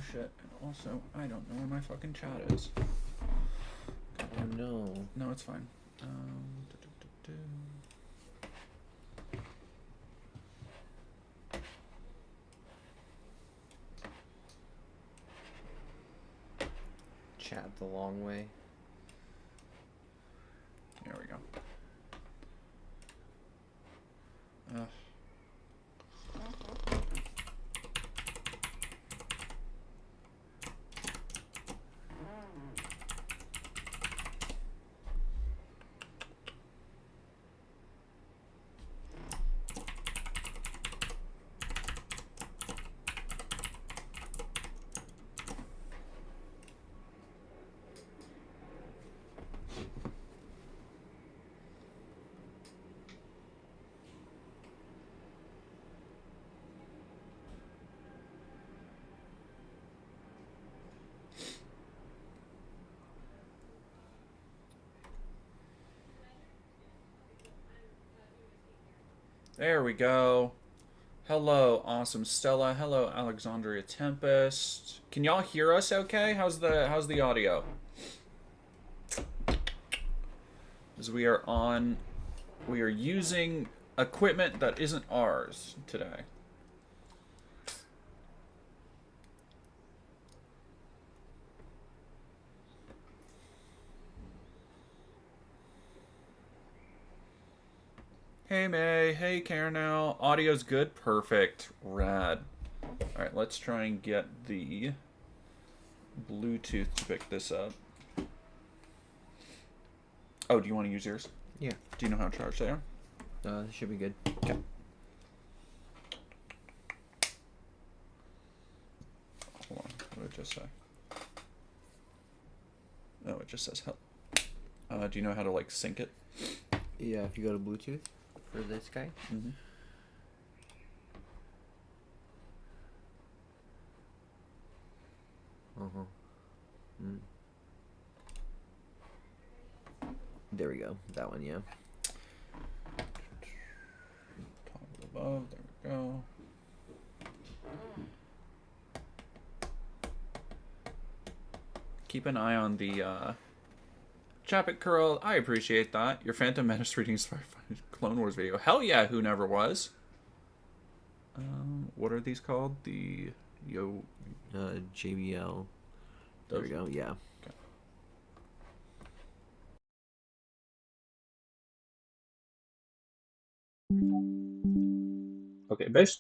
shit. And also, I don't know where my fucking chat is. Oh no. No, it's fine. Chat the long way. There we go. There we go. Hello, awesome Stella. Hello, Alexandria Tempest. Can y'all hear us okay? How's the audio? As we are using equipment that isn't ours today. Hey May, hey Carnell. Audio's good? Perfect. Rad. Alright, let's try and get the Bluetooth to pick this up. Oh, do you want to use yours? Yeah. Do you know how charged they are? This should be good. Okay. Hold on, what did it just say? Oh, it just says help. Do you know how to, like, sync it? Yeah, if you go to Bluetooth for this guy. Mm-hmm. There we go. That one, yeah. Toggle above, there we go. Keep an eye on the Chapit Curl. I appreciate that. Your Phantom Menace reading is Clone Wars video. Hell yeah, who never was? What are these called? The JBL. There we go, yeah. Okay. Okay, base.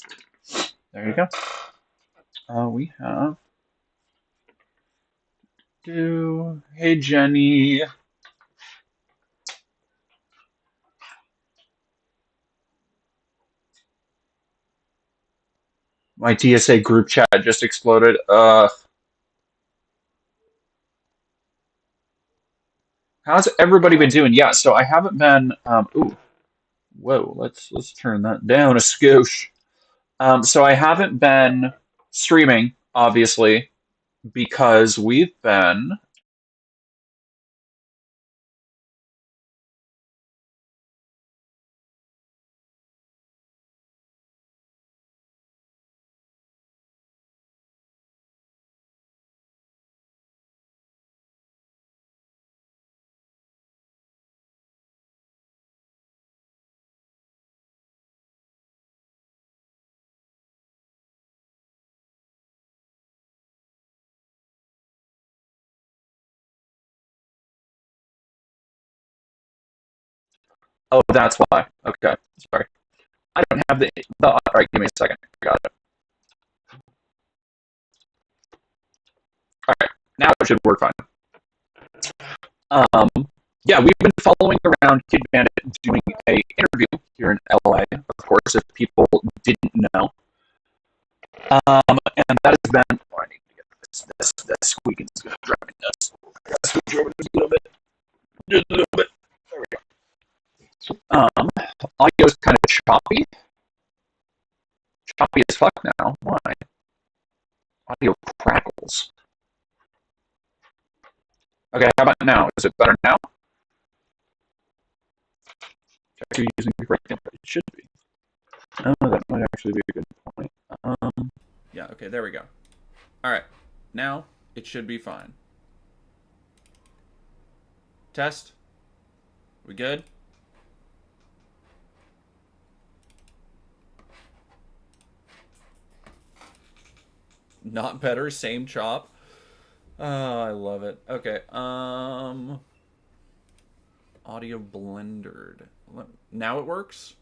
There you go. We have... Hey, Jenny. My TSA group chat just exploded. How's everybody been doing? Yeah, so I haven't been. Ooh, whoa. Let's turn that down a skosh. So I haven't been streaming, obviously, because we've been. Oh, that's why. Okay, sorry. I don't have the. All right, give me a second. I got it. All right, now it should work fine. Um, yeah, we've been following around Kid Bandit doing a interview here in LA. Of course, if people didn't know, and that has been. Oh, I need to get this squeaking is going to drive me nuts. I got to switch over just a little bit. Just a little bit. There we go. Audio's kind of choppy. Choppy as fuck now. Why? Audio crackles. Okay, how about now? Is it better now? You're using the right template. It should be. Oh, that might actually be a good point. Yeah, okay, there we go. All right. now it should be fine. Test. We good? Not better, same chop. Oh, I love it. Okay, audio blendered. Now it works?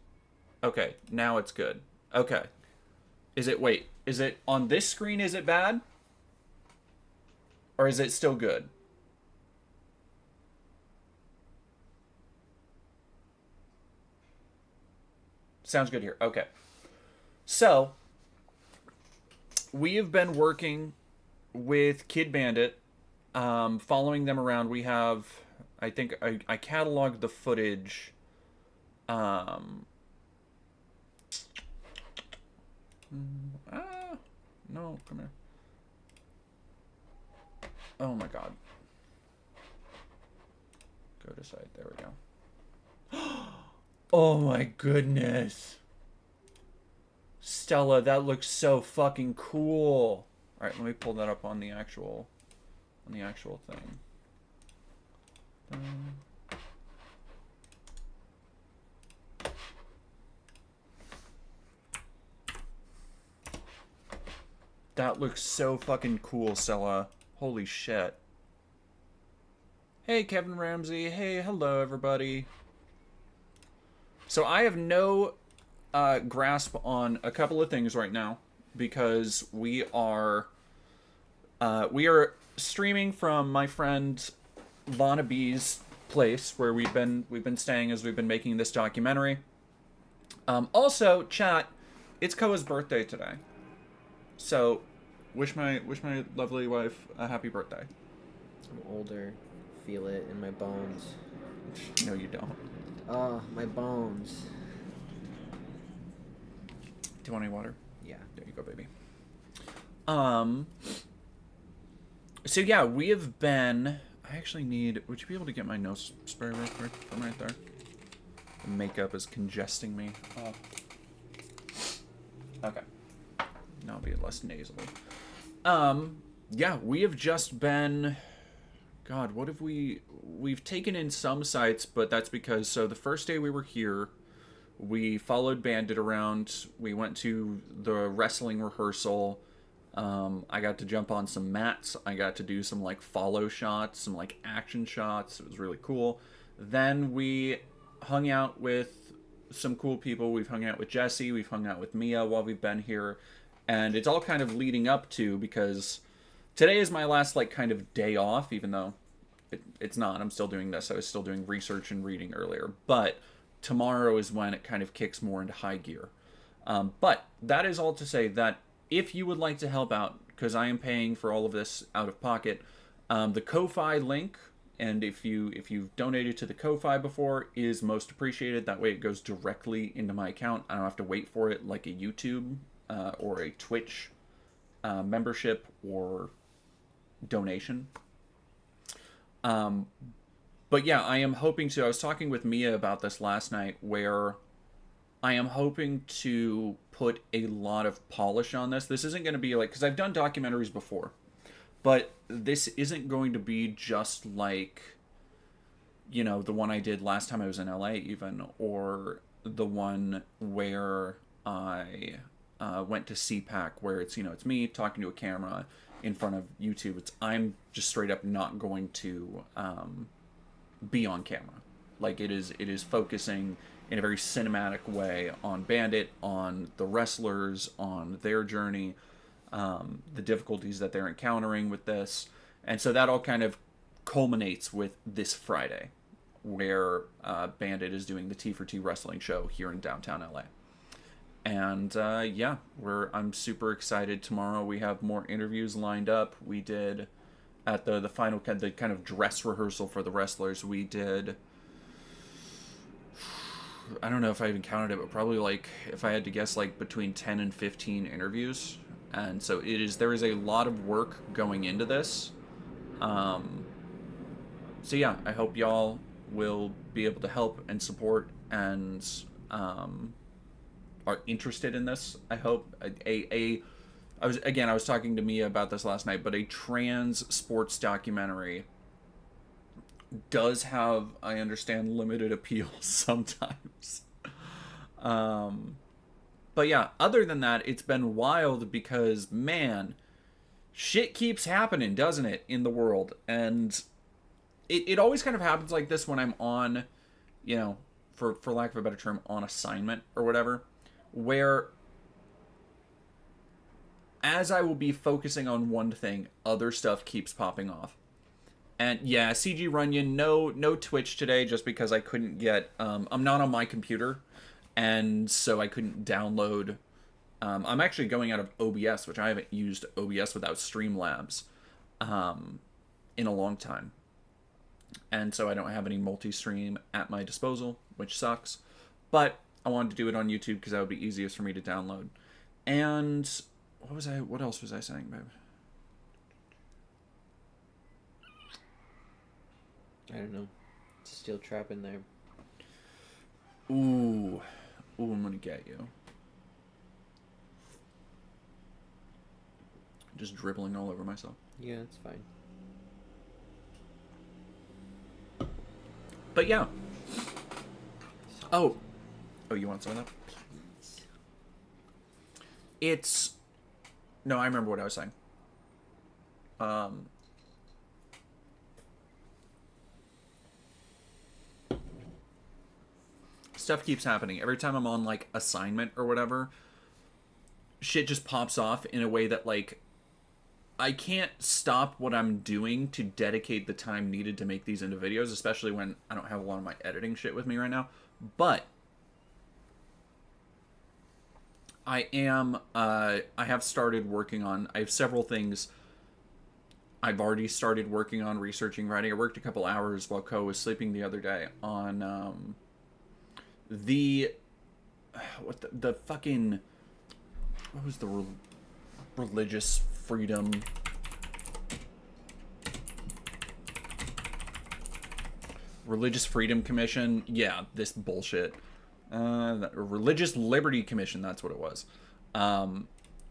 Okay, now it's good. Okay. Wait, is it on this screen, is it bad? Or is it still good? Sounds good here. Okay. So, we have been working with Kid Bandit, following them around. We have, I think, I cataloged the footage. No, come here. Oh my god. Go to site. There we go. Oh my goodness. Stella, that looks so fucking cool. All right, let me pull that up on the actual thing. That looks so fucking cool, Stella. Holy shit. Hey, Kevin Ramsey. Hey, hello, everybody. So I have no grasp on a couple of things right now because we are streaming from my friend Lana B's place where we've been staying as we've been making this documentary. Also, chat, it's Koa's birthday today, so wish my lovely wife a happy birthday. I'm older. Feel it in my bones. No, you don't. Oh, my bones. Do you want any water? Yeah. There you go, baby. So yeah, we have been... I actually need... Would you be able to get my nose spray real quick from right there? The makeup is congesting me. Oh. Okay. Now I'll be less nasally. Yeah, we have just been... God, what have we... We've taken in some sites, but that's because... So the first day we were here, we followed Bandit around. We went to the wrestling rehearsal. I got to jump on some mats. I got to do some, like, follow shots, some, like, action shots. It was really cool. Then we hung out with some cool people. We've hung out with Jesse. We've hung out with Mia while we've been here. And it's all kind of leading up to, because today is my last, like, kind of day off, even though it's not. I'm still doing this. I was still doing research and reading earlier. But tomorrow is when it kind of kicks more into high gear. But that is all to say that if you would like to help out, because I am paying for all of this out of pocket, the Ko-Fi link, and if you've donated to the Ko-Fi before, is most appreciated. That way it goes directly into my account. I don't have to wait for it like a YouTube or a Twitch membership or donation. But yeah, I am hoping to... I was talking with Mia about this last night, where I am hoping to put a lot of polish on this. This isn't going to be like... Because I've done documentaries before. But this isn't going to be just like, you know, the one I did last time I was in LA even. Or the one where I went to CPAC, where it's, you know, it's me talking to a camera in front of YouTube. I'm just straight up not going to be on camera. Like, it is focusing in a very cinematic way on Bandit, on the wrestlers, on their journey, the difficulties that they're encountering with this. And so that all kind of culminates with this Friday, where Bandit is doing the T4T wrestling show here in downtown LA. And yeah, I'm super excited. Tomorrow we have more interviews lined up. We did, at the final kind of dress rehearsal for the wrestlers, we did... I don't know if I even counted it, but probably, like, if I had to guess, like, between 10 and 15 interviews. And so there is a lot of work going into this. So yeah, I hope y'all will be able to help and support and are interested in this. I hope a I was talking to Mia about this last night, but a trans sports documentary does have, I understand, limited appeal sometimes. Um, but yeah, other than that, it's been wild because, man, shit keeps happening, doesn't it, in the world? And it always kind of happens like this when I'm on, you know, for lack of a better term, on assignment or whatever, where as I will be focusing on one thing, other stuff keeps popping off. And yeah, CG Runyon, no Twitch today, just because I couldn't get. I'm not on my computer, and so I couldn't download. I'm actually going out of OBS, which I haven't used OBS without Streamlabs in a long time, and so I don't have any multi-stream at my disposal, which sucks. But I wanted to do it on YouTube because that would be easiest for me to download. And what else was I saying, babe? I don't know. Steel trap in there. Ooh, I'm gonna get you. Just dribbling all over myself. Yeah, it's fine. But yeah. Oh, you want some of that? It's no, I remember what I was saying. Stuff keeps happening every time I'm on like assignment or whatever. Shit just pops off in a way that like I can't stop what I'm doing to dedicate the time needed to make these into videos, especially when I don't have a lot of my editing shit with me right now. But I have started working on, I have several things I've already started working on, researching, writing. I worked a couple hours while Ko was sleeping the other day on the fucking, what was the religious freedom commission, yeah, this bullshit, religious liberty commission, that's what it was,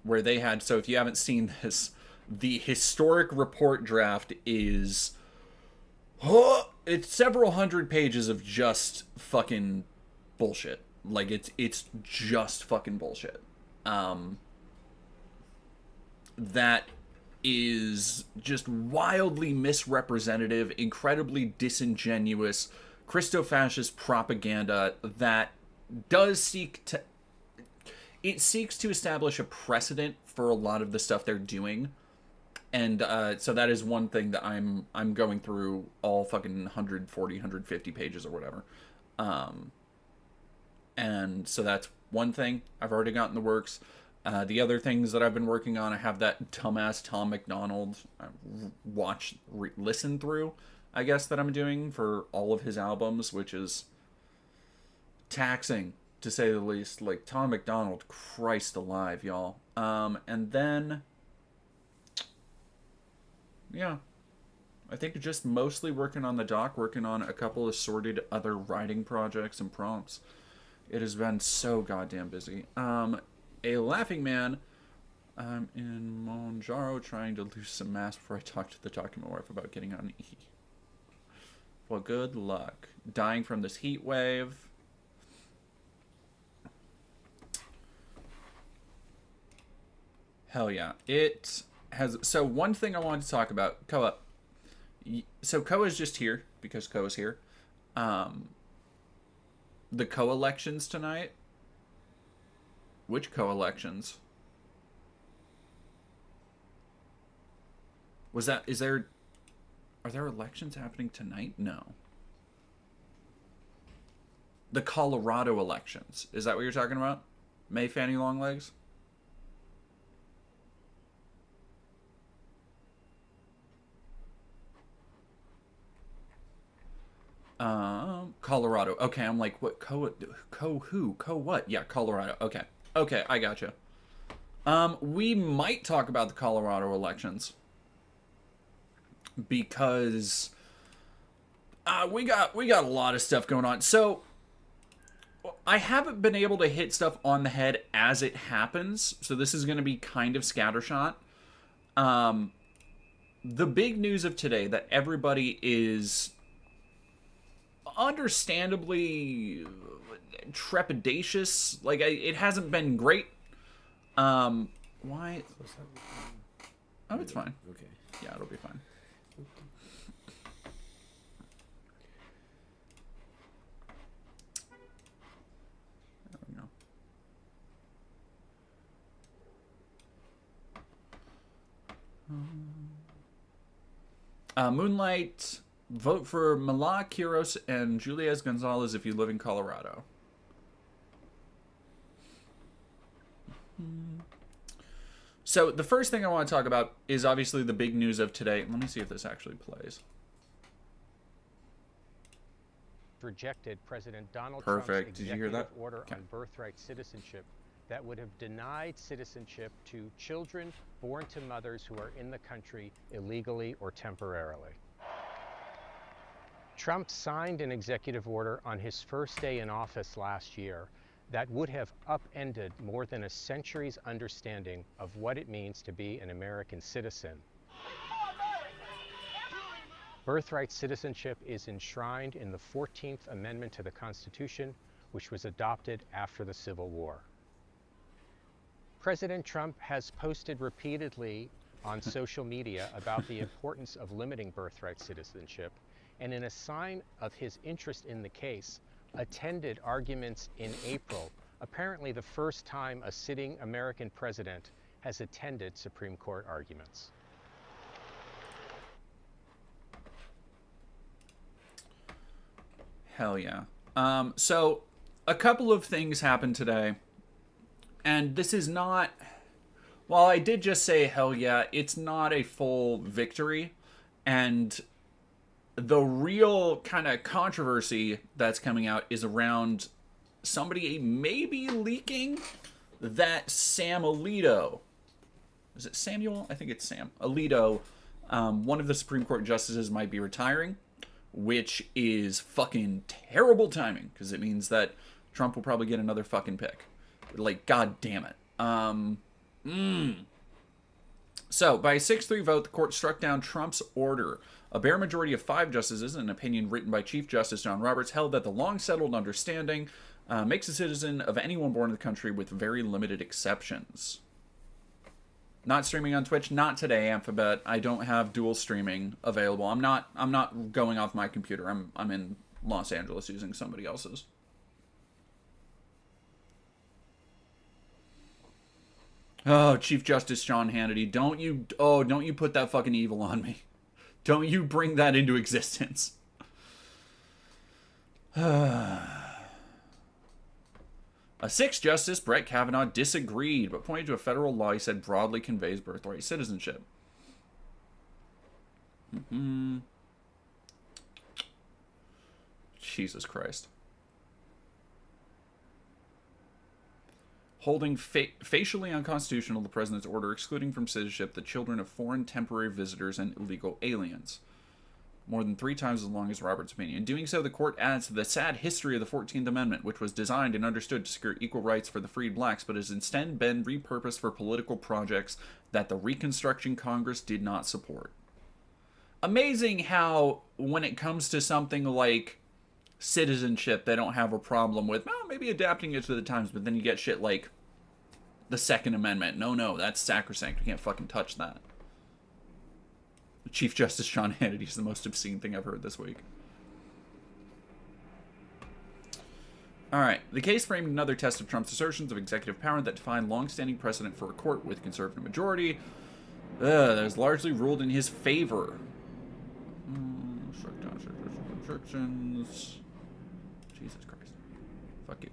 where they had, so if you haven't seen this, the historic report draft is it's several hundred pages of just fucking bullshit. Like it's just fucking bullshit. That is just wildly misrepresentative, incredibly disingenuous, Christo-fascist propaganda that does seeks to establish a precedent for a lot of the stuff they're doing. And so that is one thing that I'm going through all fucking 140, 150 pages or whatever. And so that's one thing I've already got in the works. The other things that I've been working on, I have that dumbass Tom McDonald listen through, I guess, that I'm doing for all of his albums, which is taxing, to say the least. Like, Tom McDonald, Christ alive, y'all. And then, yeah, I think just mostly working on the doc, working on a couple of assorted other writing projects and prompts. It has been so goddamn busy. A laughing man, I'm in Monjaro trying to lose some mass before I talk to the document wife about getting on E. Well, good luck. Dying from this heat wave. Hell yeah. It has... So one thing I wanted to talk about, Koa. So Koa's just here, because Koa's here. The co-elections tonight. Which co-elections? Are there elections happening tonight? No. The Colorado elections. Is that what you're talking about? May Fanny Longlegs? Colorado. Okay, I'm like, what? Co who? Co what? Yeah, Colorado. Okay. Okay, I gotcha. We might talk about the Colorado elections because we got a lot of stuff going on. So I haven't been able to hit stuff on the head as it happens, so this is going to be kind of scattershot. Um, the big news of today that everybody is understandably trepidatious. Like, it hasn't been great. Why? Oh, it's fine. Okay. Yeah, it'll be fine. There we go. Moonlight, vote for Mala, Quiros, and Juliez Gonzalez if you live in Colorado. So the first thing I want to talk about is obviously the big news of today. Let me see if this actually plays. Rejected President Donald Perfect. Trump's Did you hear that? executive order Okay. on birthright citizenship that would have denied citizenship to children born to mothers who are in the country illegally or temporarily. Trump signed an executive order on his first day in office last year that would have upended more than a century's understanding of what it means to be an American citizen. Birthright citizenship is enshrined in the 14th Amendment to the Constitution, which was adopted after the Civil War. President Trump has posted repeatedly on social media about the importance of limiting birthright citizenship, and in a sign of his interest in the case, attended arguments in April, apparently the first time a sitting American president has attended Supreme Court arguments. Hell yeah. So a couple of things happened today, and this is not, while I did just say hell yeah, it's not a full victory, and the real kind of controversy that's coming out is around somebody maybe leaking that Sam Alito, is it Samuel? I think it's Sam Alito, one of the Supreme Court justices might be retiring, which is fucking terrible timing because it means that Trump will probably get another fucking pick. Like, god damn it. So, by a 6-3 vote, the court struck down Trump's order. A bare majority of 5 justices, in an opinion written by Chief Justice John Roberts, held that the long-settled understanding makes a citizen of anyone born in the country with very limited exceptions. Not streaming on Twitch, not today, Amphabet. I don't have dual streaming available. I'm not going off my computer. I'm in Los Angeles using somebody else's. Oh, Chief Justice John Hannity, don't you put that fucking evil on me. Don't you bring that into existence. A 6th justice, Brett Kavanaugh, disagreed, but pointed to a federal law he said broadly conveys birthright citizenship. Jesus Christ. Holding facially unconstitutional the president's order excluding from citizenship the children of foreign temporary visitors and illegal aliens. More than 3 times as long as Roberts' opinion. In doing so, the court adds to the sad history of the 14th Amendment, which was designed and understood to secure equal rights for the freed blacks, but has instead been repurposed for political projects that the Reconstruction Congress did not support. Amazing how, when it comes to something like citizenship, they don't have a problem with, well, maybe adapting it to the times, but then you get shit like the Second Amendment. No, that's sacrosanct. We can't fucking touch that. Chief Justice Sean Hannity is the most obscene thing I've heard this week. Alright, the case framed another test of Trump's assertions of executive power that defined long-standing precedent for a court with conservative majority. That is largely ruled in his favor. Struck down restrictions. Jesus Christ. Fuck you.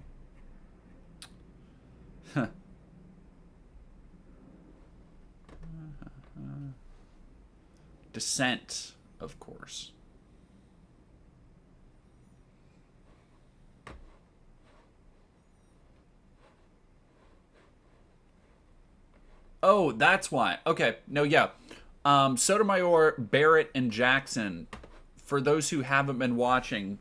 Huh. Dissent, of course. Oh, that's why. Okay, no, yeah. Sotomayor, Barrett, and Jackson. For those who haven't been watching,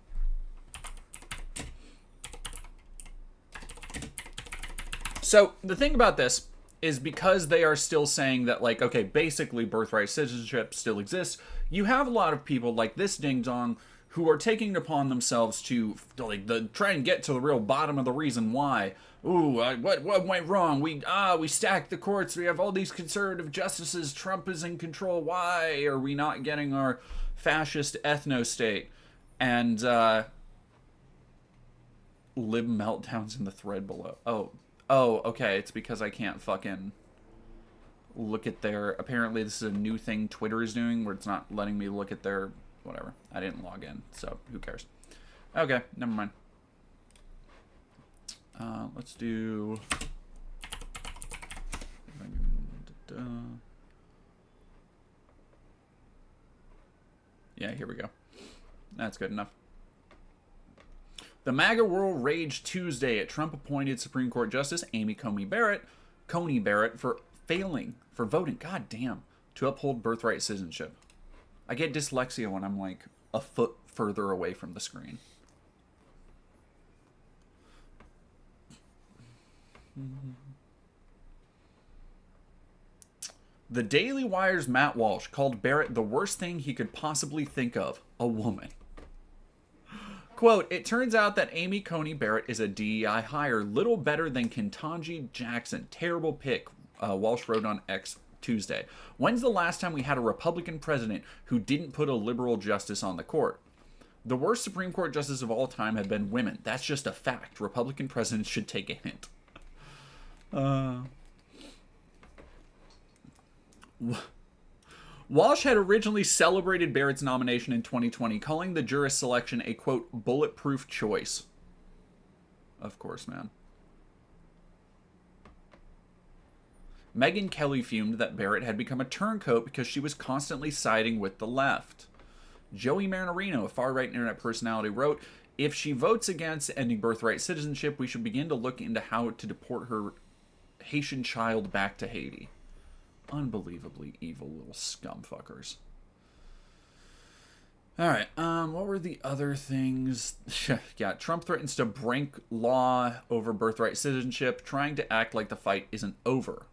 So the thing about this is because they are still saying that, like, okay, basically birthright citizenship still exists, you have a lot of people like this ding dong who are taking it upon themselves to like try and get to the real bottom of the reason why. Ooh, what went wrong? We stacked the courts. We have all these conservative justices. Trump is in control. Why are we not getting our fascist ethno state? And lib meltdowns in the thread below. Oh, okay. It's because I can't fucking look at their. Apparently, this is a new thing Twitter is doing where it's not letting me look at their. Whatever. I didn't log in, so who cares? Okay, never mind. Let's do. Yeah, here we go. That's good enough. The MAGA world raged Tuesday at Trump-appointed Supreme Court Justice Amy Coney Barrett for voting, goddamn, to uphold birthright citizenship. I get dyslexia when I'm like a foot further away from the screen. The Daily Wire's Matt Walsh called Barrett the worst thing he could possibly think of, a woman. Quote, it turns out that Amy Coney Barrett is a DEI hire, little better than Ketanji Jackson. Terrible pick, Walsh wrote on X Tuesday. When's the last time we had a Republican president who didn't put a liberal justice on the court? The worst Supreme Court justices of all time have been women. That's just a fact. Republican presidents should take a hint. Walsh had originally celebrated Barrett's nomination in 2020, calling the jurist selection a, quote, bulletproof choice. Of course, man. Megyn Kelly fumed that Barrett had become a turncoat because she was constantly siding with the left. Joey Marinarino, a far-right internet personality, wrote, if she votes against ending birthright citizenship, we should begin to look into how to deport her Haitian child back to Haiti. Unbelievably evil little scumfuckers. Alright, what were the other things? Yeah, Trump threatens to break law over birthright citizenship, trying to act like the fight isn't over.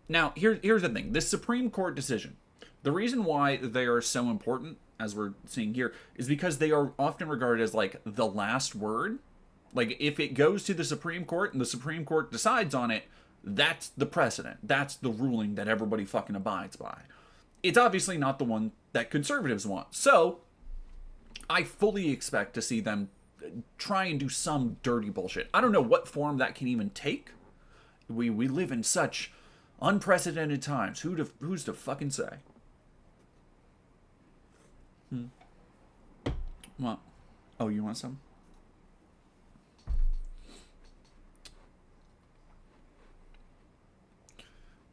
Now, here's the thing. This Supreme Court decision, the reason why they are so important, as we're seeing here, is because they are often regarded as, like, the last word. Like, if it goes to the Supreme Court and the Supreme Court decides on it, that's the precedent. That's the ruling that everybody fucking abides by. It's obviously not the one that conservatives want. So, I fully expect to see them try and do some dirty bullshit. I don't know what form that can even take. We live in such unprecedented times. Who's to fucking say? What? Oh, you want some?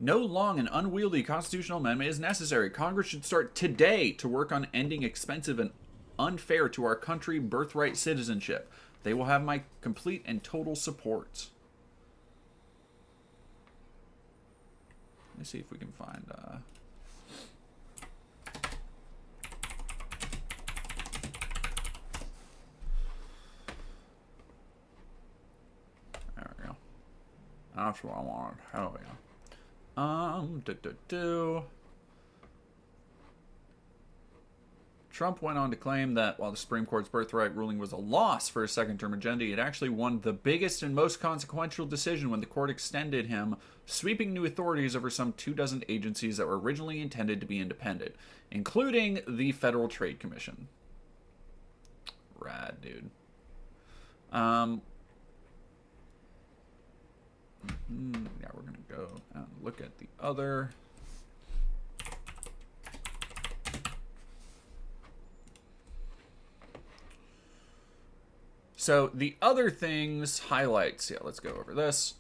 No long and unwieldy constitutional amendment is necessary. Congress should start today to work on ending expensive and unfair to our country birthright citizenship. They will have my complete and total support. Let me see if we can find... There we go. That's what I wanted. Hell yeah. Trump went on to claim that while the Supreme Court's birthright ruling was a loss for his second-term agenda, it actually won the biggest and most consequential decision when the court extended him sweeping new authorities over some 24 agencies that were originally intended to be independent, including the Federal Trade Commission. Rad, dude. Yeah, we're going to go and look at the other. So the other things, highlights. Yeah, let's go over this.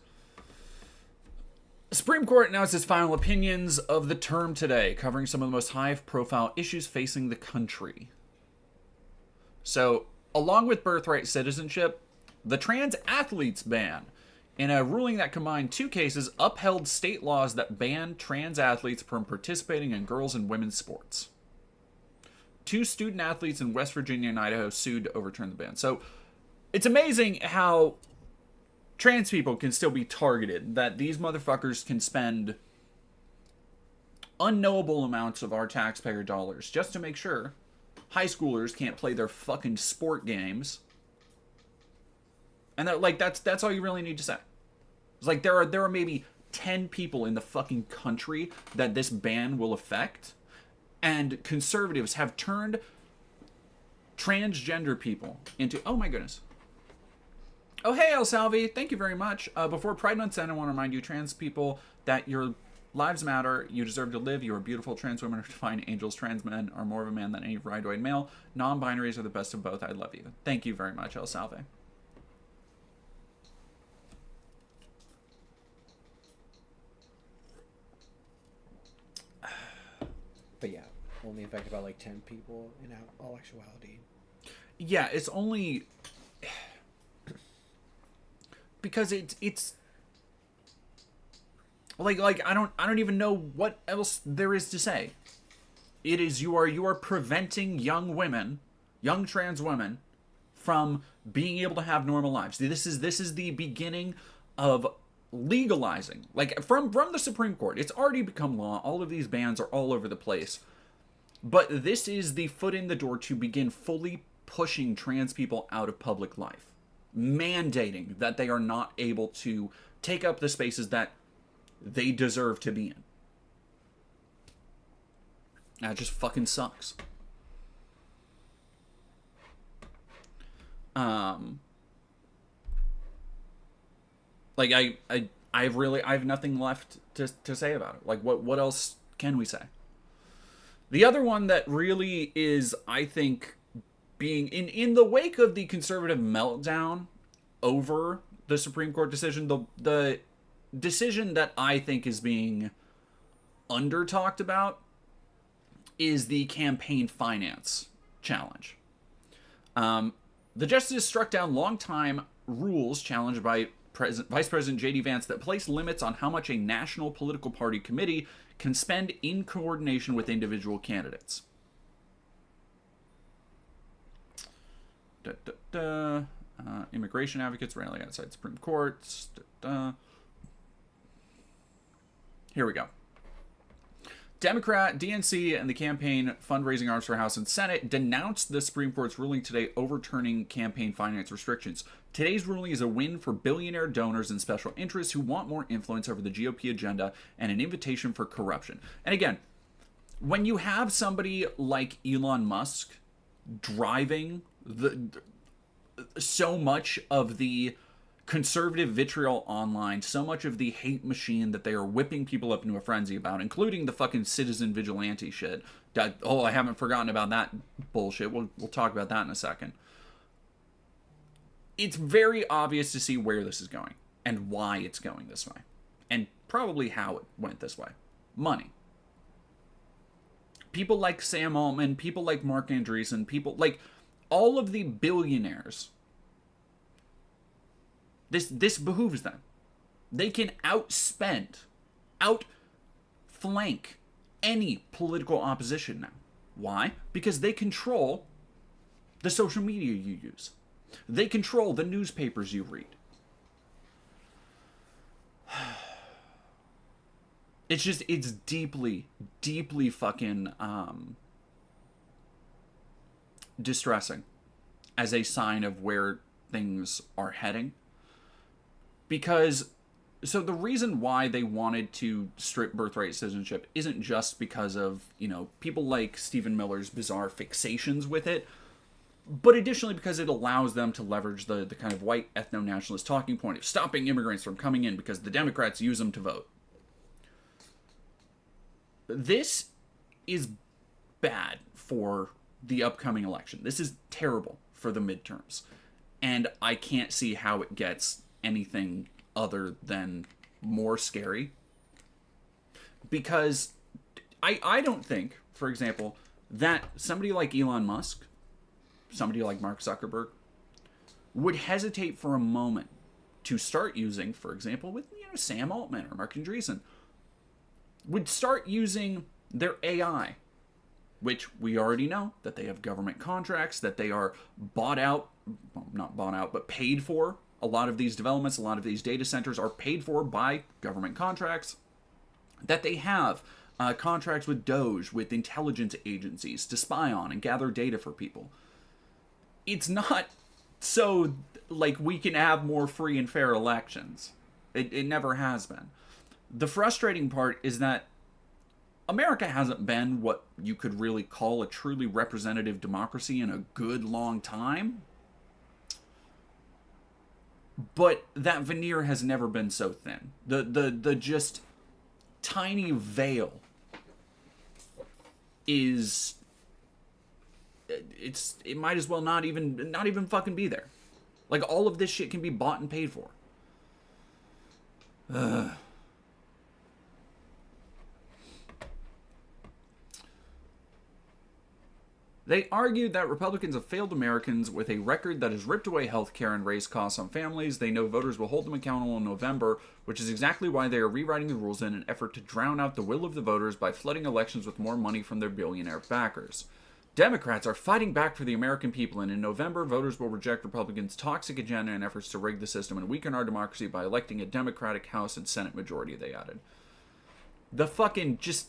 The Supreme Court announced its final opinions of the term today, covering some of the most high-profile issues facing the country. So, along with birthright citizenship, the trans athletes ban, in a ruling that combined two cases, upheld state laws that ban trans athletes from participating in girls' and women's sports. Two student athletes in West Virginia and Idaho sued to overturn the ban. So, It's amazing how trans people can still be targeted, that these motherfuckers can spend unknowable amounts of our taxpayer dollars just to make sure high schoolers can't play their fucking sport games. And that, like, that's all you really need to say. It's like there are maybe 10 people in the fucking country that this ban will affect, and conservatives have turned transgender people into, oh my goodness. Oh, hey, El Salvi, thank you very much. Before Pride Month ends, I want to remind you, trans people, that your lives matter. You deserve to live. You are beautiful. Trans women are divine angels. Trans men are more of a man than any ridoid male. Non-binaries are the best of both. I love you. Thank you very much, El Salvi. But yeah, only affect about like 10 people in all actuality. Yeah, it's only because it's like I don't even know what else there is to say. It is you are preventing young women, young trans women, from being able to have normal lives. This is the beginning of legalizing, like from the Supreme Court. It's already become law. All of these bans are all over the place. But this is the foot in the door to begin fully pushing trans people out of public life. Mandating that they are not able to take up the spaces that they deserve to be in. That just fucking sucks. Like I have nothing left to say about it. Like what else can we say? The other one that really is, I think, being in the wake of the conservative meltdown over the Supreme Court decision, the decision that I think is being under talked about is the campaign finance challenge. The justice struck down longtime rules challenged by Vice President J.D. Vance that place limits on how much a national political party committee can spend in coordination with individual candidates. Immigration advocates rallying outside Supreme Courts. Here we go. Democrat, DNC, and the campaign fundraising arms for House and Senate denounced the Supreme Court's ruling today overturning campaign finance restrictions. Today's ruling is a win for billionaire donors and special interests who want more influence over the GOP agenda and an invitation for corruption. And again, when you have somebody like Elon Musk driving so much of the conservative vitriol online, so much of the hate machine that they are whipping people up into a frenzy about, including the fucking citizen vigilante shit. I haven't forgotten about that bullshit. We'll talk about that in a second. It's very obvious to see where this is going and why it's going this way, and probably how it went this way. Money. People like Sam Altman, people like Mark Andreessen, people like all of the billionaires. This behooves them. They can outflank any political opposition now. Why? Because they control the social media you use. They control the newspapers you read. It's deeply, deeply fucking distressing as a sign of where things are heading. Because, so the reason why they wanted to strip birthright citizenship isn't just because of, people like Stephen Miller's bizarre fixations with it, but additionally because it allows them to leverage the kind of white ethno-nationalist talking point of stopping immigrants from coming in because the Democrats use them to vote. This is bad for the upcoming election. This is terrible for the midterms. And I can't see how it gets anything other than more scary. Because I don't think, for example, that somebody like Elon Musk, somebody like Mark Zuckerberg, would hesitate for a moment to start using, for example, with Sam Altman or Mark Andreessen, would start using their AI which we already know that they have government contracts, that they are bought out, well, not bought out, but paid for. A lot of these developments, a lot of these data centers are paid for by government contracts, that they have contracts with Doge, with intelligence agencies to spy on and gather data for people. It's not so like we can have more free and fair elections. It never has been. The frustrating part is that America hasn't been what you could really call a truly representative democracy in a good long time. But that veneer has never been so thin. The just tiny veil is, it might as well not even fucking be there. Like, all of this shit can be bought and paid for. They argued that Republicans have failed Americans with a record that has ripped away health care and raised costs on families. They know voters will hold them accountable in November, which is exactly why they are rewriting the rules in an effort to drown out the will of the voters by flooding elections with more money from their billionaire backers. Democrats are fighting back for the American people, and in November, voters will reject Republicans' toxic agenda and efforts to rig the system and weaken our democracy by electing a Democratic House and Senate majority, they added. The fucking just...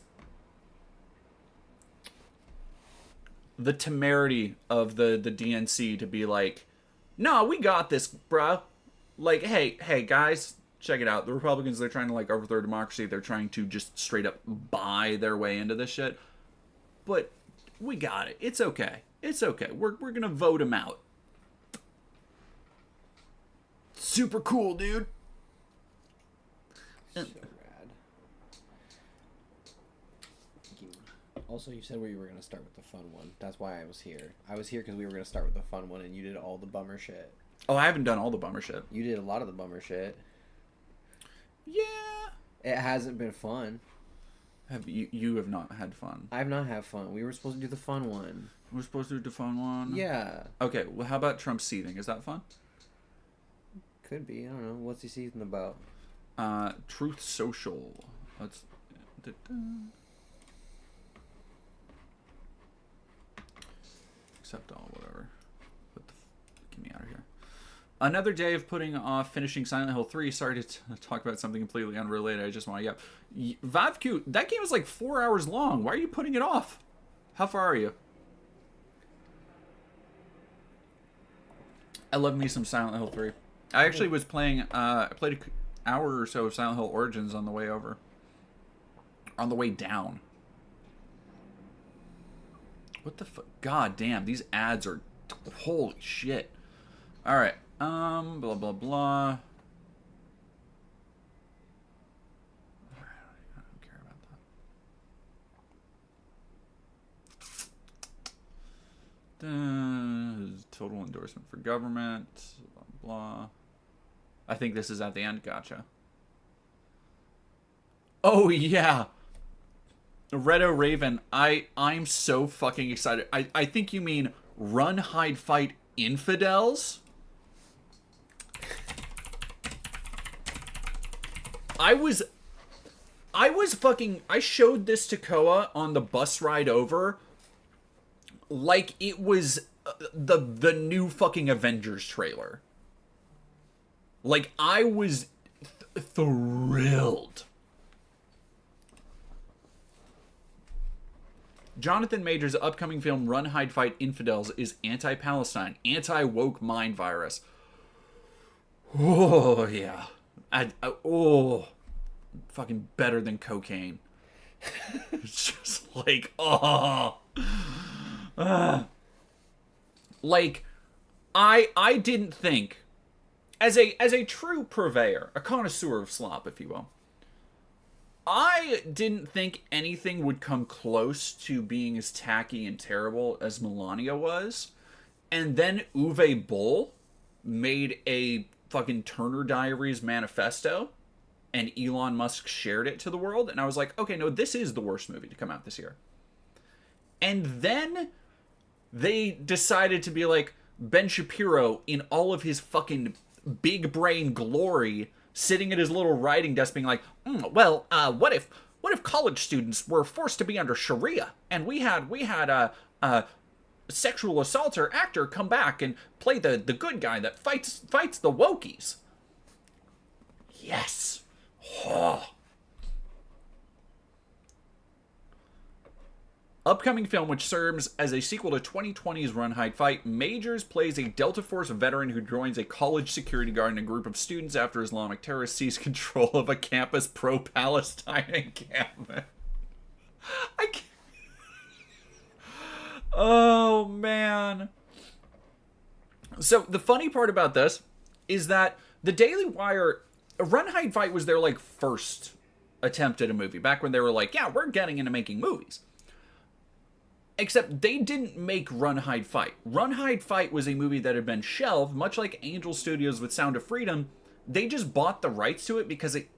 the temerity of the DNC to be like, no, we got this, bruh. Like, hey, guys, check it out. The Republicans, they're trying to, like, overthrow democracy. They're trying to just straight up buy their way into this shit. But we got it. It's okay. It's okay. We're gonna vote him out. Super cool, dude. So rad. Also, you said you were going to start with the fun one. That's why I was here. I was here because we were going to start with the fun one, and you did all the bummer shit. Oh, I haven't done all the bummer shit. You did a lot of the bummer shit. Yeah. It hasn't been fun. You have not had fun? I've not had fun. We were supposed to do the fun one. We're supposed to do the fun one? Yeah. Okay, well, how about Trump seething? Is that fun? Could be. I don't know. What's he seething about? Truth Social. Let's... Accept all, whatever. Get me out of here. Another day of putting off finishing Silent Hill 3. Sorry to talk about something completely unrelated. I just want to... Yeah. VavQ, that game is like 4 hours long. Why are you putting it off? How far are you? I love me some Silent Hill 3. I actually was playing... I played an hour or so of Silent Hill Origins on the way over. On the way down. What the fuck? God damn, these ads are... Holy shit. Alright. Blah, blah, blah. I don't care about that. Total endorsement for government. Blah, blah. I think this is at the end. Gotcha. Oh, yeah. Redo Raven, I'm so fucking excited. I think you mean Run, Hide, Fight Infidels? I showed this to Koa on the bus ride over like it was the new fucking Avengers trailer. Like, I was thrilled. Jonathan Majors' upcoming film Run, Hide, Fight Infidels is anti-Palestine, anti-woke mind virus. Oh, yeah. Oh, fucking better than cocaine. It's just like, oh. Like, I didn't think, as a true purveyor, a connoisseur of slop, if you will, I didn't think anything would come close to being as tacky and terrible as Melania was. And then Uwe Boll made a fucking Turner Diaries manifesto, and Elon Musk shared it to the world. And I was like, okay, no, this is the worst movie to come out this year. And then they decided to be like, Ben Shapiro, in all of his fucking big brain glory, sitting at his little writing desk being like, what What if college students were forced to be under Sharia, and we had a sexual assaulter actor come back and play the good guy that fights the wokies? Yes. Oh. Upcoming film, which serves as a sequel to 2020's Run, Hide, Fight, Majors plays a Delta Force veteran who joins a college security guard and a group of students after Islamic terrorists seize control of a campus pro-Palestine encampment. I can't. Oh, man. So, the funny part about this is that the Daily Wire, Run, Hide, Fight was their, like, first attempt at a movie, back when they were like, yeah, we're getting into making movies. Except they didn't make Run, Hide, Fight. Run, Hide, Fight was a movie that had been shelved, much like Angel Studios with Sound of Freedom. They just bought the rights to it because it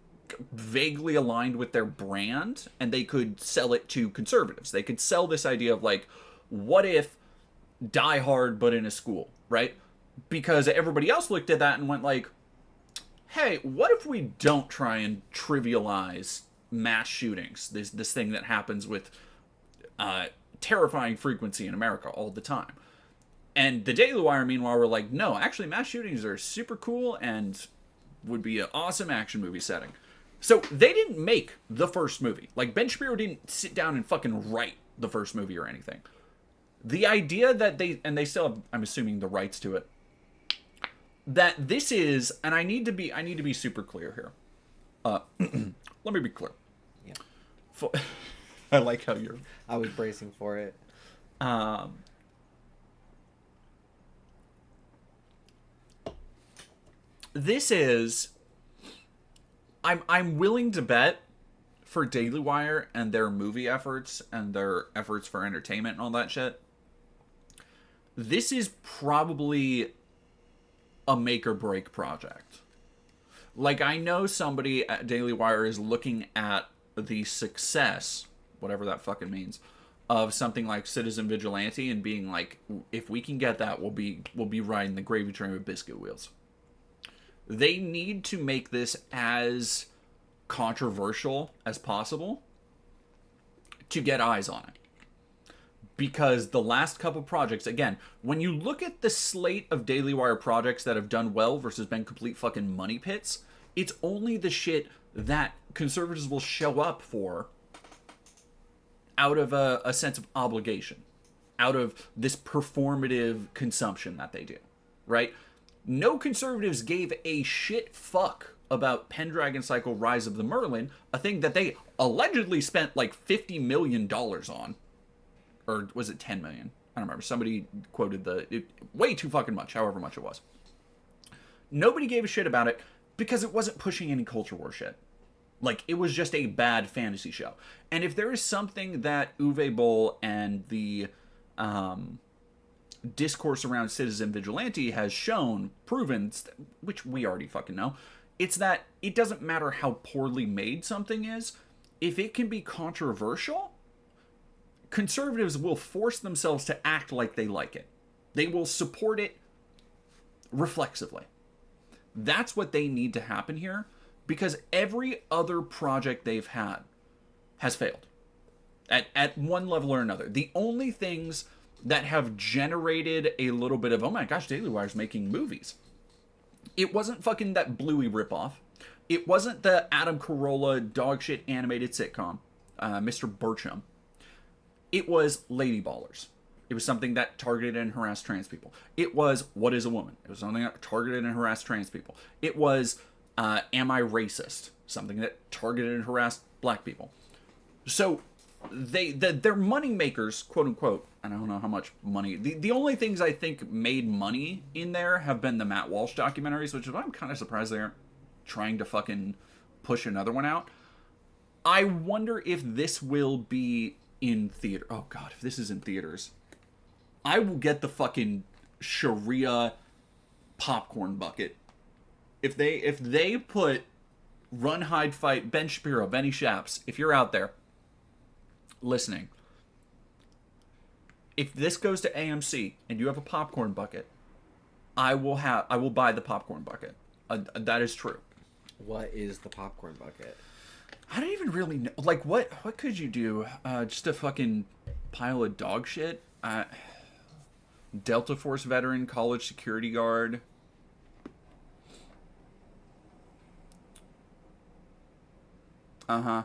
vaguely aligned with their brand, and they could sell it to conservatives. They could sell this idea of, like, what if Die Hard but in a school, right? Because everybody else looked at that and went like, hey, what if we don't try and trivialize mass shootings, this thing that happens with terrifying frequency in America all the time. And the Daily Wire, meanwhile, were like, no, actually, mass shootings are super cool and would be an awesome action movie setting. So they didn't make the first movie. Like, Ben Shapiro didn't sit down and fucking write the first movie or anything. The idea that they still have, I'm assuming, the rights to it, that this is, and I need to be super clear here. Let me be clear. Yeah. I like how you're... I was bracing for it. This is... I'm willing to bet for Daily Wire and their movie efforts and their efforts for entertainment and all that shit, this is probably a make or break project. Like, I know somebody at Daily Wire is looking at the success, whatever that fucking means, of something like Citizen Vigilante and being like, if we can get that, we'll be riding the gravy train with biscuit wheels. They need to make this as controversial as possible to get eyes on it. Because the last couple projects, again, when you look at the slate of Daily Wire projects that have done well versus been complete fucking money pits, it's only the shit that conservatives will show up for out of a sense of obligation, out of this performative consumption that they do, right? No conservatives gave a shit fuck about Pendragon Cycle Rise of the Merlin, a thing that they allegedly spent like $50 million on. Or was it 10 million? I don't remember. Somebody quoted way too fucking much, however much it was. Nobody gave a shit about it because it wasn't pushing any culture war shit. Like, it was just a bad fantasy show. And if there is something that Uwe Boll and the discourse around Citizen Vigilante has shown, proven, which we already fucking know, it's that it doesn't matter how poorly made something is. If it can be controversial, conservatives will force themselves to act like they like it. They will support it reflexively. That's what they need to happen here, because every other project they've had has failed at one level or another. The only things that have generated a little bit of, oh my gosh, Daily Wire's making movies, it wasn't fucking that Bluey ripoff. It wasn't the Adam Carolla dogshit animated sitcom, Mr. Burcham. It was Lady Ballers. It was something that targeted and harassed trans people. It was What is a Woman? It was something that targeted and harassed trans people. It was Am I Racist? Something that targeted and harassed black people. So they're money makers, quote unquote. I don't know how much money. The only things I think made money in there have been the Matt Walsh documentaries, which is why I'm kind of surprised they aren't trying to fucking push another one out. I wonder if this will be in theater. Oh god, if this is in theaters, I will get the fucking Sharia popcorn bucket. If they put Run, Hide, Fight, Ben Shapiro, Benny Shaps, if you're out there listening, if this goes to AMC and you have a popcorn bucket, I will buy the popcorn bucket. That is true. What is the popcorn bucket? I don't even really know. Like, what could you do? Just a fucking pile of dog shit? Delta Force veteran, college security guard. Uh-huh.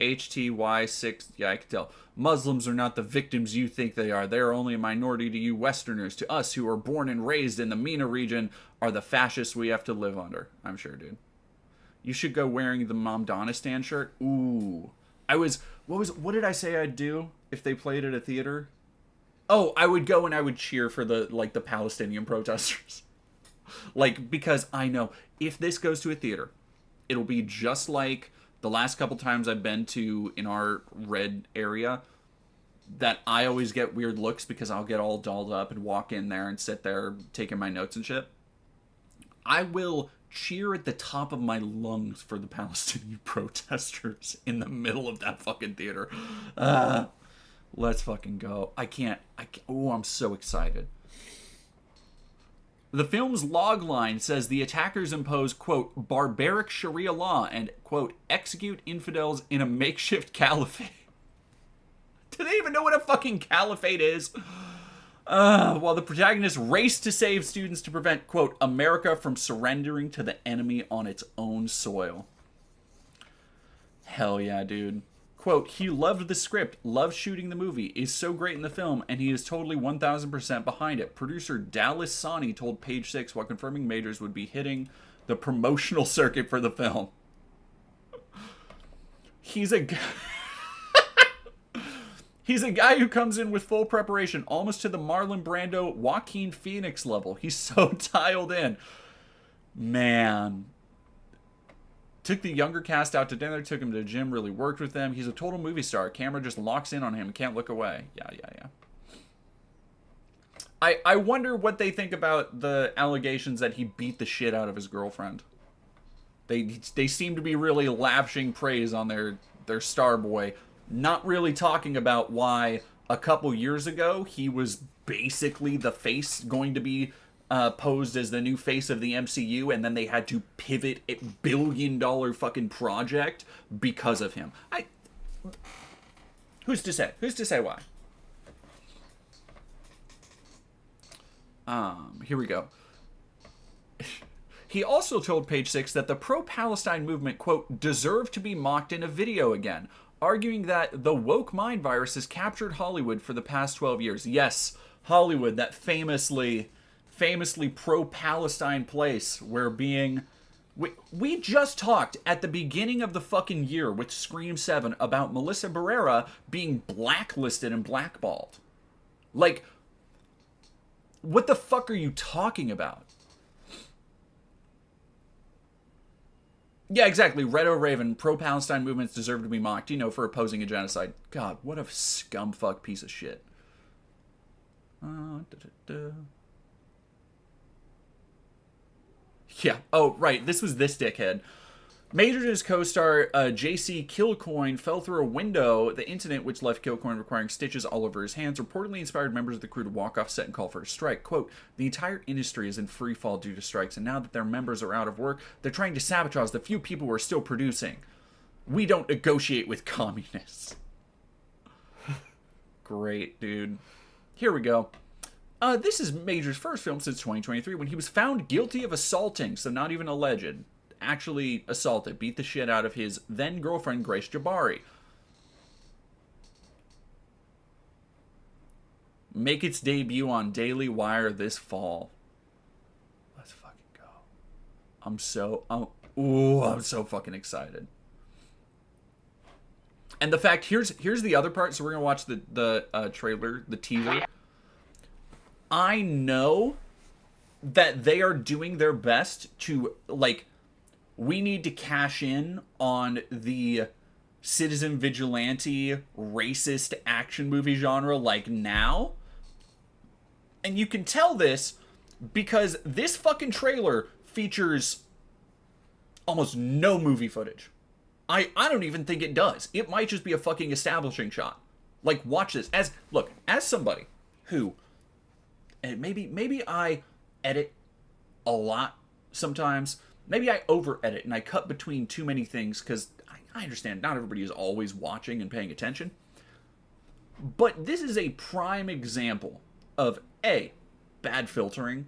HTY6, yeah, I can tell. Muslims are not the victims you think they are. They are only a minority to you Westerners. To us, who are born and raised in the MENA region, are the fascists we have to live under. I'm sure, dude. You should go wearing the Momdonistan shirt. Ooh. What did I say I'd do if they played at a theater? Oh, I would go and I would cheer for the Palestinian protesters. Because I know if this goes to a theater, it'll be just like the last couple times I've been to in our red area, that I always get weird looks because I'll get all dolled up and walk in there and sit there taking my notes and shit. I will cheer at the top of my lungs for the Palestinian protesters in the middle of that fucking theater. Let's fucking go. I can't. Oh, I'm so excited. The film's logline says the attackers impose, quote, barbaric Sharia law and, quote, execute infidels in a makeshift caliphate. Do they even know what a fucking caliphate is? While the protagonists race to save students to prevent, quote, America from surrendering to the enemy on its own soil. Hell yeah, dude. Quote, he loved the script, loved shooting the movie, is so great in the film, and he is totally 1,000% behind it. Producer Dallas Sani told Page Six while confirming Majors would be hitting the promotional circuit for the film. He's a guy who comes in with full preparation, almost to the Marlon Brando, Joaquin Phoenix level. He's so dialed in. Man. Took the younger cast out to dinner, took him to the gym, really worked with them. He's a total movie star. Camera just locks in on him, can't look away. Yeah. I wonder what they think about the allegations that he beat the shit out of his girlfriend. They seem to be really lavishing praise on their star boy, not really talking about why a couple years ago he was basically the face going to be posed as the new face of the MCU, and then they had to pivot a billion-dollar fucking project because of him. Who's to say? Who's to say why? Here we go. He also told Page Six that the pro-Palestine movement, quote, deserved to be mocked in a video again, arguing that the woke mind virus has captured Hollywood for the past 12 years. Yes, Hollywood, that famously pro-Palestine place where we just talked at the beginning of the fucking year with Scream 7 about Melissa Barrera being blacklisted and blackballed. Like, what the fuck are you talking about? Yeah, exactly. Red O'Raven, pro-Palestine movements deserve to be mocked, for opposing a genocide. God, what a scumfuck piece of shit. Yeah. Oh, right. This was this dickhead. Major and his co-star JC Kilcoyne fell through a window. The incident, which left Kilcoyne requiring stitches all over his hands, reportedly inspired members of the crew to walk off set and call for a strike. Quote, the entire industry is in free fall due to strikes, and now that their members are out of work, they're trying to sabotage the few people who are still producing. We don't negotiate with communists. Great, dude. Here we go. This is Major's first film since 2023 when he was found guilty of assaulting, so not even alleged. Actually assaulted, beat the shit out of his then-girlfriend, Grace Jabari. Make its debut on Daily Wire this fall. Let's fucking go. I'm so fucking excited. And the fact, here's the other part, so we're gonna watch the trailer, the teaser. I know that they are doing their best to, we need to cash in on the citizen vigilante racist action movie genre now. And you can tell this because this fucking trailer features almost no movie footage. I don't even think it does. It might just be a fucking establishing shot. Watch this. As somebody who, and maybe I edit a lot sometimes. Maybe I over edit and I cut between too many things because I understand not everybody is always watching and paying attention. But this is a prime example of A, bad filtering.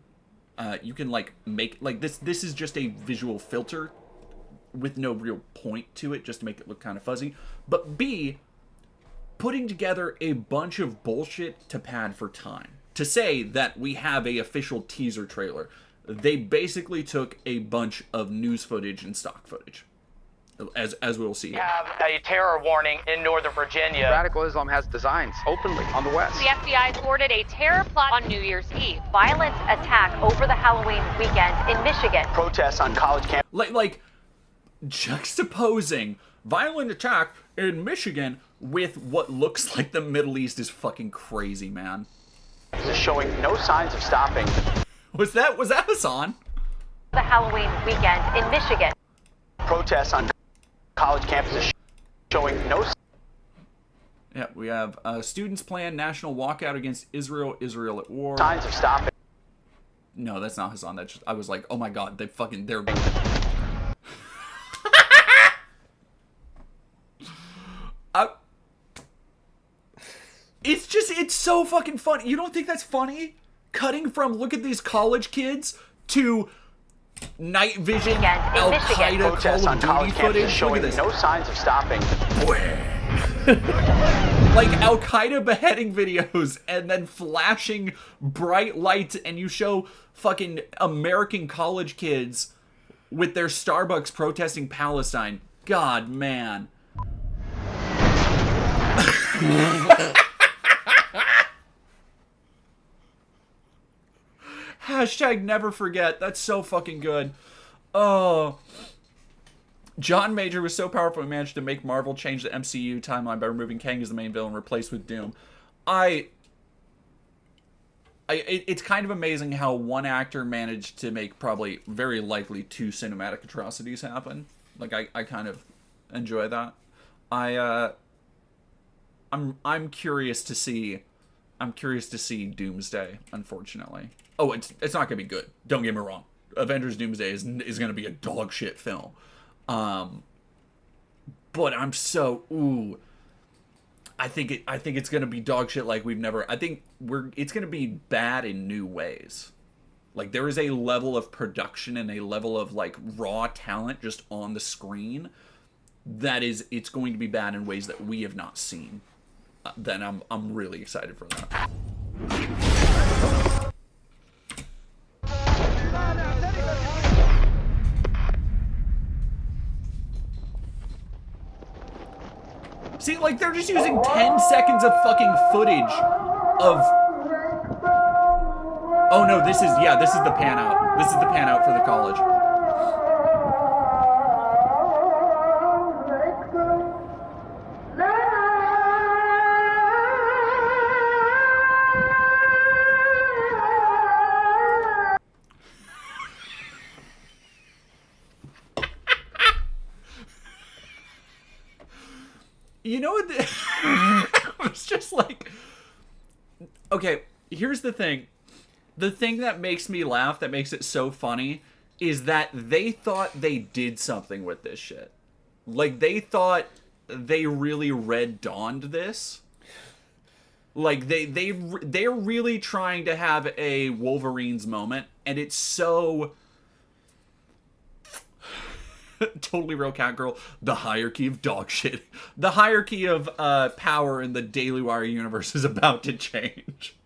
You can make this is just a visual filter with no real point to it, just to make it look kind of fuzzy. But B, putting together a bunch of bullshit to pad for time. To say that we have a official teaser trailer, they basically took a bunch of news footage and stock footage, as we'll see. We have a terror warning in Northern Virginia. Radical Islam has designs openly on the West. The FBI thwarted a terror plot on New Year's Eve. Violent attack over the Halloween weekend in Michigan. Protests on college campuses. Like juxtaposing violent attack in Michigan with what looks like the Middle East is fucking crazy, man. Is showing no signs of stopping. Was that Hassan? The Halloween weekend in Michigan. Protests on college campuses showing no. Yeah, we have students plan national walkout against Israel. Israel at war. Signs of stopping. No, that's not Hassan. That's just, I was like, oh my god, they're. It's so fucking funny. You don't think that's funny? Cutting from look at these college kids to night vision Al Qaeda Call of Duty footage. Showing look at this. No signs of stopping. Like Al Qaeda beheading videos and then flashing bright lights, and you show fucking American college kids with their Starbucks protesting Palestine. God, man. Hashtag never forget. That's so fucking good. Oh. John Major was so powerful he managed to make Marvel change the MCU timeline by removing Kang as the main villain and replaced with Doom. It's kind of amazing how one actor managed to make probably very likely two cinematic atrocities happen. Like I kind of enjoy that. I'm curious to see Doomsday, unfortunately. Oh, it's not gonna be good. Don't get me wrong. Avengers Doomsday is gonna be a dog shit film. But I'm so I think it's gonna be dog shit like we've never. It's gonna be bad in new ways. Like there is a level of production and a level of like raw talent just on the screen it's going to be bad in ways that we have not seen. Then I'm really excited for that. See, like, they're just using 10 seconds of fucking footage of... Oh, no, this is the pan out. This is the pan out for the college. You know what? It's just like, okay, here's the thing. The thing that makes me laugh, that makes it so funny, is that they thought they did something with this shit. Like, they thought they really Red Dawned this. Like, they're really trying to have a Wolverine's moment, and it's so... Totally real cat girl. The hierarchy of dog shit. The hierarchy of power in the Daily Wire universe is about to change.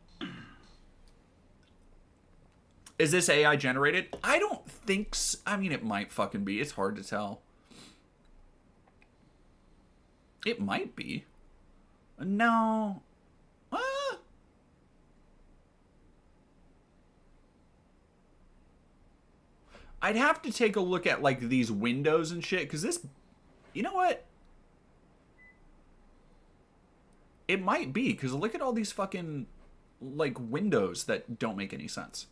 Is this AI generated? I don't think so. I mean, it might fucking be. It's hard to tell. It might be. No. I'd have to take a look at, like, these windows and shit, because this... You know what? It might be, because look at all these fucking, like, windows that don't make any sense.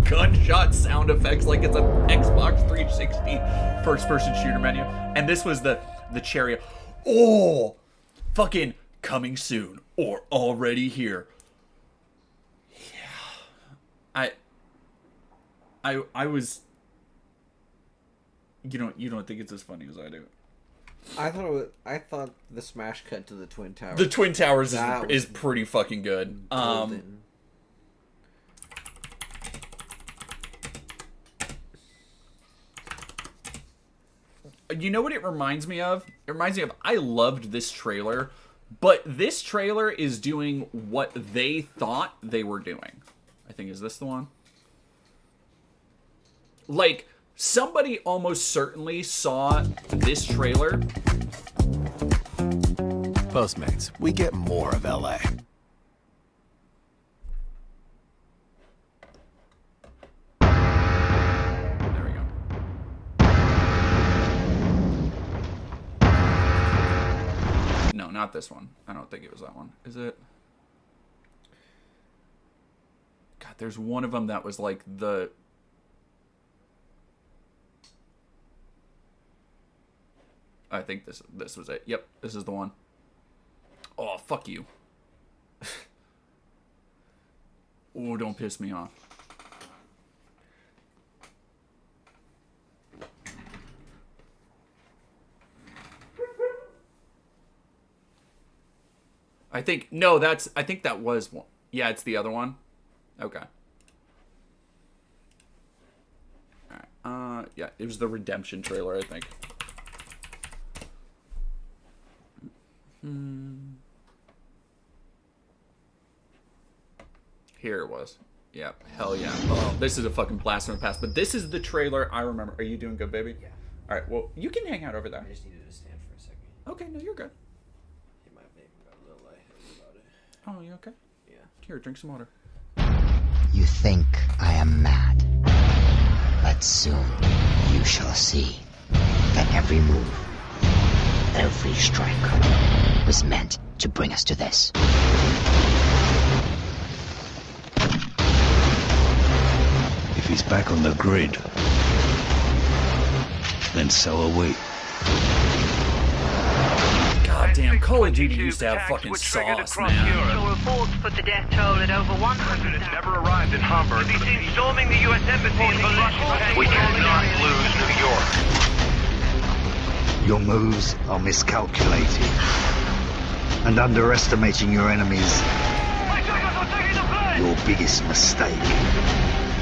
Gunshot sound effect effects like it's an Xbox 360 first-person shooter menu. And this was the cherry. Oh, fucking coming soon or already here. Yeah, I was. You don't think it's as funny as I do. I thought the smash cut to the Twin Towers. The Twin Towers That is pretty fucking good. golden. You know what it reminds me of? It reminds me of, I loved this trailer, but this trailer is doing what they thought they were doing. I think, is this the one? Like, somebody almost certainly saw this trailer. Postmates, we get more of LA. There we go. No, not this one. I don't think it was that one. Is it? God, there's one of them that was like the... I think this was it. Yep, this is the one. Oh, fuck you. Oh, don't piss me off. I think that was one. Yeah, it's the other one. Okay. Alright. Yeah, it was the Redemption trailer, I think. Here it was. Yeah, hell yeah. Oh, this is a fucking blast from the past. But this is the trailer I remember. Are you doing good, baby? Yeah. Alright, well, you can hang out over there. I just needed to stand for a second. Okay, no, you're good. It might have maybe got a little lightheaded about it. Oh, you okay? Yeah. Here, drink some water. You think I am mad, but soon you shall see that every move, every strike was meant to bring us to this. If he's back on the grid, then so are we. God damn, Call of Duty used to have fucking sauce, man. Reports put the death toll at over 100. Never arrived in Hamburg. Have you seen storming the U.S. Embassy in Boston? We cannot lose New York. Your moves are miscalculated and underestimating your enemies. Your biggest mistake.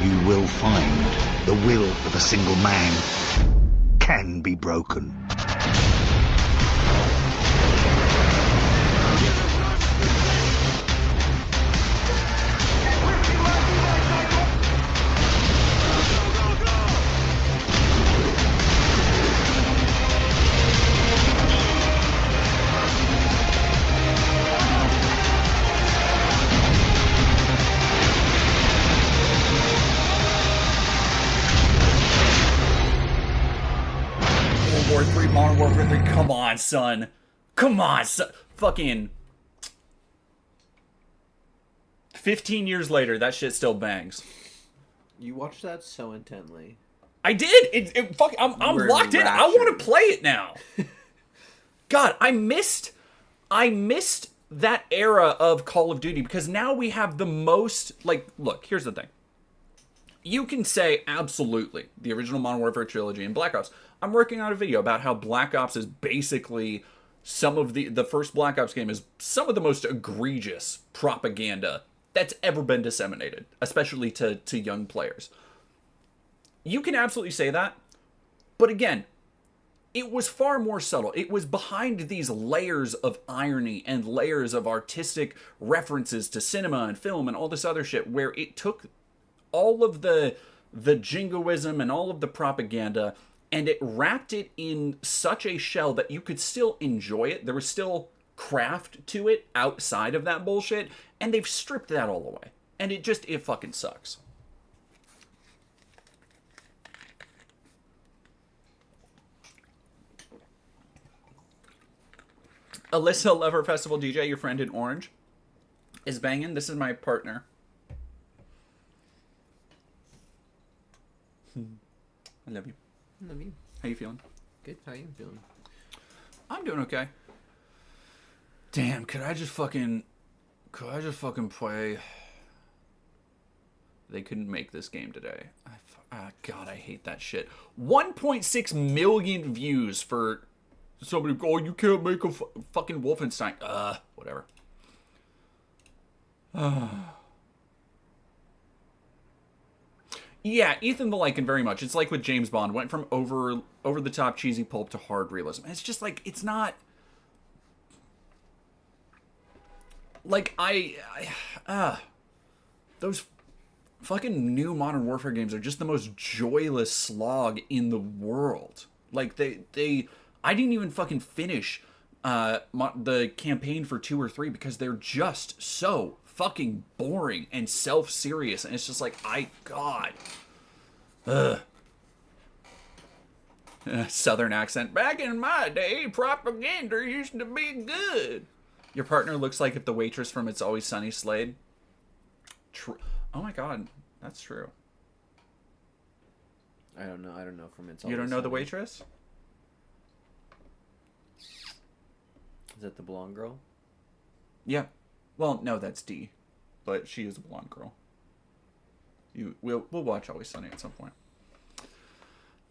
You will find the will of a single man can be broken. Modern Warfare 3, come on, son. Come on, son. Fucking 15 years later, that shit still bangs. You watched that so intently. I did. I'm locked in. I want to play it now. God, I missed that era of Call of Duty because now we have the most, like, look, here's the thing. You can say absolutely the original Modern Warfare trilogy and Black Ops. I'm working on a video about how Black Ops is basically some of the first Black Ops game is some of the most egregious propaganda that's ever been disseminated, especially to young players. You can absolutely say that, but again, it was far more subtle. It was behind these layers of irony and layers of artistic references to cinema and film and all this other shit where it took all of the jingoism and all of the propaganda and it wrapped it in such a shell that you could still enjoy it. There was still craft to it outside of that bullshit, and they've stripped that all away. And it fucking sucks. Alyssa Lever Festival DJ, your friend in orange, is banging. This is my partner. I love you. Love you. How you feeling? Good. How you feeling? I'm doing okay. Damn, could I just fucking play? They couldn't make this game today. God, I hate that shit. 1.6 million views for somebody. Oh, you can't make a fucking Wolfenstein. Whatever. Yeah, Ethan the Lycan very much. It's like with James Bond, went from over the top cheesy pulp to hard realism. It's just like, it's not like those fucking new Modern Warfare games are just the most joyless slog in the world. Like I didn't even fucking finish the campaign for 2 or 3 because they're just so fucking boring and self-serious, and it's just like, God. Southern accent. Back in my day, propaganda used to be good. Your partner looks like if the waitress from It's Always Sunny slayed. Oh my god, that's true. I don't know from It's Always You don't know Sunny. the waitress? Is that the blonde girl? Yeah. Well, no, that's D, but she is a blonde girl. We'll watch Always Sunny at some point.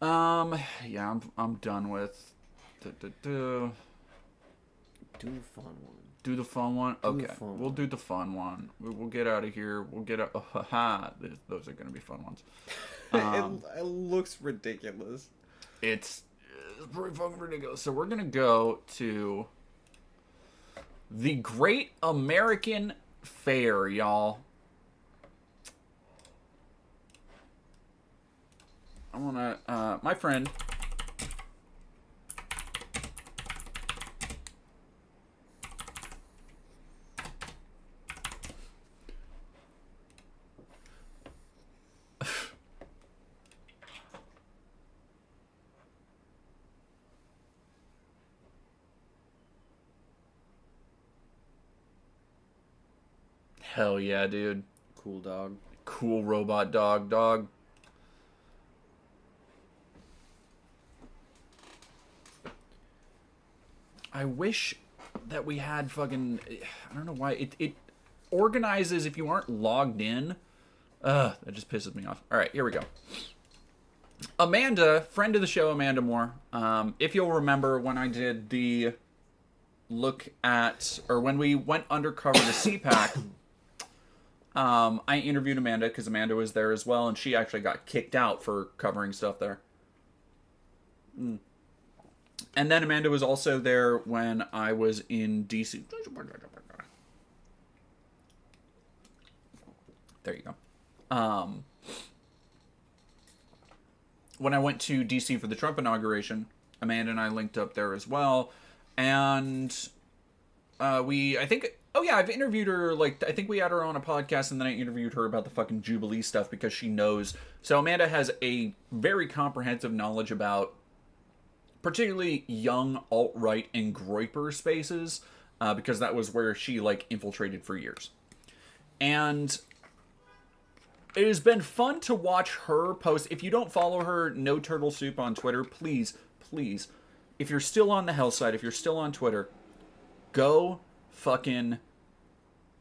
Yeah, I'm done with. Do the fun one. Do the fun one. Okay, we'll do the fun one. We'll get out of here. We'll get out. Those are gonna be fun ones. It looks ridiculous. It's pretty fucking ridiculous. So we're gonna go to the Great American Fair, y'all. I wanna, my friend. Hell yeah, dude. Cool dog. Cool robot dog. I wish that we had fucking... I don't know why. It organizes if you aren't logged in. That just pisses me off. Alright, here we go. Amanda, friend of the show, Amanda Moore. If you'll remember when I did the look at... Or when we went undercover to CPAC... I interviewed Amanda because Amanda was there as well, and she actually got kicked out for covering stuff there. And then Amanda was also there when I was in DC. There you go. When I went to DC for the Trump inauguration, Amanda and I linked up there as well. And I've interviewed her, like, I think we had her on a podcast, and then I interviewed her about the fucking Jubilee stuff because she knows. So Amanda has a very comprehensive knowledge about particularly young alt-right and Groyper spaces, because that was where she, like, infiltrated for years. And it has been fun to watch her post. If you don't follow her, No Turtle Soup on Twitter, please, if you're still on the hell side, if you're still on Twitter, go fucking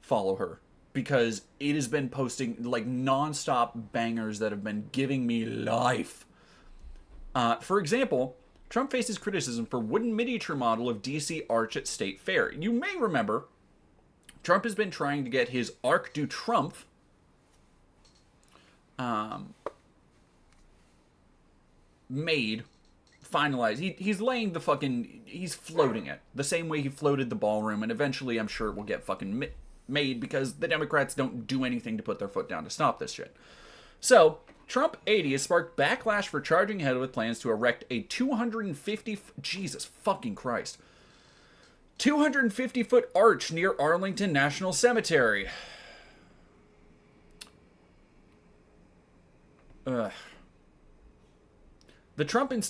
follow her, because it has been posting like non-stop bangers that have been giving me life. For example, Trump faces criticism for wooden miniature model of DC Arch at State Fair. You may remember, Trump has been trying to get his Arc du Triomphe made, finalized. He's laying the fucking... He's floating it. The same way he floated the ballroom, and eventually I'm sure it will get fucking made because the Democrats don't do anything to put their foot down to stop this shit. So, Trump 80 has sparked backlash for charging ahead with plans to erect a 250... Jesus fucking Christ. 250-foot arch near Arlington National Cemetery. The president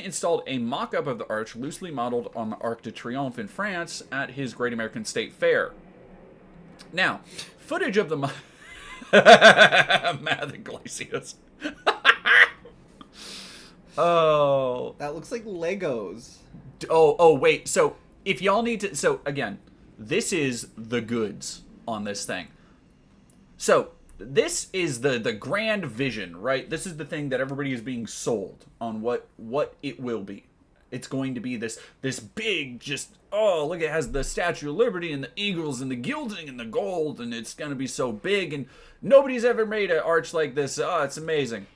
installed a mock-up of the arch loosely modeled on the Arc de Triomphe in France at his Great American State Fair. Now, footage of the Math Iglesias. Oh. That looks like Legos. Oh, wait. So, if y'all need to... So, again, this is the goods on this thing. So, this is the grand vision, right? This is the thing that everybody is being sold on what it will be. It's going to be this big, just, oh, look, it has the Statue of Liberty and the eagles and the gilding and the gold, and it's going to be so big, and nobody's ever made an arch like this. Oh, it's amazing.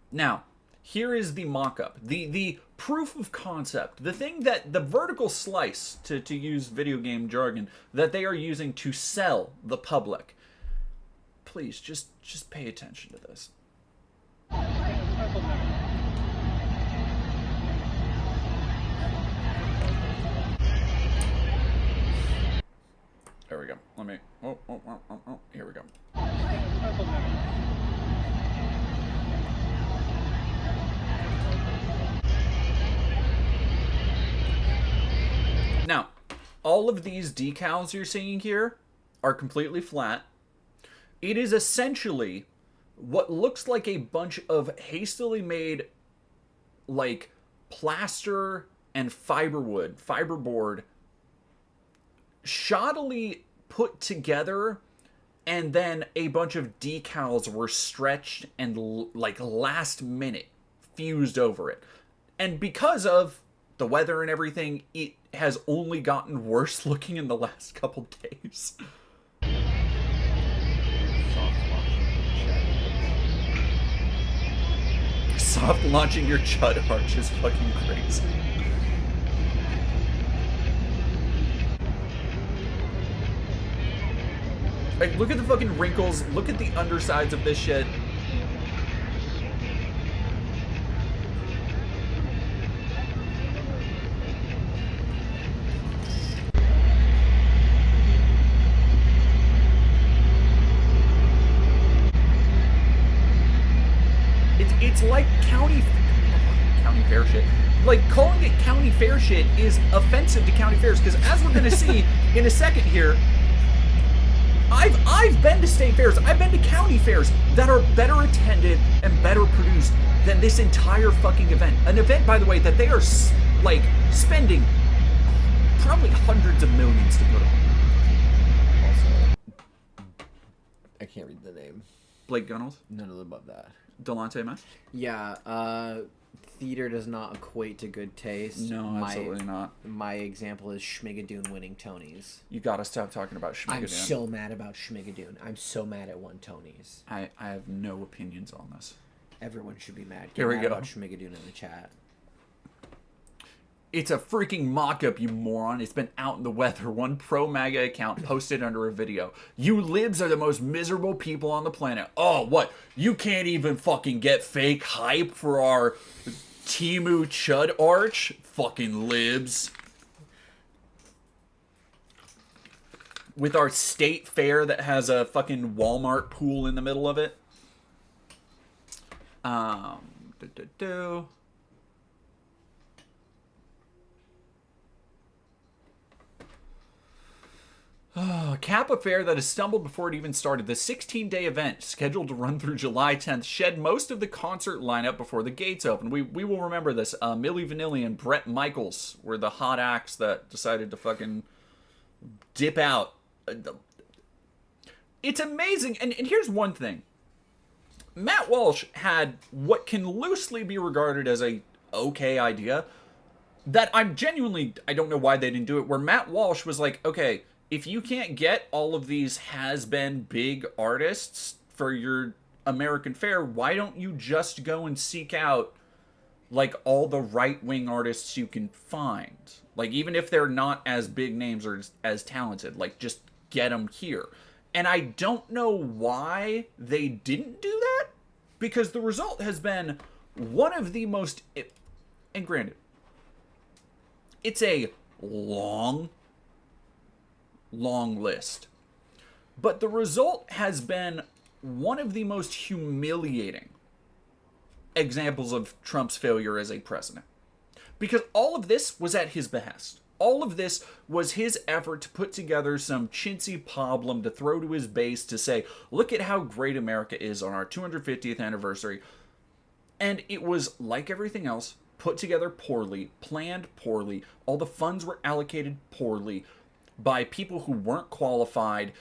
Now, here is the mock-up, the proof of concept, the thing that, the vertical slice, to use video game jargon, that they are using to sell the public. Please, just pay attention to this. There we go. Let me... Oh, here we go. Now, all of these decals you're seeing here are completely flat. It is essentially what looks like a bunch of hastily made, like, plaster and fiberboard, shoddily put together, and then a bunch of decals were stretched and, like, last minute fused over it. And because of the weather and everything, it has only gotten worse looking in the last couple days. Soft launching your chud arch is fucking crazy. Like, look at the fucking wrinkles. Look at the undersides of this shit. It's like county fair shit. Like, calling it county fair shit is offensive to county fairs, because as we're gonna see in a second here, I've been to state fairs, I've been to county fairs that are better attended and better produced than this entire fucking event. An event, by the way, that they are, like, spending probably hundreds of millions to put on. Also, I can't read the name. Blake Gunnels? None of the above that. Delonte Mass? Yeah, theater does not equate to good taste. No, absolutely not. My example is Schmigadoon winning Tonys. You gotta stop talking about Schmigadoon. I'm so mad about Schmigadoon. I'm so mad it won Tonys. I have no opinions on this. Everyone should be mad. Here we go. About Schmigadoon in the chat. It's a freaking mock-up, you moron. It's been out in the weather. One pro-MAGA account posted under a video. You libs are the most miserable people on the planet. Oh, what? You can't even fucking get fake hype for our Temu Chud Arch? Fucking libs. With our state fair that has a fucking Walmart pool in the middle of it. Kappa Fair that has stumbled before it even started. The 16-day event, scheduled to run through July 10th, shed most of the concert lineup before the gates opened. We will remember this. Milli Vanilli and Bret Michaels were the hot acts that decided to fucking dip out. It's amazing. And here's one thing. Matt Walsh had what can loosely be regarded as a okay idea that I don't know why they didn't do it, where Matt Walsh was like, okay, if you can't get all of these has-been big artists for your American Fair, why don't you just go and seek out, like, all the right-wing artists you can find? Like, even if they're not as big names or as talented, like, just get them here. And I don't know why they didn't do that, because the result has been one of the most... And granted, it's a long list. But the result has been one of the most humiliating examples of Trump's failure as a president. Because all of this was at his behest. All of this was his effort to put together some chintzy problem to throw to his base to say, look at how great America is on our 250th anniversary. And it was, like everything else, put together poorly, planned poorly. All the funds were allocated poorly by people who weren't qualified.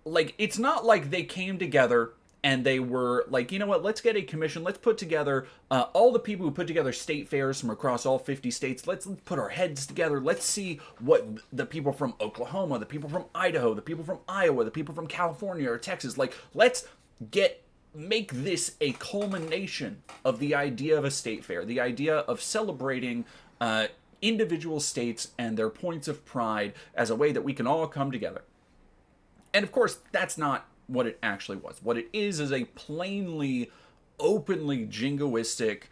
Like, it's not like they came together and they were like, you know what, let's get a commission. Let's put together all the people who put together state fairs from across all 50 states. Let's put our heads together. Let's see what the people from Oklahoma, the people from Idaho, the people from Iowa, the people from California or Texas, like, let's make this a culmination of the idea of a state fair, the idea of celebrating individual states and their points of pride as a way that we can all come together. And of course, that's not what it actually was. What it is a plainly, openly jingoistic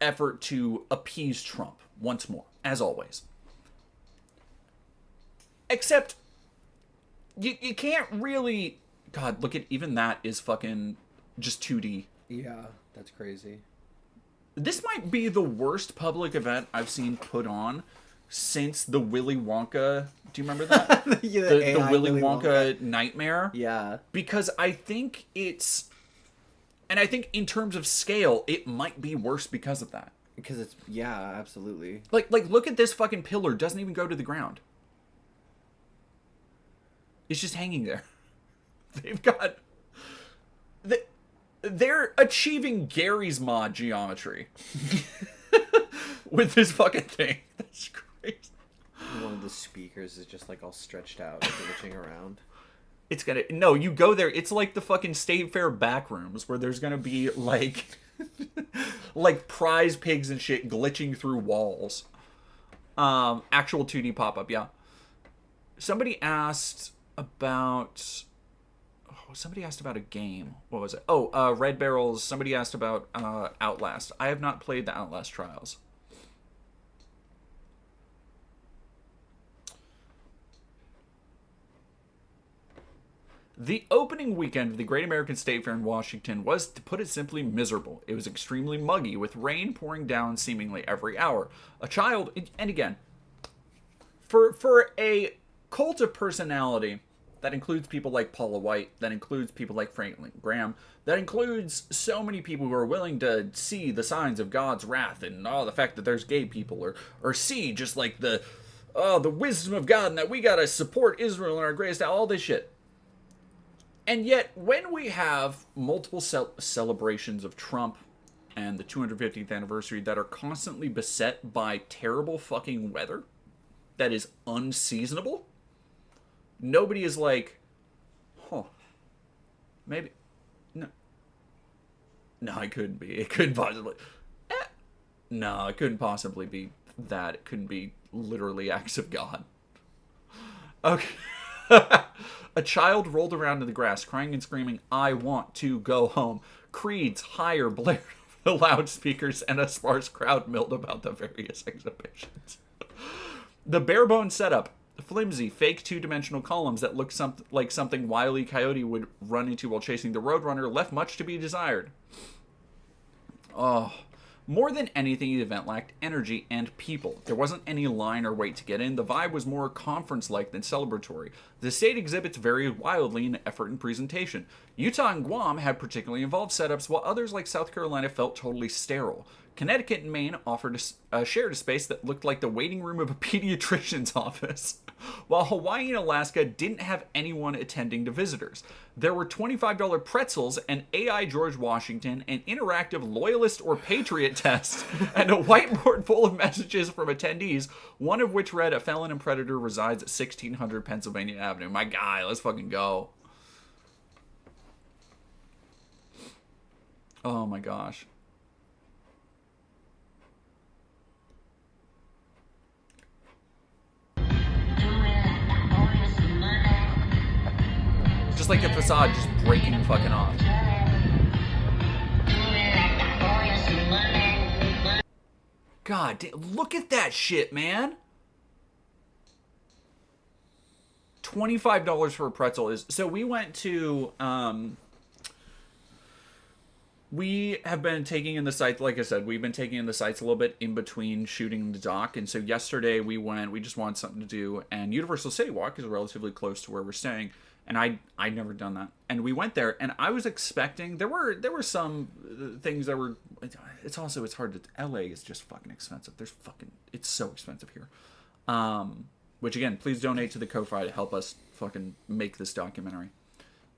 effort to appease Trump once more, as always. Except, you can't really... God, look at, even that is fucking just 2D. Yeah, that's crazy. This might be the worst public event I've seen put on since the Willy Wonka... Do you remember that? the Willy Wonka nightmare? Yeah. Because I think it's... And I think in terms of scale, it might be worse because of that. Because it's... Yeah, absolutely. Like look at this fucking pillar. Doesn't even go to the ground. It's just hanging there. They've got... They're achieving Gary's mod geometry. With this fucking thing. That's crazy. One of the speakers is just like all stretched out, glitching around. It's gonna... No, you go there. It's like the fucking State Fair back rooms where there's gonna be like... like prize pigs and shit glitching through walls. Actual 2D pop-up, yeah. Somebody asked about... somebody asked about a game. What was it? Oh, Red Barrels. Somebody asked about Outlast. I have not played the Outlast Trials. The opening weekend of the Great American State Fair in Washington was, to put it simply, miserable. It was extremely muggy, with rain pouring down seemingly every hour. A child, and again, for a cult of personality that includes people like Paula White, that includes people like Franklin Graham, that includes so many people who are willing to see the signs of God's wrath and the fact that there's gay people, or see just like the wisdom of God and that we gotta support Israel and our greatest, all this shit. And yet, when we have multiple celebrations of Trump and the 250th anniversary that are constantly beset by terrible fucking weather that is unseasonable, nobody is like, maybe, no, it couldn't be. It couldn't possibly, no, it couldn't possibly be that. It couldn't be literally acts of God. Okay. A child rolled around in the grass, crying and screaming, "I want to go home." Creeds higher blared over the loudspeakers, and a sparse crowd milled about the various exhibitions. The bare-bones setup, flimsy, fake two-dimensional columns that looked like something Wile E. Coyote would run into while chasing the Roadrunner, left much to be desired. More than anything, the event lacked energy and people. There wasn't any line or wait to get in. The vibe was more conference-like than celebratory. The state exhibits varied wildly in effort and presentation. Utah and Guam had particularly involved setups, while others like South Carolina felt totally sterile. Connecticut and Maine offered shared a space that looked like the waiting room of a pediatrician's office, while Hawaii and Alaska didn't have anyone attending to visitors. There were $25 pretzels, an AI George Washington, an interactive loyalist or patriot test, and a whiteboard full of messages from attendees, one of which read, "A felon and predator resides at 1600 Pennsylvania Avenue." My guy, let's fucking go. Oh my gosh. Just like the facade just breaking fucking off. God, look at that shit, man. $25 for a pretzel is... So we went to... we have been taking in the sights, like I said, we've been taking in the sights a little bit in between shooting the doc. And so yesterday we just wanted something to do. And Universal City Walk is relatively close to where we're staying. And I'd never done that. And we went there, and I was expecting, there were some things that were, it's hard to, LA is just fucking expensive. It's so expensive here. Which again, please donate to the Ko-Fi to help us fucking make this documentary.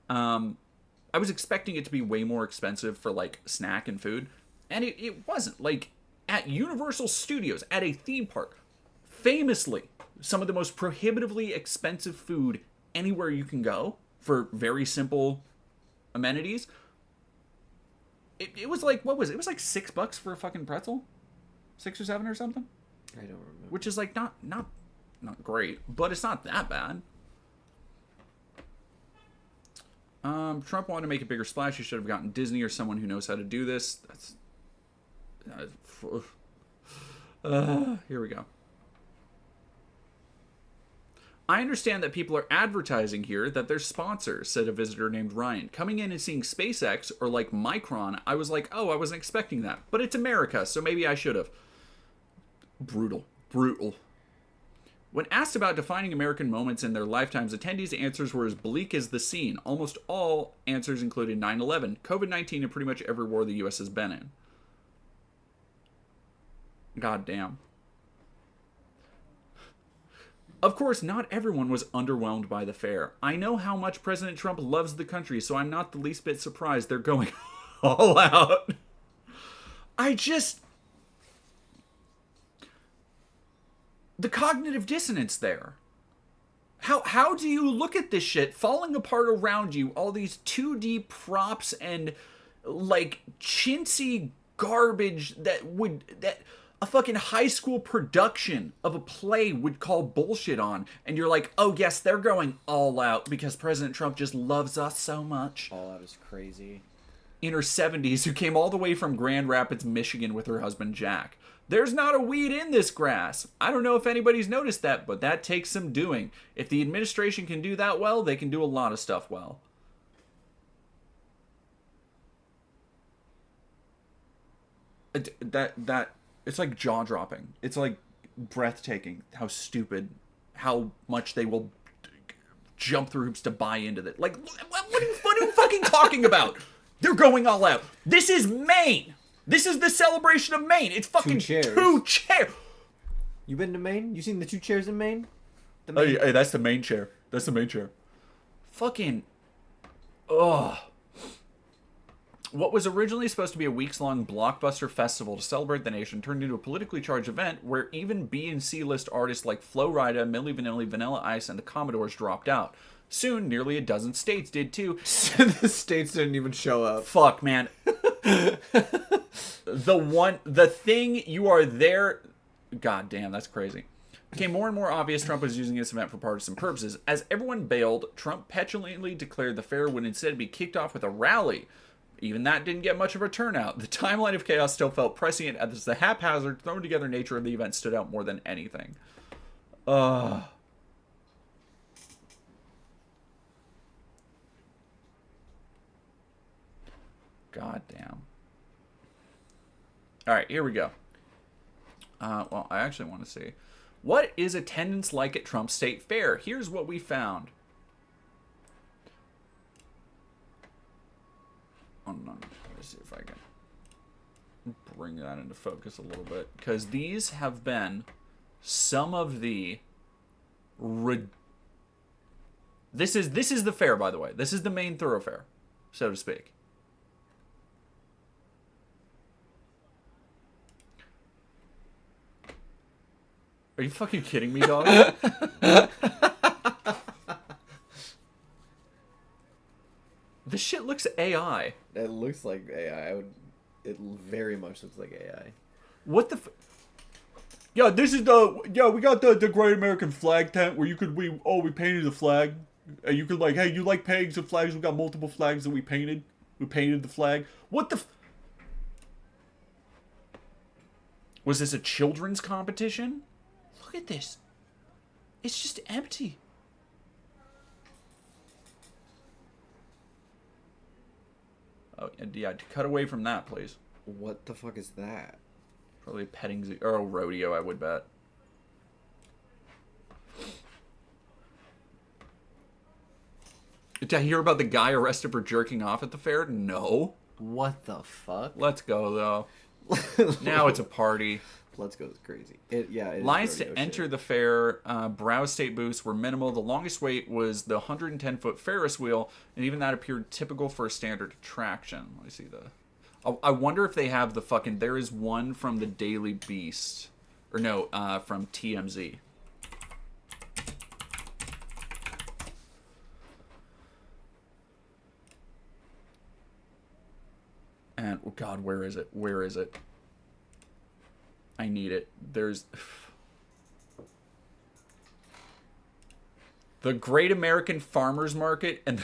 I was expecting it to be way more expensive for like snack and food, and it wasn't. Like at Universal Studios, at a theme park, famously some of the most prohibitively expensive food anywhere you can go for very simple amenities. It was like, what was it? It was like $6 for a fucking pretzel, 6 or 7 or something. I don't remember. Which is like not great, but it's not that bad. Trump wanted to make a bigger splash. He should have gotten Disney or someone who knows how to do this. Here we go. I understand that people are advertising here that they're sponsors, said a visitor named Ryan. Coming in and seeing SpaceX or like Micron, I was like, oh, I wasn't expecting that. But it's America, so maybe I should have. Brutal. When asked about defining American moments in their lifetimes, attendees' answers were as bleak as the scene. Almost all answers included 9/11, COVID-19, and pretty much every war the U.S. has been in. God damn. Of course, not everyone was underwhelmed by the fair. I know how much President Trump loves the country, so I'm not the least bit surprised they're going all out. The cognitive dissonance there. How do you look at this shit falling apart around you, all these 2D props and like chintzy garbage that a fucking high school production of a play would call bullshit on, and you're like, oh yes, they're going all out because President Trump just loves us so much. All out is crazy. In her 70s, who came all the way from Grand Rapids, Michigan with her husband Jack. There's not a weed in this grass. I don't know if anybody's noticed that, but that takes some doing. If the administration can do that well, they can do a lot of stuff well. It's like jaw-dropping. It's like breathtaking how stupid, how much they will jump through hoops to buy into that. Like, what are you fucking talking about? They're going all out. This is Maine. This is the celebration of Maine. It's fucking two chairs. You been to Maine? You seen the 2 chairs in Maine? Oh, yeah, that's the main chair. That's the main chair. Fucking, ugh. What was originally supposed to be a weeks-long blockbuster festival to celebrate the nation turned into a politically charged event where even B and C list artists like Flo Rida, Milli Vanilli, Vanilla Ice, and the Commodores dropped out. Soon, nearly a dozen states did too. The states didn't even show up. Fuck, man. The thing you are there. God damn, that's crazy. Became more and more obvious Trump was using this event for partisan purposes. As everyone bailed, Trump petulantly declared the fair would instead be kicked off with a rally. Even that didn't get much of a turnout. The timeline of chaos still felt prescient as the haphazard, thrown together nature of the event stood out more than anything. God damn. Alright, here we go. Well, I actually want to see. What is attendance like at Trump State Fair? Here's what we found. Oh, no. Let me see if I can bring that into focus a little bit. Because these have been some of the... This is the fair, by the way. This is the main thoroughfare, so to speak. Are you fucking kidding me, dog? This shit looks AI. It looks like AI. It very much looks like AI. What the Yeah, this is the... Yeah, we got the Great American Flag tent where we painted the flag. And you could like, hey, you like painting some flags? We got multiple flags that we painted. We painted the flag. What the... Was this a children's competition? Look at this. It's just empty. Oh, yeah, cut away from that, please. What the fuck is that? Probably a petting zoo or a rodeo, I would bet. Did I hear about the guy arrested for jerking off at the fair? No. What the fuck? Let's go, though. Now it's a party. Let's go. It's crazy. It is Lines to rodeo enter shit. the fair, Browse State booths were minimal. The longest wait was the 110-foot Ferris wheel, and even that appeared typical for a standard attraction. Let me see the... I wonder if they have the fucking... There is one from the Daily Beast. Or no, from TMZ. And, oh God, where is it? Where is it? I need it. There's... The Great American Farmers Market and...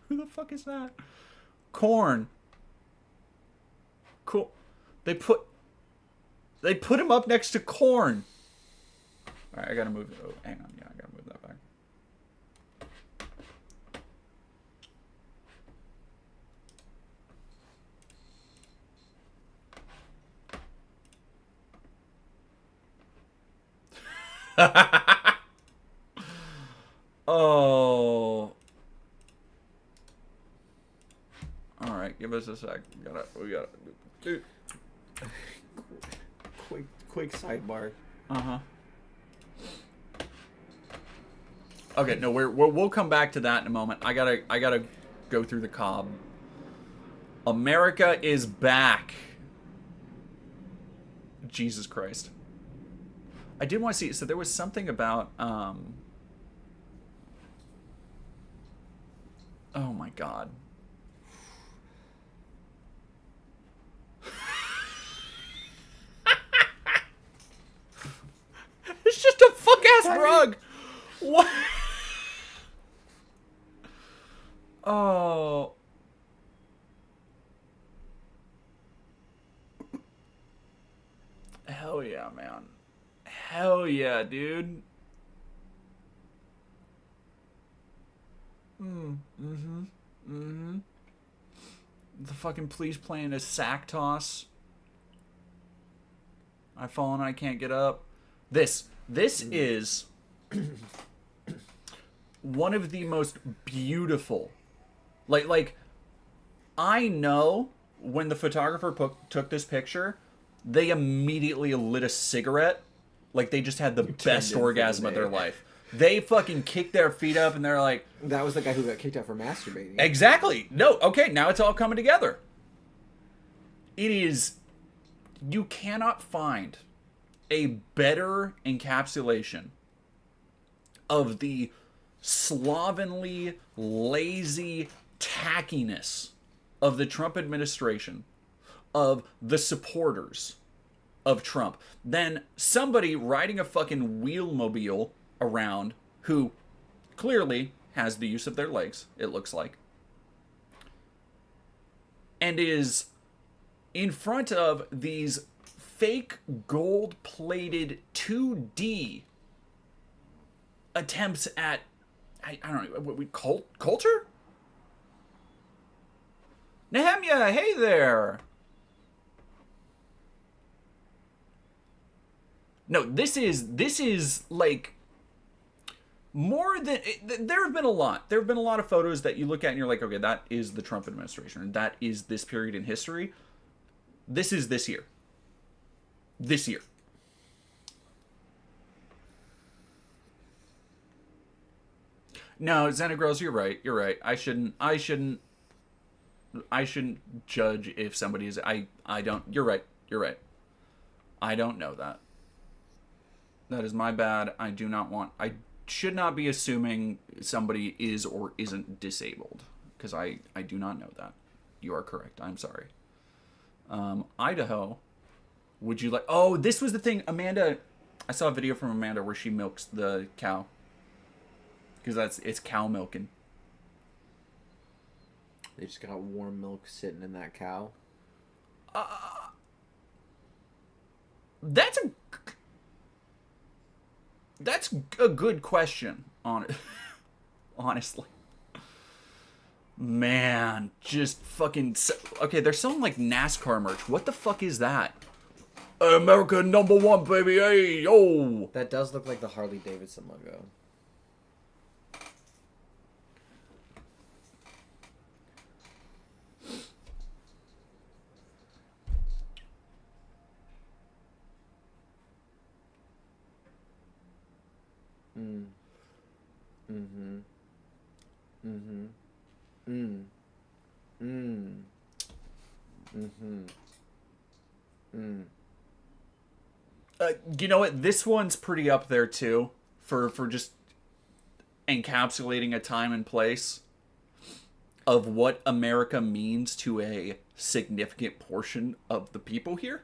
Who the fuck is that? Corn. Cool. They put him up next to corn. All right, I gotta move it. Oh, hang on. Yeah, I gotta move that back. Oh. All right, give us a sec. We gotta. Dude. Quick sidebar. Uh-huh. Okay, no, we'll come back to that in a moment. I gotta go through the cob. America is back. Jesus Christ. I did want to see. So there was something about. Oh my God. It's just a fuck ass rug. What? Oh. Hell yeah, man. Hell yeah, dude. The fucking police playing a sack toss. I've fallen, I can't get up. This is one of the most beautiful. Like I know when the photographer took this picture, they immediately lit a cigarette. Like they just had the best orgasm of their life. They fucking kicked their feet up and they're like... That was the guy who got kicked out for masturbating. Exactly. No, okay, now it's all coming together. It is... You cannot find a better encapsulation of the slovenly, lazy tackiness of the Trump administration, of the supporters of Trump, than somebody riding a fucking wheelmobile around who clearly has the use of their legs, it looks like, and is in front of these fake gold-plated 2D attempts at, I don't know, what we culture? Nehemia, hey there! No, this is like more than... There have been a lot. There have been a lot of photos that you look at and you're like, okay, that is the Trump administration, and that is this period in history. This is this year. This year. No, Xenagirls, you're right. You're right. I shouldn't judge if somebody is... I don't... You're right. You're right. I don't know that. That is my bad. I do not want... I should not be assuming somebody is or isn't disabled, because I do not know that. You are correct. I'm sorry. Idaho, would you like... Oh, this was the thing. Amanda... I saw a video from Amanda where she milks the cow. Because it's cow milking. They just got warm milk sitting in that cow. That's a good question, honestly. Man, just fucking... Okay, they're selling, like, NASCAR merch. What the fuck is that? America #1, baby, hey, yo! That does look like the Harley Davidson logo. Mm. Mm-hmm. Mm-hmm. Mm. Mm. Mm-hmm. Mm. You know what? This one's pretty up there, too, for just encapsulating a time and place of what America means to a significant portion of the people here.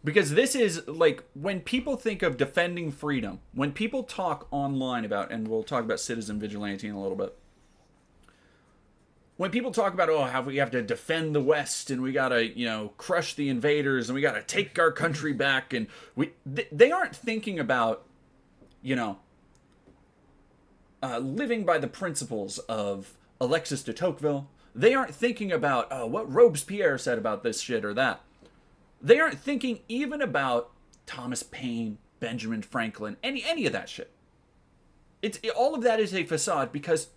Because this is, like, when people think of defending freedom, when people talk online about, and we'll talk about citizen vigilante in a little bit, when people talk about, oh, how we have to defend the West, and we gotta, you know, crush the invaders, and we gotta take our country back, and they aren't thinking about, you know, living by the principles of Alexis de Tocqueville. They aren't thinking about, oh, what Robespierre said about this shit or that. They aren't thinking even about Thomas Paine, Benjamin Franklin, any of that shit. All of that is a facade because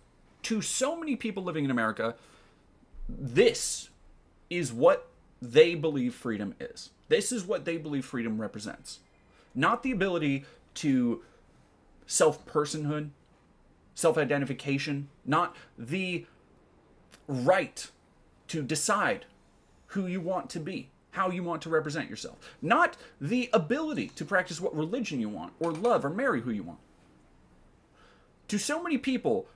to so many people living in America, this is what they believe freedom is. This is what they believe freedom represents. Not the ability to self-personhood, self-identification, not the right to decide who you want to be, how you want to represent yourself. Not the ability to practice what religion you want, or love, or marry who you want. To so many people,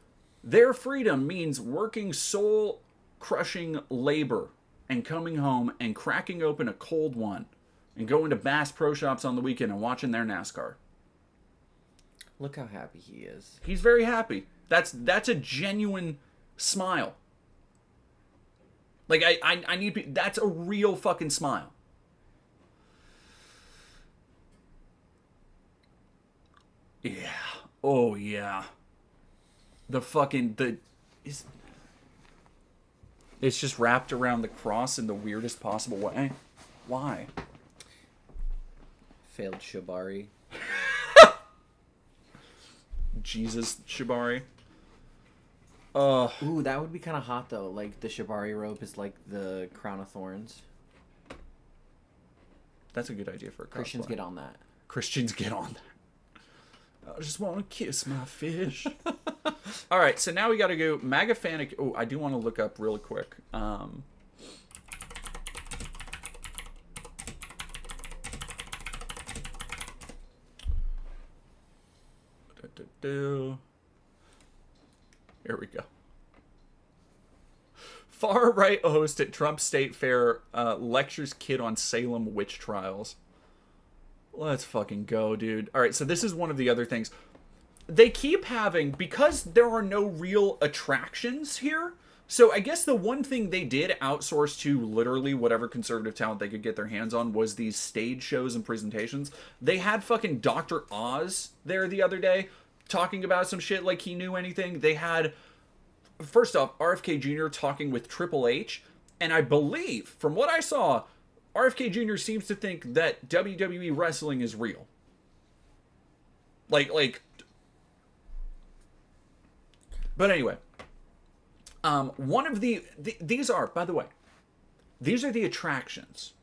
their freedom means working soul-crushing labor and coming home and cracking open a cold one and going to Bass Pro Shops on the weekend and watching their NASCAR. Look how happy he is. He's very happy. That's a genuine smile. Like, I need... That's a real fucking smile. Yeah. Oh, yeah. The fucking... It's just wrapped around the cross in the weirdest possible way. Why? Failed Shibari. Jesus Shibari. Ooh, that would be kind of hot though. Like the Shibari rope is like the crown of thorns. That's a good idea for a cosplay. Christians get on that. Christians get on that. I just want to kiss my fish. All right, so now we got to go Magaphanic. Oh, I do want to look up real quick. Here we go. Far-right host at Trump State Fair lectures kid on Salem witch trials. Let's fucking go, dude. All right, so this is one of the other things. They keep having, because there are no real attractions here, so I guess the one thing they did outsource to literally whatever conservative talent they could get their hands on was these stage shows and presentations. They had fucking Dr. Oz there the other day talking about some shit like he knew anything. They had, first off, RFK Jr. talking with Triple H, and I believe, from what I saw, RFK Jr. seems to think that WWE wrestling is real. Like, but anyway, one of these are, by the way, these are the attractions.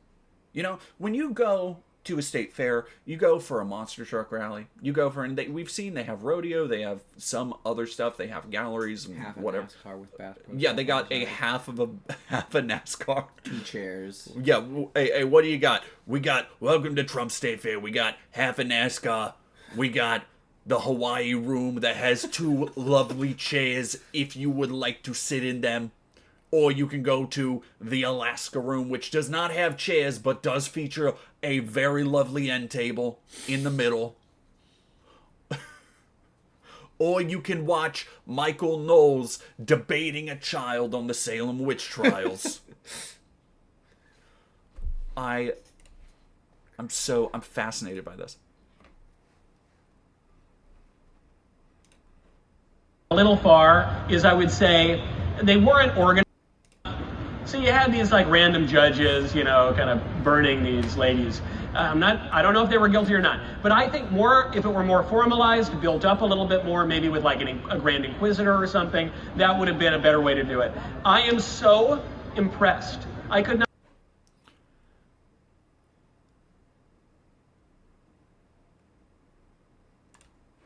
You know, when you go to a state fair, you go for a monster truck rally, you go for, and we've seen they have rodeo, they have some other stuff, they have galleries and half whatever. NASCAR with bathrooms. Yeah, they got a half a NASCAR. 2 chairs. Yeah, hey, what do you got? We got welcome to Trump State Fair. We got half a NASCAR. We got the Hawaii room that has 2 lovely chairs if you would like to sit in them. Or you can go to the Alaska room, which does not have chairs, but does feature a very lovely end table in the middle. Or you can watch Michael Knowles debating a child on the Salem witch trials. I'm fascinated by this. a little far is I would say they weren't organized. So you had these like random judges, you know, kind of burning these ladies. I don't know if they were guilty or not, but I think if it were more formalized, built up a little bit more, maybe with like a grand inquisitor or something, that would have been a better way to do it. I am so impressed. I could not.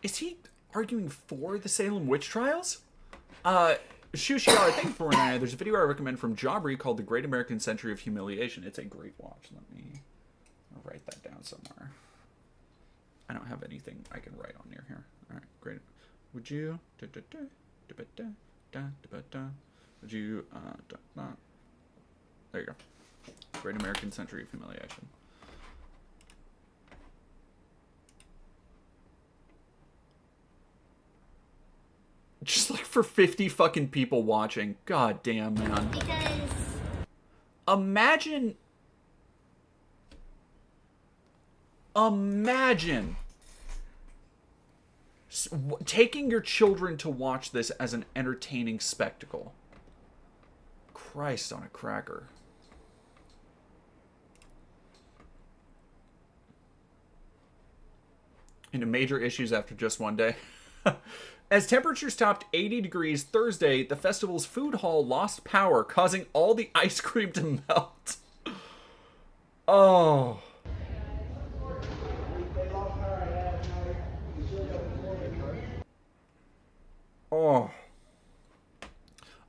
Is he arguing for the Salem witch trials? Shushiar, thank you for there's a video I recommend from Jabri called The Great American Century of Humiliation. It's a great watch. Let me write that down somewhere. I don't have anything I can write on near here. All right, great. Would you... Would you... There you go. Great American Century of Humiliation. Just like for 50 fucking people watching. God damn, man. Because... Imagine taking your children to watch this as an entertaining spectacle. Christ on a cracker. Into major issues after just one day. As temperatures topped 80 degrees Thursday, the festival's food hall lost power, causing all the ice cream to melt. Oh. Oh.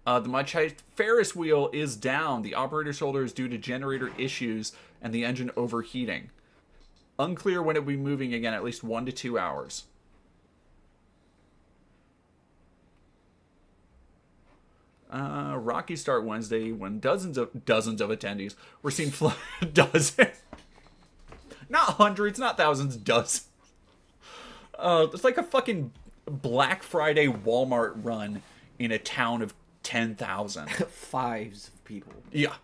The much hyped Ferris wheel is down. The operator's shoulder is due to generator issues and the engine overheating. Unclear when it will be moving again, at least 1 to 2 hours. Rocky start Wednesday when dozens of attendees were seen dozens, not hundreds, not thousands, dozens. It's like a fucking Black Friday Walmart run in a town of 10,000. Fives of people. Yeah,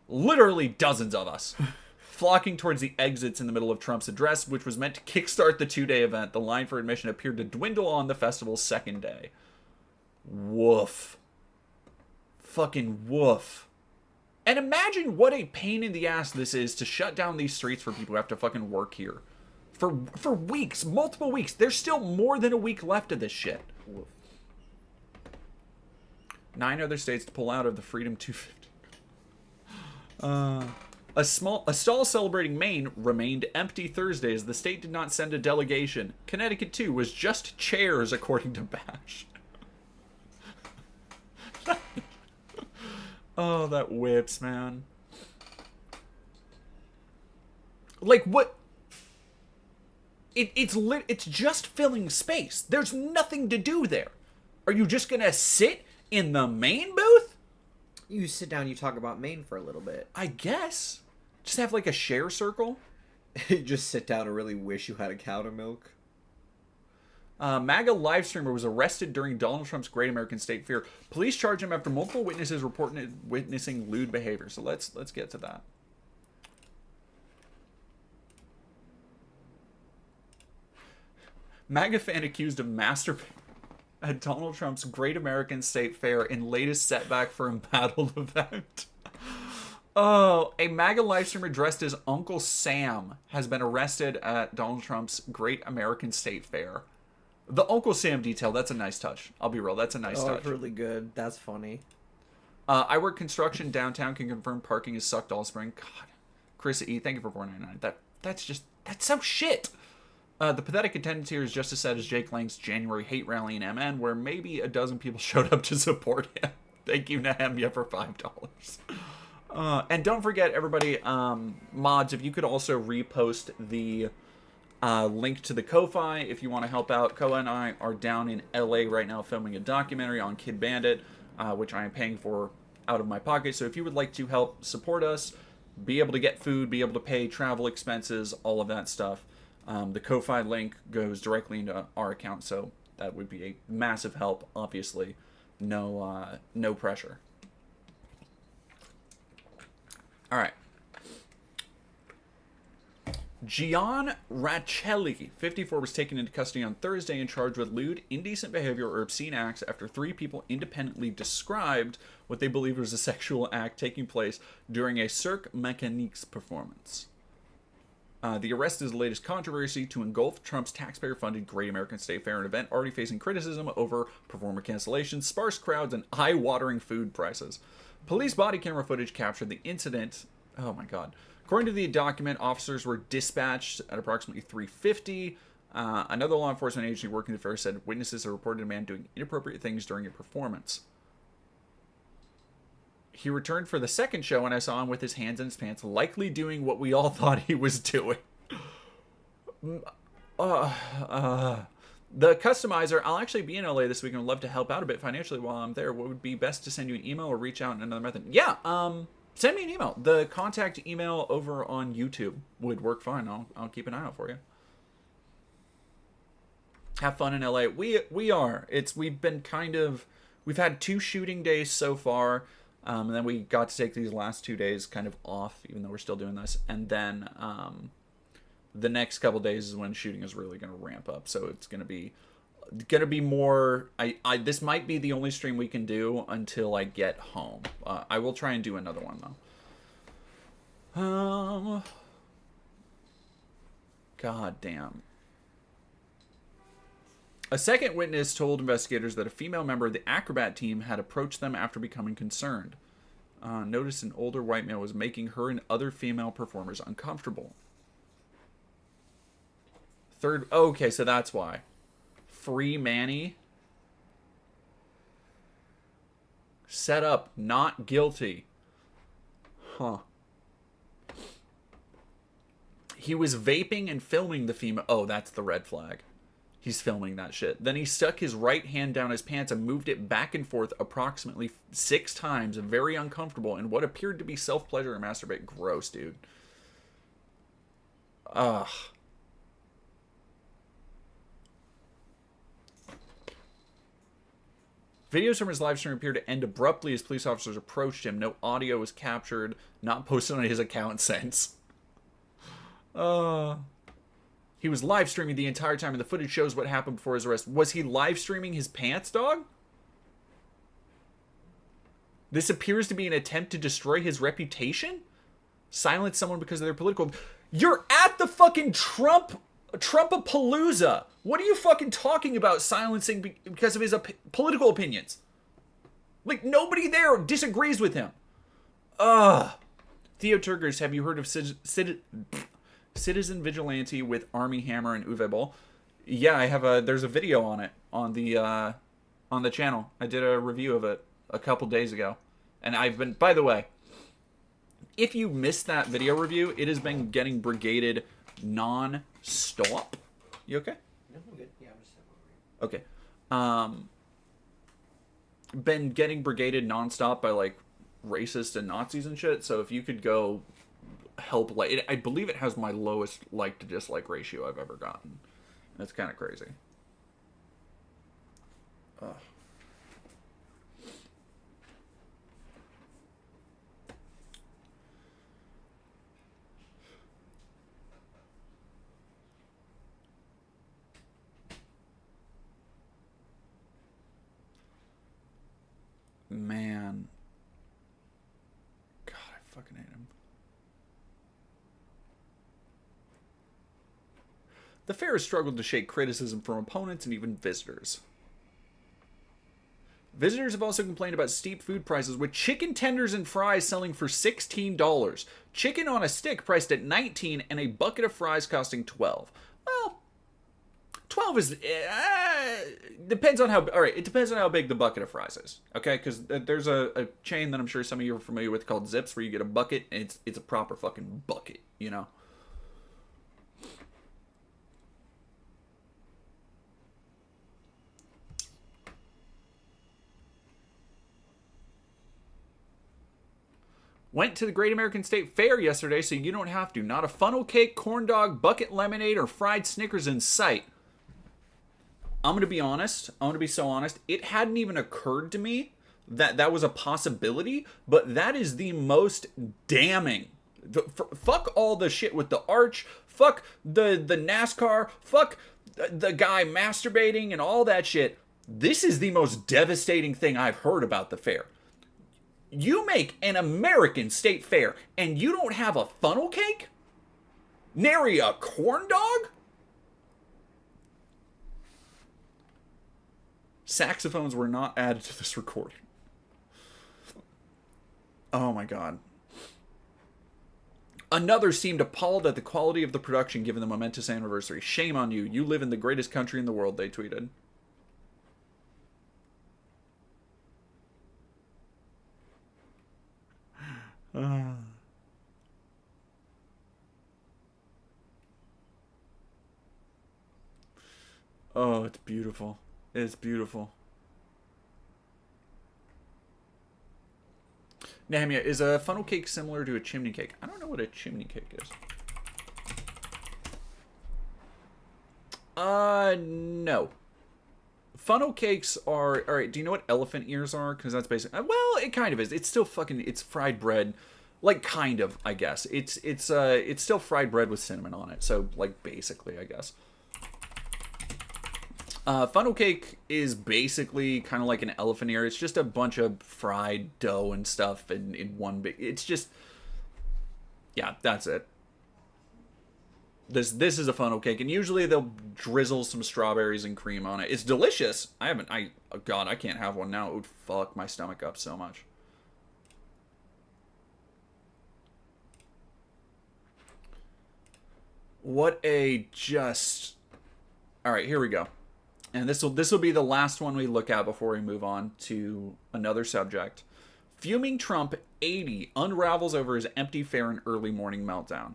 literally dozens of us. Flocking towards the exits in the middle of Trump's address, which was meant to kickstart the 2-day event. The line for admission appeared to dwindle on the festival's second day. Woof. Fucking woof. And imagine what a pain in the ass this is to shut down these streets for people who have to fucking work here. For weeks, multiple weeks. There's still more than a week left of this shit. Woof. 9 other states to pull out of the Freedom 250. A stall celebrating Maine remained empty Thursday as the state did not send a delegation. Connecticut, too, was just chairs, according to Bash. Oh, that whips, man. Like, what? It's just filling space. There's nothing to do there. Are you just gonna sit in the main booth? You sit down, you talk about Maine for a little bit. I guess. Just have like a share circle. You just sit down and really wish you had a cow to milk. MAGA live streamer was arrested during Donald Trump's Great American State Fair. Police charged him after multiple witnesses reported witnessing lewd behavior. So let's get to that. MAGA fan accused of masturbating at Donald Trump's Great American State Fair in latest setback for embattled event. Oh, a MAGA live streamer dressed as Uncle Sam has been arrested at Donald Trump's Great American State Fair. The Uncle Sam detail, that's a nice touch. I'll be real, that's a nice touch. That's really good. That's funny. I work construction downtown, can confirm parking is sucked all spring. God. Chris E, thank you for $4.99. That's so shit. The pathetic attendance here is just as sad as Jake Lang's January hate rally in MN, where maybe a dozen people showed up to support him. Thank you, Nehemia, for $5. And don't forget, everybody, mods, if you could also repost the link to the Ko-Fi if you want to help out. Koa and I are down in LA right now filming a documentary on Kid Bandit, which I am paying for out of my pocket. So if you would like to help support us, be able to get food, be able to pay travel expenses, all of that stuff, the Ko-Fi link goes directly into our account. So that would be a massive help, obviously. No pressure. All right. Gian Raccelli, 54, was taken into custody on Thursday and charged with lewd, indecent behavior, or obscene acts after 3 people independently described what they believed was a sexual act taking place during a Cirque Mécanique performance. The arrest is the latest controversy to engulf Trump's taxpayer-funded Great American State Fair, an event already facing criticism over performer cancellations, sparse crowds, and eye-watering food prices. Police body camera footage captured the incident. Oh my god. According to the document, officers were dispatched at approximately 3:50. Another law enforcement agency working the fair said witnesses have reported a man doing inappropriate things during a performance. He returned for the second show, and I saw him with his hands in his pants, likely doing what we all thought he was doing. The customizer, I'll actually be in LA this week and would love to help out a bit financially while I'm there. What would be best to send you an email or reach out in another method? Yeah, send me an email. The contact email over on YouTube would work fine. I'll keep an eye out for you. Have fun in LA. We are. We've had 2 shooting days so far. And then we got to take these last 2 days kind of off, even though we're still doing this. And then the next couple days is when shooting is really going to ramp up. So it's going to be more. This might be the only stream we can do until I get home. I will try and do another one though. God damn. A second witness told investigators that a female member of the acrobat team had approached them after becoming concerned. Noticed an older white male was making her and other female performers uncomfortable. Third, okay, so that's why. Free Manny. Set up, not guilty. Huh. He was vaping and filming the female. Oh, that's the red flag. He's filming that shit. Then he stuck his right hand down his pants and moved it back and forth approximately 6 times, very uncomfortable, in what appeared to be self-pleasure or masturbate. Gross, dude. Ugh. Videos from his live stream appeared to end abruptly as police officers approached him. No audio was captured, not posted on his account since. He was live streaming the entire time, and the footage shows what happened before his arrest. Was he live streaming his pants, dog? This appears to be an attempt to destroy his reputation? Silence someone because of their political... You're at the fucking Trumpapalooza. What are you fucking talking about silencing because of his political opinions? Like, nobody there disagrees with him. Theo Turgers, have you heard of Citizen Vigilante with Army Hammer and Uwe Boll? Yeah, I have there's a video on it on the channel. I did a review of it a couple days ago. And I've been, by the way, if you missed that video review, it has been getting brigaded non-stop. You okay? No, I'm good. Yeah, I'm just okay. Been getting brigaded non-stop by like racists and Nazis and shit. So if you could go help, like, I believe it has my lowest like to dislike ratio I've ever gotten. That's kind of crazy. Ugh. Man. God, I fucking hate him. The fair has struggled to shake criticism from opponents and even visitors. Visitors have also complained about steep food prices, with chicken tenders and fries selling for $16, chicken on a stick priced at $19, and a bucket of fries costing $12. Well, 12 is depends on how. All right, it depends on how big the bucket of fries is. Okay, because there's a chain that I'm sure some of you are familiar with called Zips, where you get a bucket and it's a proper fucking bucket, you know. Went to the Great American State Fair yesterday, so you don't have to. Not a funnel cake, corn dog, bucket lemonade, or fried Snickers in sight. I'm going to be honest. I'm going to be so honest. It hadn't even occurred to me that that was a possibility, but that is the most damning. Fuck all the shit with the arch. fuck the NASCAR, fuck the guy masturbating and all that shit. This is the most devastating thing I've heard about the fair. You make an American state fair and you don't have a funnel cake? Nary a corn dog? Saxophones were not added to this recording. Oh my god. Another seemed appalled at the quality of the production given the momentous anniversary. Shame on you. You live in the greatest country in the world, they tweeted. Oh, it's beautiful. It's beautiful. Nehemia, is a funnel cake similar to a chimney cake? I don't know what a chimney cake is. No. Funnel cakes are... Alright, do you know what elephant ears are? Because that's basically... Well, it kind of is. It's still fucking... It's fried bread. Like, kind of, I guess. It's still fried bread with cinnamon on it. So, like, basically, I guess. Funnel cake is basically kind of like an elephant ear. It's just a bunch of fried dough and stuff in one big... It's just... Yeah, that's it. This is a funnel cake, and usually they'll drizzle some strawberries and cream on it. It's delicious. Oh god, I can't have one now. It would fuck my stomach up so much. What a just... Alright, here we go. And this will be the last one we look at before we move on to another subject. Fuming Trump 80 unravels over his empty fair and early morning meltdown.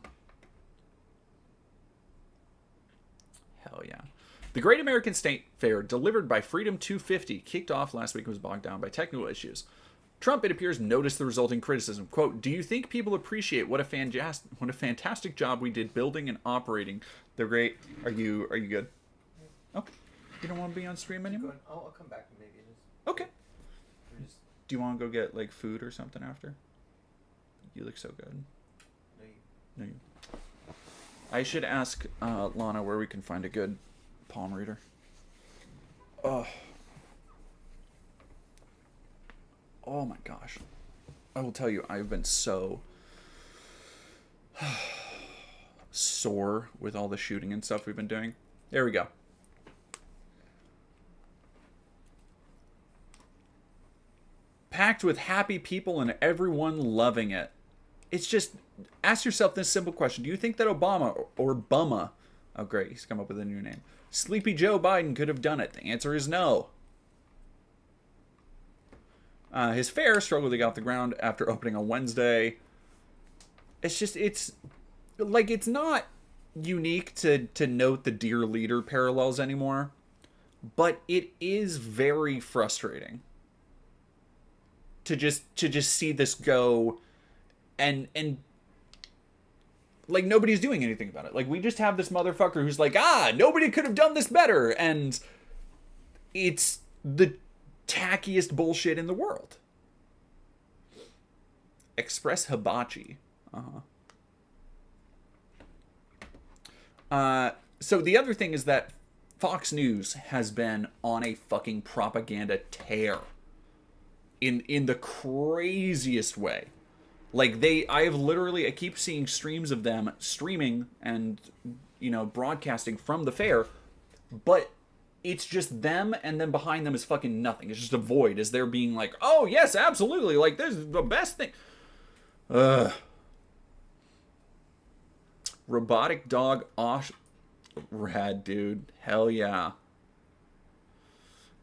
Hell yeah. The Great American State Fair, delivered by Freedom 250, kicked off last week and was bogged down by technical issues. Trump, it appears, noticed the resulting criticism. Quote, "Do you think people appreciate what a fantastic job we did building and operating the great..." Are you good? Oh, you don't want to be on stream anymore? I'll come back maybe. Okay. Do you want to go get like food or something after? You look so good. No, you. I should ask Lana where we can find a good palm reader. Oh my gosh. I will tell you, I've been so sore with all the shooting and stuff we've been doing. There we go. Packed with happy people and everyone loving it. It's just, ask yourself this simple question. Do you think that Obama or Bumma, oh great, he's come up with a new name, Sleepy Joe Biden could have done it? The answer is no. His fair struggled to get off the ground after opening on Wednesday. It's just, it's not unique to note the Dear Leader parallels anymore, but it is very frustrating to just see this go and like nobody's doing anything about it. Like we just have this motherfucker who's like, nobody could have done this better, and it's the tackiest bullshit in the world. Express Hibachi. So the other thing is that Fox News has been on a fucking propaganda tear in the craziest way. Like I keep seeing streams of them streaming and, broadcasting from the fair, but it's just them, and then behind them is fucking nothing. It's just a void as they're being like, oh yes, absolutely, like this is the best thing. Robotic dog rad, dude. Hell yeah.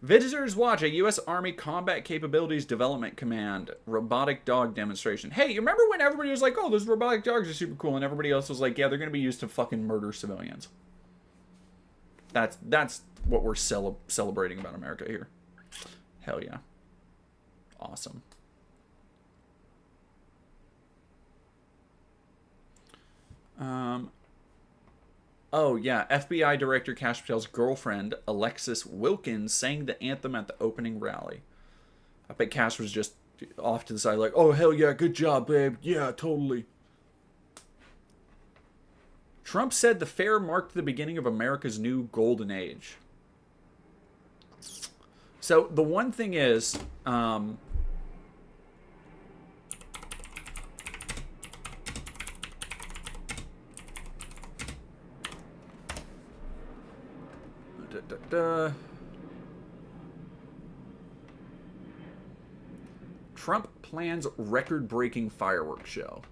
Visitors watch a U.S. Army Combat Capabilities Development Command robotic dog demonstration. Hey, you remember when everybody was like, oh, those robotic dogs are super cool, and everybody else was like, yeah, they're going to be used to fucking murder civilians. That's what we're celebrating about America here. Hell yeah. Awesome. Oh, yeah. FBI Director Kash Patel's girlfriend, Alexis Wilkins, sang the anthem at the opening rally. I bet Kash was just off to the side like, oh, hell yeah, good job, babe. Yeah, totally. Trump said the fair marked the beginning of America's new golden age. So the one thing is, Trump plans record-breaking fireworks show.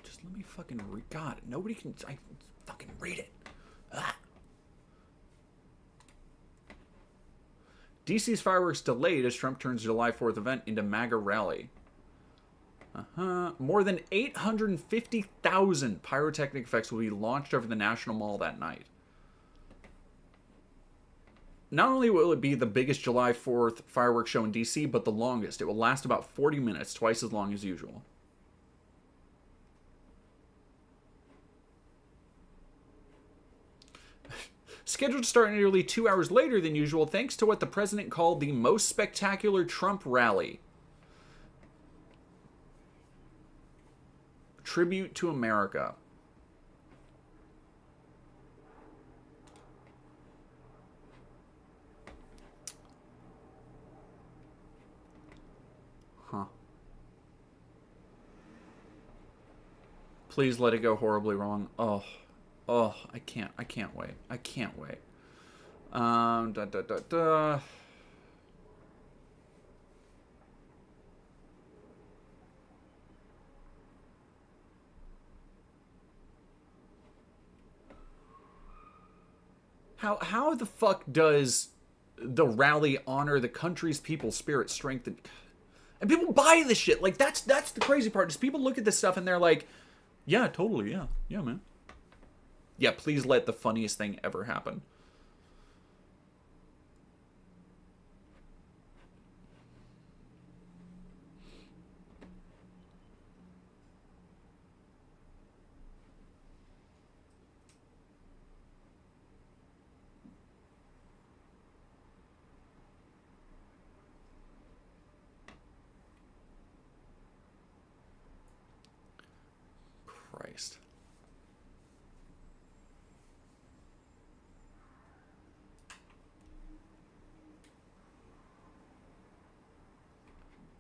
Just let me fucking read. God, nobody can. I fucking read it. Ah. DC's fireworks delayed as Trump turns July 4th event into MAGA rally. More than 850,000 pyrotechnic effects will be launched over the National Mall that night. Not only will it be the biggest July 4th fireworks show in DC, but the longest. It will last about 40 minutes, twice as long as usual. Scheduled to start nearly 2 hours later than usual, thanks to what the president called the most spectacular Trump rally. Tribute to America. Huh. Please let it go horribly wrong. Oh, I can't wait. I can't wait. How the fuck does the rally honor the country's people's spirit, strength, and people buy this shit? Like, that's the crazy part. Is people look at this stuff and they're like, yeah, totally, yeah, man. Yeah, please let the funniest thing ever happen. Christ.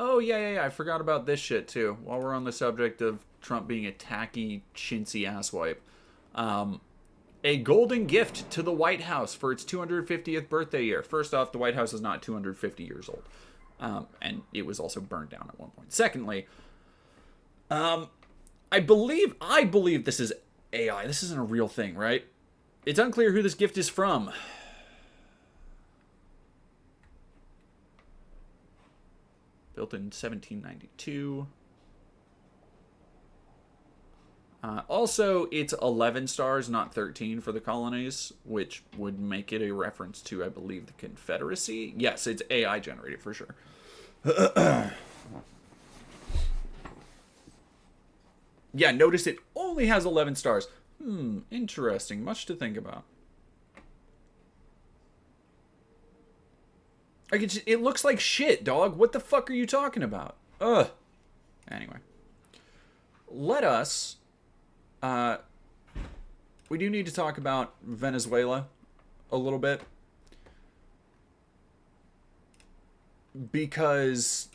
Oh, yeah, I forgot about this shit, too. While we're on the subject of Trump being a tacky, chintzy asswipe. A golden gift to the White House for its 250th birthday year. First off, the White House is not 250 years old. And it was also burned down at one point. Secondly, I believe this is AI. This isn't a real thing, right? It's unclear who this gift is from. Built in 1792. Also, it's 11 stars, not 13 for the colonies, which would make it a reference to, I believe, the Confederacy. Yes, it's AI generated for sure. Yeah, notice it only has 11 stars. Interesting. Much to think about. Like, it looks like shit, dog. What the fuck are you talking about? Ugh. Anyway. Let us... we do need to talk about Venezuela a little bit. Because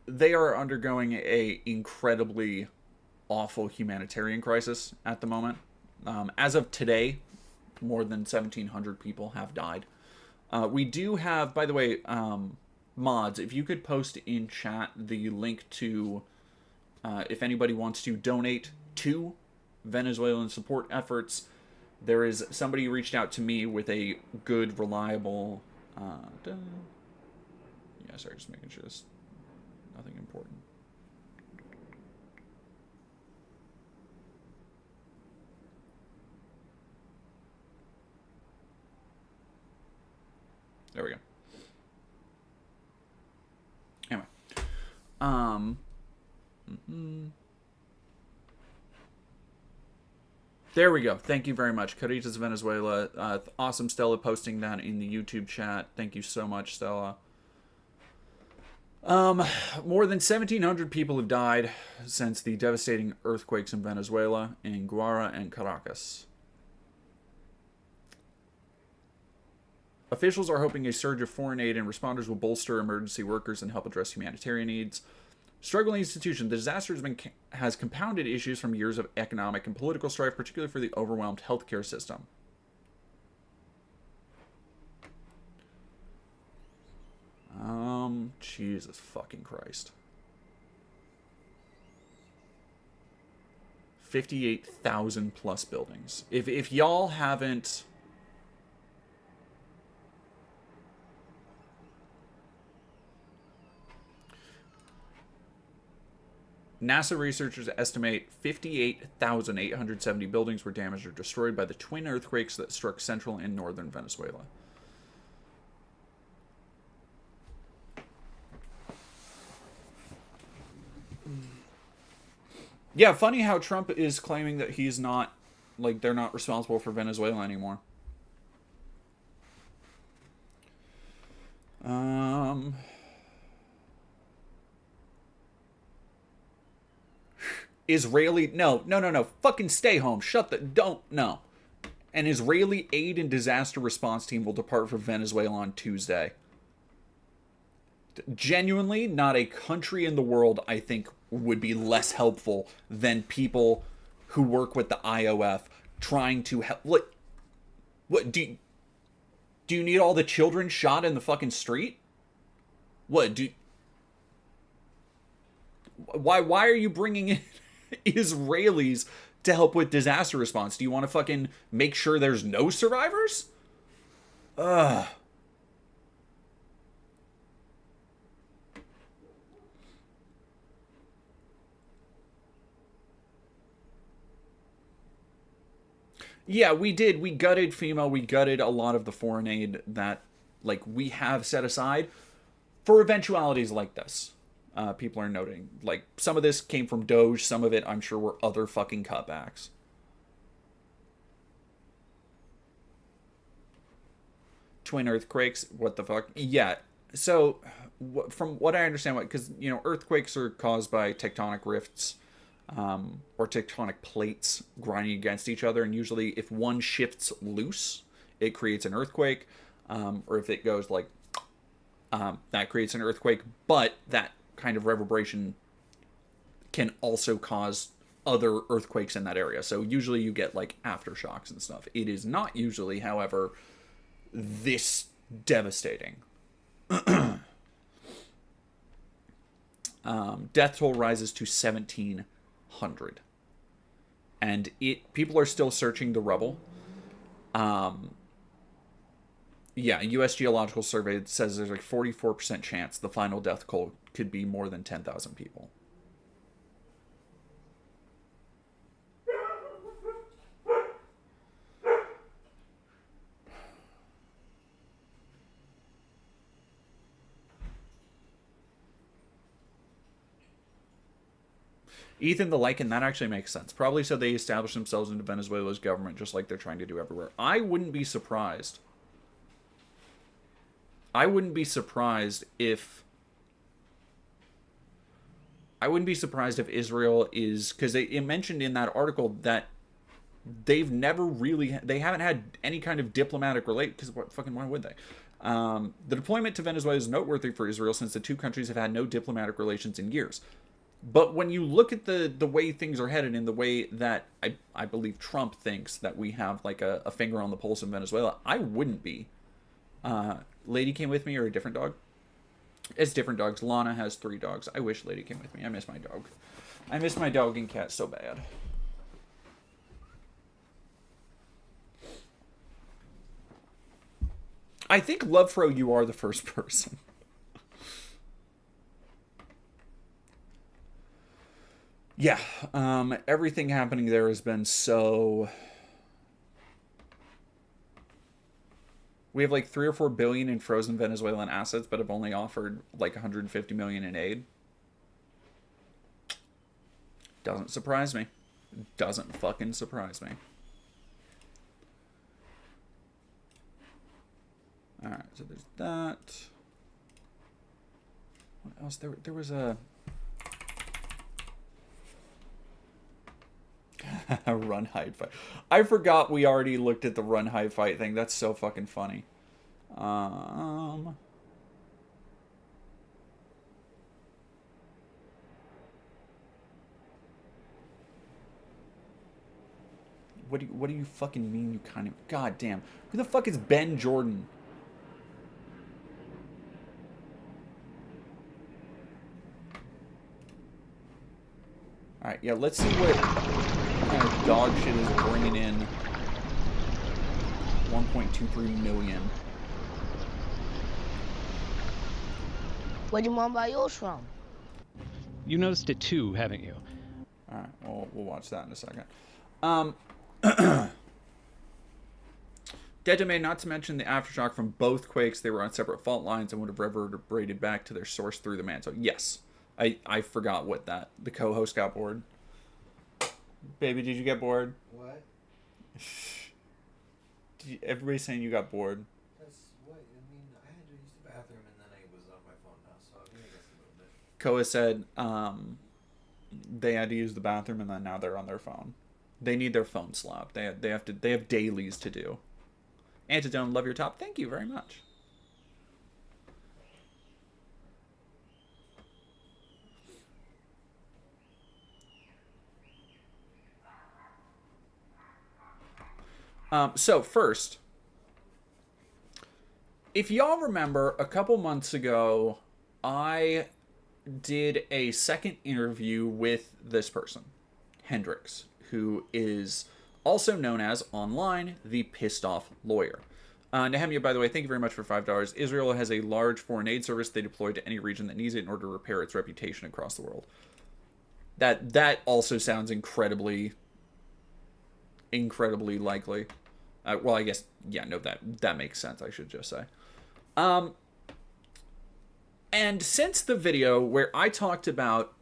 they are undergoing a incredibly awful humanitarian crisis at the moment. As of today, more than 1,700 people have died. We do have, by the way, mods, if you could post in chat the link to, if anybody wants to donate to Venezuelan support efforts. There is somebody who reached out to me with a good, reliable, yeah, sorry, just making sure there's nothing important. There we go. Anyway. There we go. Thank you very much. Caritas Venezuela. Awesome, Stella, posting that in the YouTube chat. Thank you so much, Stella. More than 1,700 people have died since the devastating earthquakes in Venezuela, in Guara and Caracas. Officials are hoping a surge of foreign aid and responders will bolster emergency workers and help address humanitarian needs. Struggling institution, the disaster has compounded issues from years of economic and political strife, particularly for the overwhelmed healthcare system. Jesus fucking Christ. 58,000 plus buildings. If y'all haven't... NASA researchers estimate 58,870 buildings were damaged or destroyed by the twin earthquakes that struck central and northern Venezuela. Yeah, funny how Trump is claiming that he's not, like, they're not responsible for Venezuela anymore. Israeli, no, fucking stay home, no. An Israeli aid and disaster response team will depart for Venezuela on Tuesday. Genuinely, not a country in the world, I think, would be less helpful than people who work with the IOF trying to help. What do you need all the children shot in the fucking street? Why are you bringing in Israelis to help with disaster response? Do you want to fucking make sure there's no survivors? Ugh. Yeah, we did. We gutted FEMA. We gutted a lot of the foreign aid that, like, we have set aside for eventualities like this. People are noting. Like, some of this came from Doge. Some of it, I'm sure, were other fucking cutbacks. Twin earthquakes. What the fuck? Yeah. So, from what I understand, because, you know, earthquakes are caused by tectonic rifts. Or tectonic plates grinding against each other, and usually if one shifts loose, it creates an earthquake, or if it goes like that creates an earthquake, but that kind of reverberation can also cause other earthquakes in that area. So usually you get like aftershocks and stuff. It is not usually, however, this devastating. Death toll rises to 1,700, and people are still searching the rubble. Yeah, U.S. Geological Survey says there's like 44% chance the final death toll could be more than 10,000 people. Ethan the Lycan, that actually makes sense. Probably so they established themselves into Venezuela's government just like they're trying to do everywhere. I wouldn't be surprised. I wouldn't be surprised if Israel is, because it mentioned in that article that they haven't had any kind of diplomatic because why would they? The deployment to Venezuela is noteworthy for Israel since the two countries have had no diplomatic relations in years. But when you look at the way things are headed, in the way that I believe Trump thinks that we have like a finger on the pulse in Venezuela, I wouldn't be. Lady came with me, or a different dog? It's different dogs. Lana has 3 dogs. I wish Lady came with me. I miss my dog. I miss my dog and cat so bad. I think Lovefro, you are the first person. Yeah, everything happening there has been so... We have like 3 or 4 billion in frozen Venezuelan assets, but have only offered like 150 million in aid. Doesn't surprise me. Doesn't fucking surprise me. Alright, so there's that. What else? There was a run hide fight. I forgot we already looked at the run hide fight thing. That's so fucking funny. What do you fucking mean you kind of... God damn. Who the fuck is Ben Jordan? Alright, yeah, let's see what kind of dog shit is bringing in 1.23 million. Where'd your mom buy yours from? You noticed it too, haven't you? Alright, well, we'll watch that in a second. Dead Domain, not to mention the aftershock from both quakes. They were on separate fault lines and would have reverberated back to their source through the mantle. Yes. I forgot what the co-host got bored. Baby, did you get bored? What? Everybody's saying you got bored. That's what I mean. I had to use the bathroom and then I was on my phone now, so I mean, I guess a little bit. Koa said they had to use the bathroom and then now they're on their phone. They need their phone slapped. They have dailies to do. Antidome, love your top. Thank you very much. So first, if y'all remember, a couple months ago, I did a second interview with this person, Hendrix, who is also known as, online, the Pissed Off Lawyer. Nehemiah, by the way, thank you very much for $5. Israel has a large foreign aid service they deploy to any region that needs it in order to repair its reputation across the world. That also sounds incredibly likely. Well, I guess, yeah, no, that makes sense, I should just say. And since the video where I talked about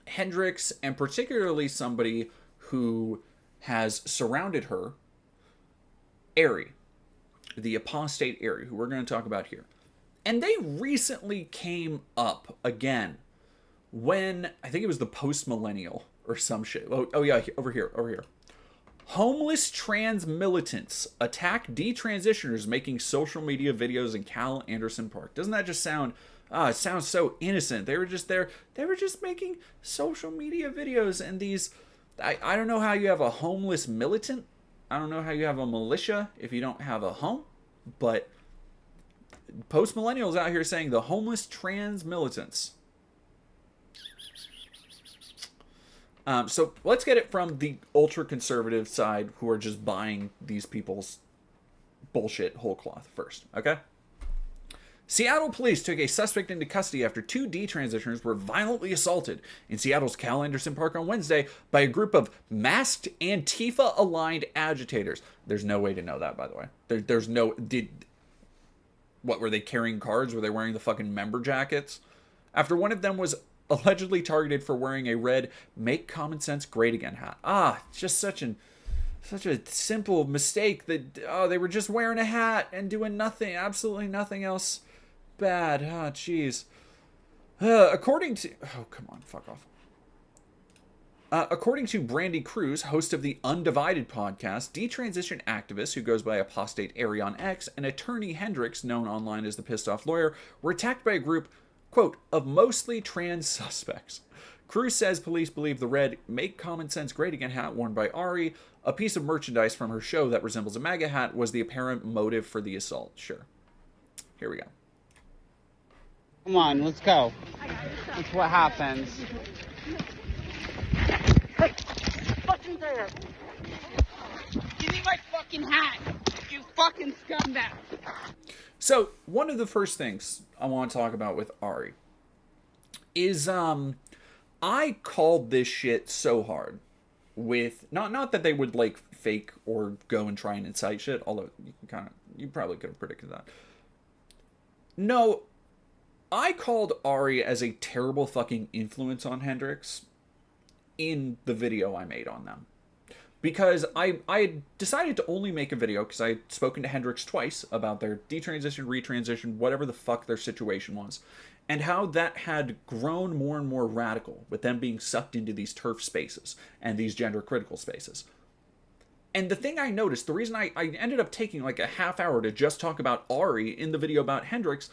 Hendrix, and particularly somebody who has surrounded her, Ari, the apostate Ari, who we're going to talk about here. And they recently came up again when, I think it was the post-millennial or some shit. Oh yeah, over here. Homeless trans militants attack detransitioners making social media videos in Cal Anderson Park. Doesn't that just sound... it sounds so innocent. They were just there. They were just making social media videos, and these... I don't know how you have a homeless militant. I don't know how you have a militia if you don't have a home. But post-millennials out here saying the homeless trans militants. So let's get it from the ultra-conservative side who are just buying these people's bullshit whole cloth first, okay? Seattle police took a suspect into custody after two detransitioners were violently assaulted in Seattle's Cal Anderson Park on Wednesday by a group of masked Antifa-aligned agitators. There's no way to know that, by the way. There's no... What, were they carrying cards? Were they wearing the fucking member jackets? After one of them was allegedly targeted for wearing a red "Make Common Sense Great Again" hat. It's just such a simple mistake that they were just wearing a hat and doing nothing, absolutely nothing else bad. Jeez. According to... Oh, come on, fuck off. According to Brandy Cruz, host of the Undivided podcast, detransition activist who goes by Apostate Ari on X, and attorney Hendrix, known online as the Pissed Off Lawyer, were attacked by a group, quote, of mostly trans suspects. Cruz says police believe the red "Make Common Sense Great Again" hat worn by Ari, a piece of merchandise from her show that resembles a MAGA hat, was the apparent motive for the assault. Sure. Here we go. Come on, let's go. That's what happens. Hey, fucking there. Give me my fucking hat, you fucking scumbag. So, one of the first things I want to talk about with Ari is, I called this shit so hard with, not that they would, like, fake or go and try and incite shit, although you probably could have predicted that. No, I called Ari as a terrible fucking influence on Hendrix in the video I made on them. because I decided to only make a video because I had spoken to Hendrix twice about their detransition, retransition, whatever the fuck their situation was, and how that had grown more and more radical with them being sucked into these turf spaces and these gender critical spaces. And the thing I noticed, the reason I ended up taking like a half hour to just talk about Ari in the video about Hendrix,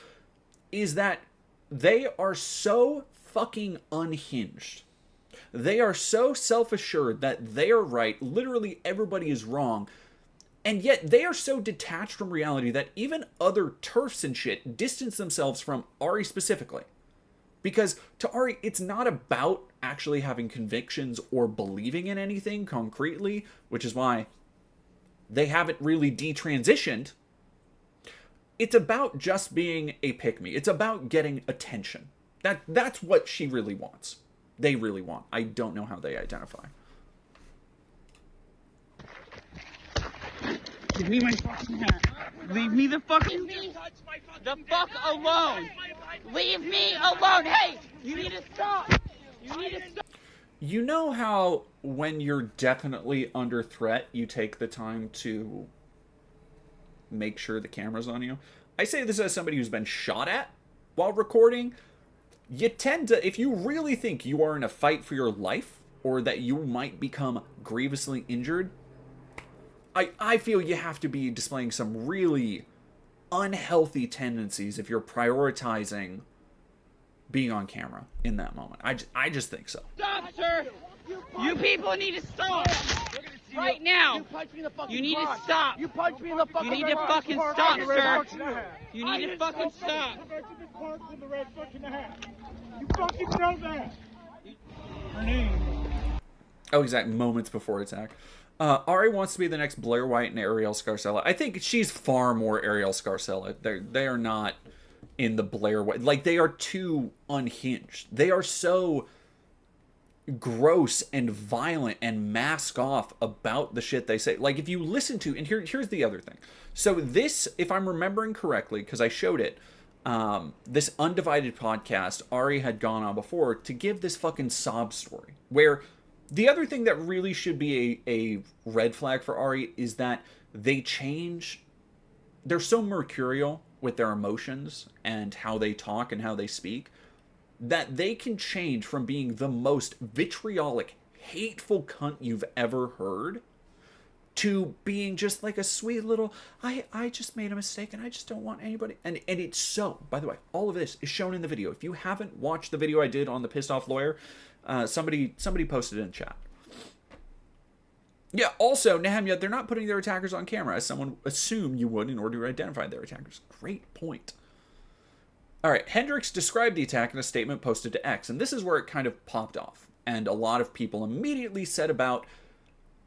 is that they are so fucking unhinged. They are so self-assured that they are right, literally everybody is wrong, and yet they are so detached from reality that even other TERFs and shit distance themselves from Ari specifically. Because to Ari, it's not about actually having convictions or believing in anything concretely, which is why they haven't really detransitioned. It's about just being a pick-me. It's about getting attention. That's what she really wants. They really want. I don't know how they identify. Give me my fucking hat. Leave me the fucking the fuck alone. Leave me alone. Hey, you need to stop. You need to stop. You know how when you're definitely under threat, you take the time to make sure the camera's on you? I say this as somebody who's been shot at while recording. You tend to, if you really think you are in a fight for your life, or that you might become grievously injured, I feel you have to be displaying some really unhealthy tendencies if you're prioritizing being on camera in that moment. I just think so. Stop, sir. You people need to stop. Right now. You need to stop. You punch me in the fucking. You need to fucking stop, sir. You need to fucking stop. You fucking know that. Her name. Oh, exact moments before attack. Ari wants to be the next Blair White and Ariel Scarcella. I think she's far more Ariel Scarcella. They are not in the Blair White. Like, they are too unhinged. They are so gross and violent and mask off about the shit they say. Like, if you listen to, and here's the other thing. So this, if I'm remembering correctly, because I showed it, this Undivided podcast, Ari had gone on before to give this fucking sob story, where the other thing that really should be a red flag for Ari is that they change. They're so mercurial with their emotions and how they talk and how they speak that they can change from being the most vitriolic, hateful cunt you've ever heard to being just like a sweet little, I just made a mistake and I just don't want anybody. And it's so, by the way, all of this is shown in the video. If you haven't watched the video I did on the Pissed Off Lawyer, somebody posted it in chat. Yeah, also, Nehemia, they're not putting their attackers on camera, as someone assumed you would in order to identify their attackers. Great point. All right, Hendrix described the attack in a statement posted to X, and this is where it kind of popped off. And a lot of people immediately said about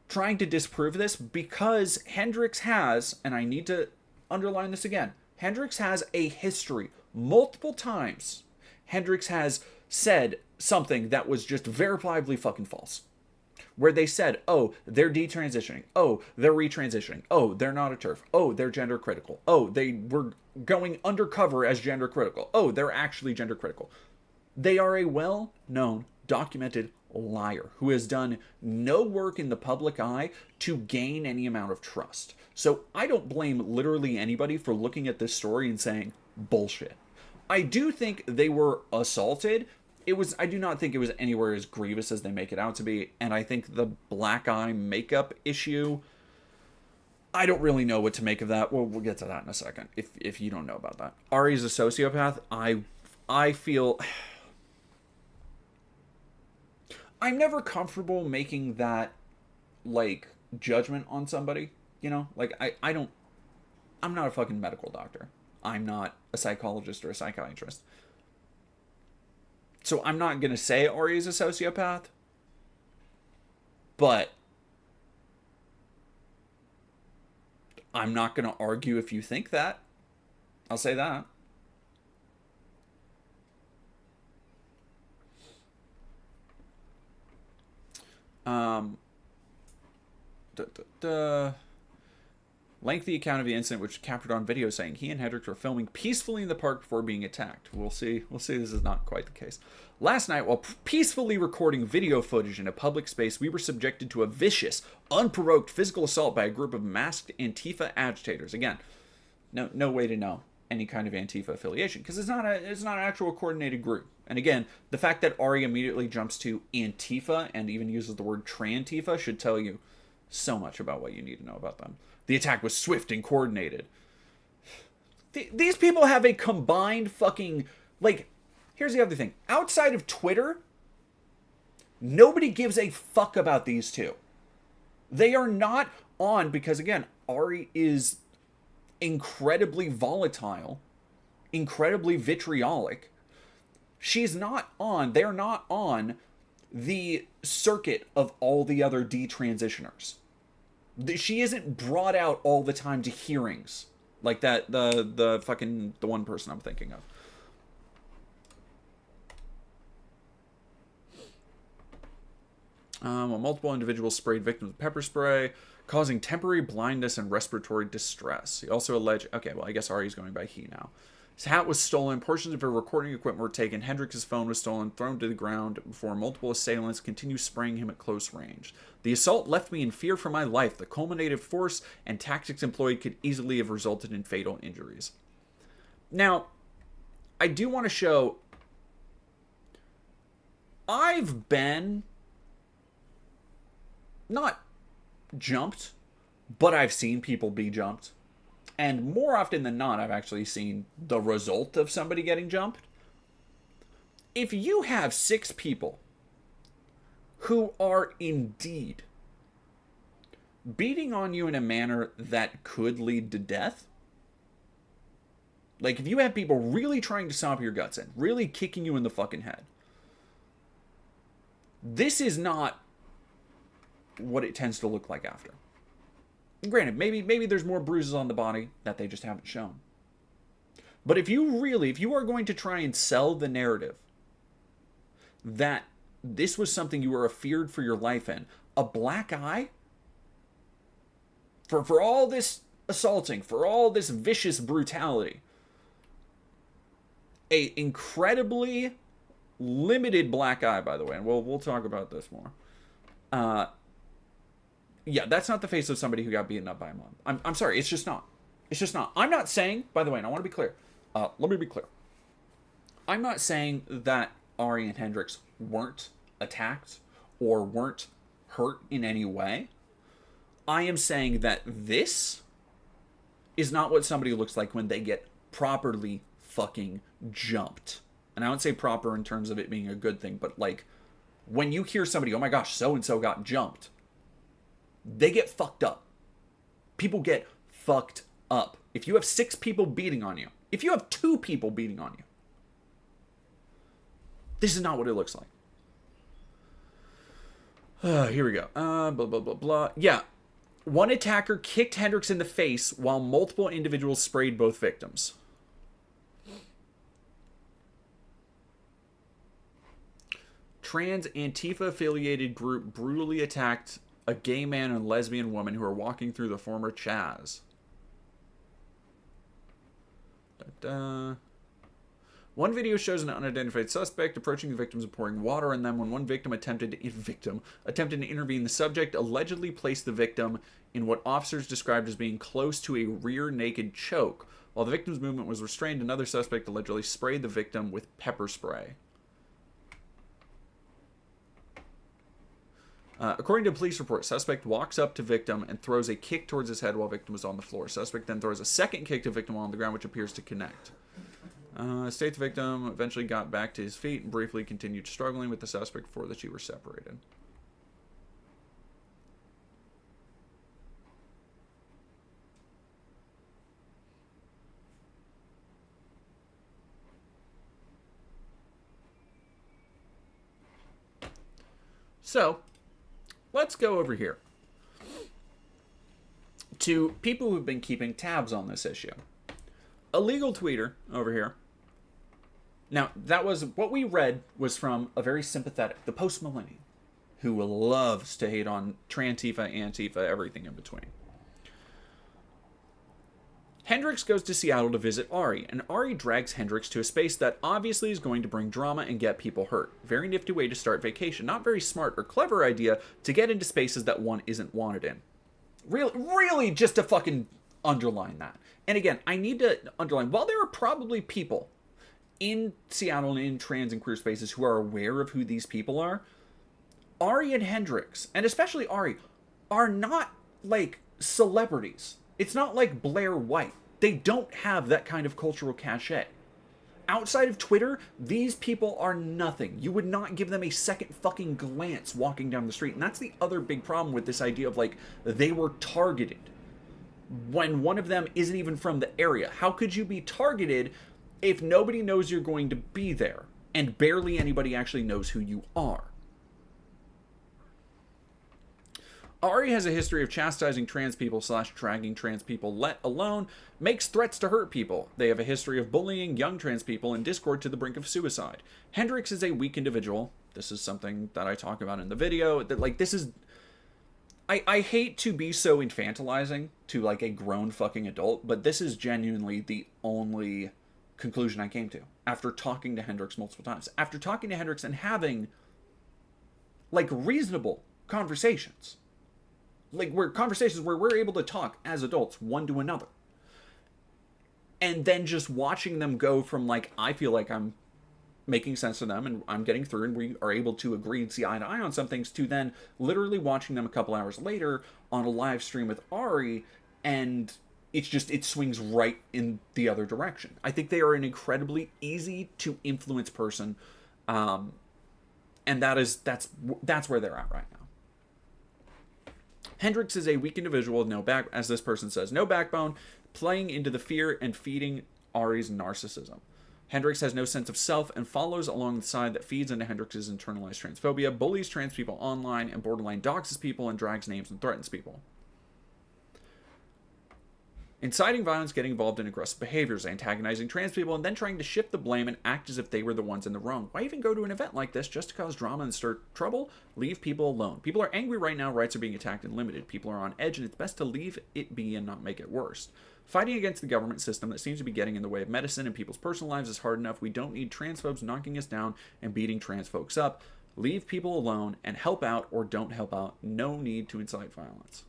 trying to disprove this, because Hendrix has, and I need to underline this again, Hendrix has a history. Multiple times, Hendrix has said something that was just verifiably fucking false. Where they said, oh, they're detransitioning. Oh, they're retransitioning. Oh, they're not a TERF. Oh, they're gender critical. Oh, they were going undercover as gender critical. Oh, they're actually gender critical. They are a well-known, documented liar who has done no work in the public eye to gain any amount of trust. So I don't blame literally anybody for looking at this story and saying, bullshit. I do think they were assaulted. I do not think it was anywhere as grievous as they make it out to be. And I think the black eye makeup issue, I don't really know what to make of that. We'll get to that in a second, if you don't know about that. Ari's a sociopath. I feel I'm never comfortable making that, like, judgment on somebody, you know? Like, I'm not a fucking medical doctor. I'm not a psychologist or a psychiatrist. So I'm not going to say Ari is a sociopath, but I'm not going to argue if you think that. I'll say that. lengthy account of the incident, which was captured on video, saying he and Hendrix were filming peacefully in the park before being attacked. We'll see. This is not quite the case. Last night, while peacefully recording video footage in a public space, we were subjected to a vicious, unprovoked physical assault by a group of masked Antifa agitators. Again, no way to know any kind of Antifa affiliation, because it's not an actual coordinated group. And again, the fact that Ari immediately jumps to Antifa and even uses the word Trantifa should tell you so much about what you need to know about them. The attack was swift and coordinated. These people have a combined fucking... Like, here's the other thing. Outside of Twitter, nobody gives a fuck about these two. They are not on, because again, Ari is incredibly volatile, incredibly vitriolic. She's not on, they're not on the circuit of all the other detransitioners. She isn't brought out all the time to hearings like that, the one person I'm thinking of. Multiple individuals sprayed victims with pepper spray, causing temporary blindness and respiratory distress. He also alleged... Okay, well, I guess Ari's going by he now. His hat was stolen, portions of her recording equipment were taken, Hendrix's phone was stolen, thrown to the ground before multiple assailants continued spraying him at close range. The assault left me in fear for my life. The culminative force and tactics employed could easily have resulted in fatal injuries. Now, I do want to show... I've been... not jumped, but I've seen people be jumped. And more often than not, I've actually seen the result of somebody getting jumped. If you have 6 people who are indeed beating on you in a manner that could lead to death, like if you have people really trying to stomp your guts in, really kicking you in the fucking head, this is not what it tends to look like after. Granted, maybe there's more bruises on the body that they just haven't shown. But if you are going to try and sell the narrative that this was something you were feared for your life in, a black eye, for all this assaulting, for all this vicious brutality, a incredibly limited black eye, by the way, and we'll talk about this more. Yeah, that's not the face of somebody who got beaten up by a mob. I'm sorry, it's just not. It's just not. I'm not saying, by the way, and I want to be clear. Let me be clear. I'm not saying that Ari and Hendrix weren't attacked or weren't hurt in any way. I am saying that this is not what somebody looks like when they get properly fucking jumped. And I don't say proper in terms of it being a good thing, but like when you hear somebody, oh my gosh, so-and-so got jumped, they get fucked up. People get fucked up. If you have 6 people beating on you, if you have 2 people beating on you, this is not what it looks like. Here we go. Blah, blah, blah, blah. Yeah. One attacker kicked Hendrix in the face while multiple individuals sprayed both victims. Trans Antifa-affiliated group brutally attacked a gay man and lesbian woman who are walking through the former Chaz. One video shows an unidentified suspect approaching the victims and pouring water on them. When one victim attempted to intervene, the subject allegedly placed the victim in what officers described as being close to a rear naked choke. While the victim's movement was restrained, another suspect allegedly sprayed the victim with pepper spray. According to a police report, suspect walks up to victim and throws a kick towards his head while victim is on the floor. Suspect then throws a second kick to victim on the ground, which appears to connect. State the victim eventually got back to his feet and briefly continued struggling with the suspect before the two were separated. So, let's go over here to people who've been keeping tabs on this issue. A legal tweeter over here. Now, that was what we read was from a very sympathetic, the post-millennial, who loves to hate on Trantifa, Antifa, everything in between. Hendrix goes to Seattle to visit Ari, and Ari drags Hendrix to a space that obviously is going to bring drama and get people hurt. Very nifty way to start vacation. Not very smart or clever idea to get into spaces that one isn't wanted in. Really just to fucking underline that. And again, I need to underline, while there are probably people in Seattle and in trans and queer spaces who are aware of who these people are, Ari and Hendrix, and especially Ari, are not like celebrities. It's not like Blair White. They don't have that kind of cultural cachet. Outside of Twitter, these people are nothing. You would not give them a second fucking glance walking down the street. And that's the other big problem with this idea of, like, they were targeted when one of them isn't even from the area. How could you be targeted if nobody knows you're going to be there and barely anybody actually knows who you are? Ari has a history of chastising trans people / dragging trans people, let alone makes threats to hurt people. They have a history of bullying young trans people in Discord to the brink of suicide. Hendrix is a weak individual. This is something that I talk about in the video. That, like, this is... I hate to be so infantilizing to, like, a grown fucking adult, but this is genuinely the only conclusion I came to after talking to Hendrix multiple times. After talking to Hendrix and having, like, reasonable conversations. Like, conversations where we're able to talk as adults, one to another. And then just watching them go from, like, I feel like I'm making sense to them and I'm getting through and we are able to agree and see eye to eye on some things, to then literally watching them a couple hours later on a live stream with Ari, and it swings right in the other direction. I think they are an incredibly easy to influence person, and that's where they're at right now. Hendrix is a weak individual with no back, as this person says, no backbone, playing into the fear and feeding Ari's narcissism. Hendrix has no sense of self and follows along the side that feeds into Hendrix's internalized transphobia, bullies trans people online, and borderline doxes people and drags names and threatens people. Inciting violence, getting involved in aggressive behaviors, antagonizing trans people, and then trying to shift the blame and act as if they were the ones in the wrong. Why even go to an event like this just to cause drama and stir trouble? Leave people alone. People are angry right now, rights are being attacked and limited. People are on edge, and it's best to leave it be and not make it worse. Fighting against the government system that seems to be getting in the way of medicine and people's personal lives is hard enough. We don't need transphobes knocking us down and beating trans folks up. Leave people alone and help out or don't help out. No need to incite violence.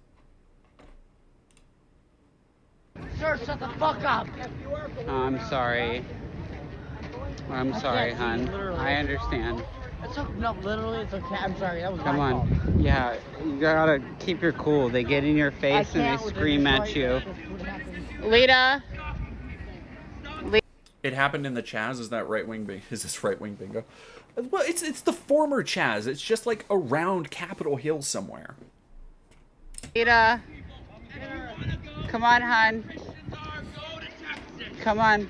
Sir, shut the fuck up. I'm sorry. I'm sorry, hon. I understand. No, literally, it's okay. I'm sorry. That was Come my on. fault. Yeah, you gotta keep your cool. They get in your face and they scream at you. Lita. It happened in the Chaz. Is that right wing? Is this right wing bingo? Well, it's the former Chaz. It's just like around Capitol Hill somewhere. Lita. Come on, hon. Come on.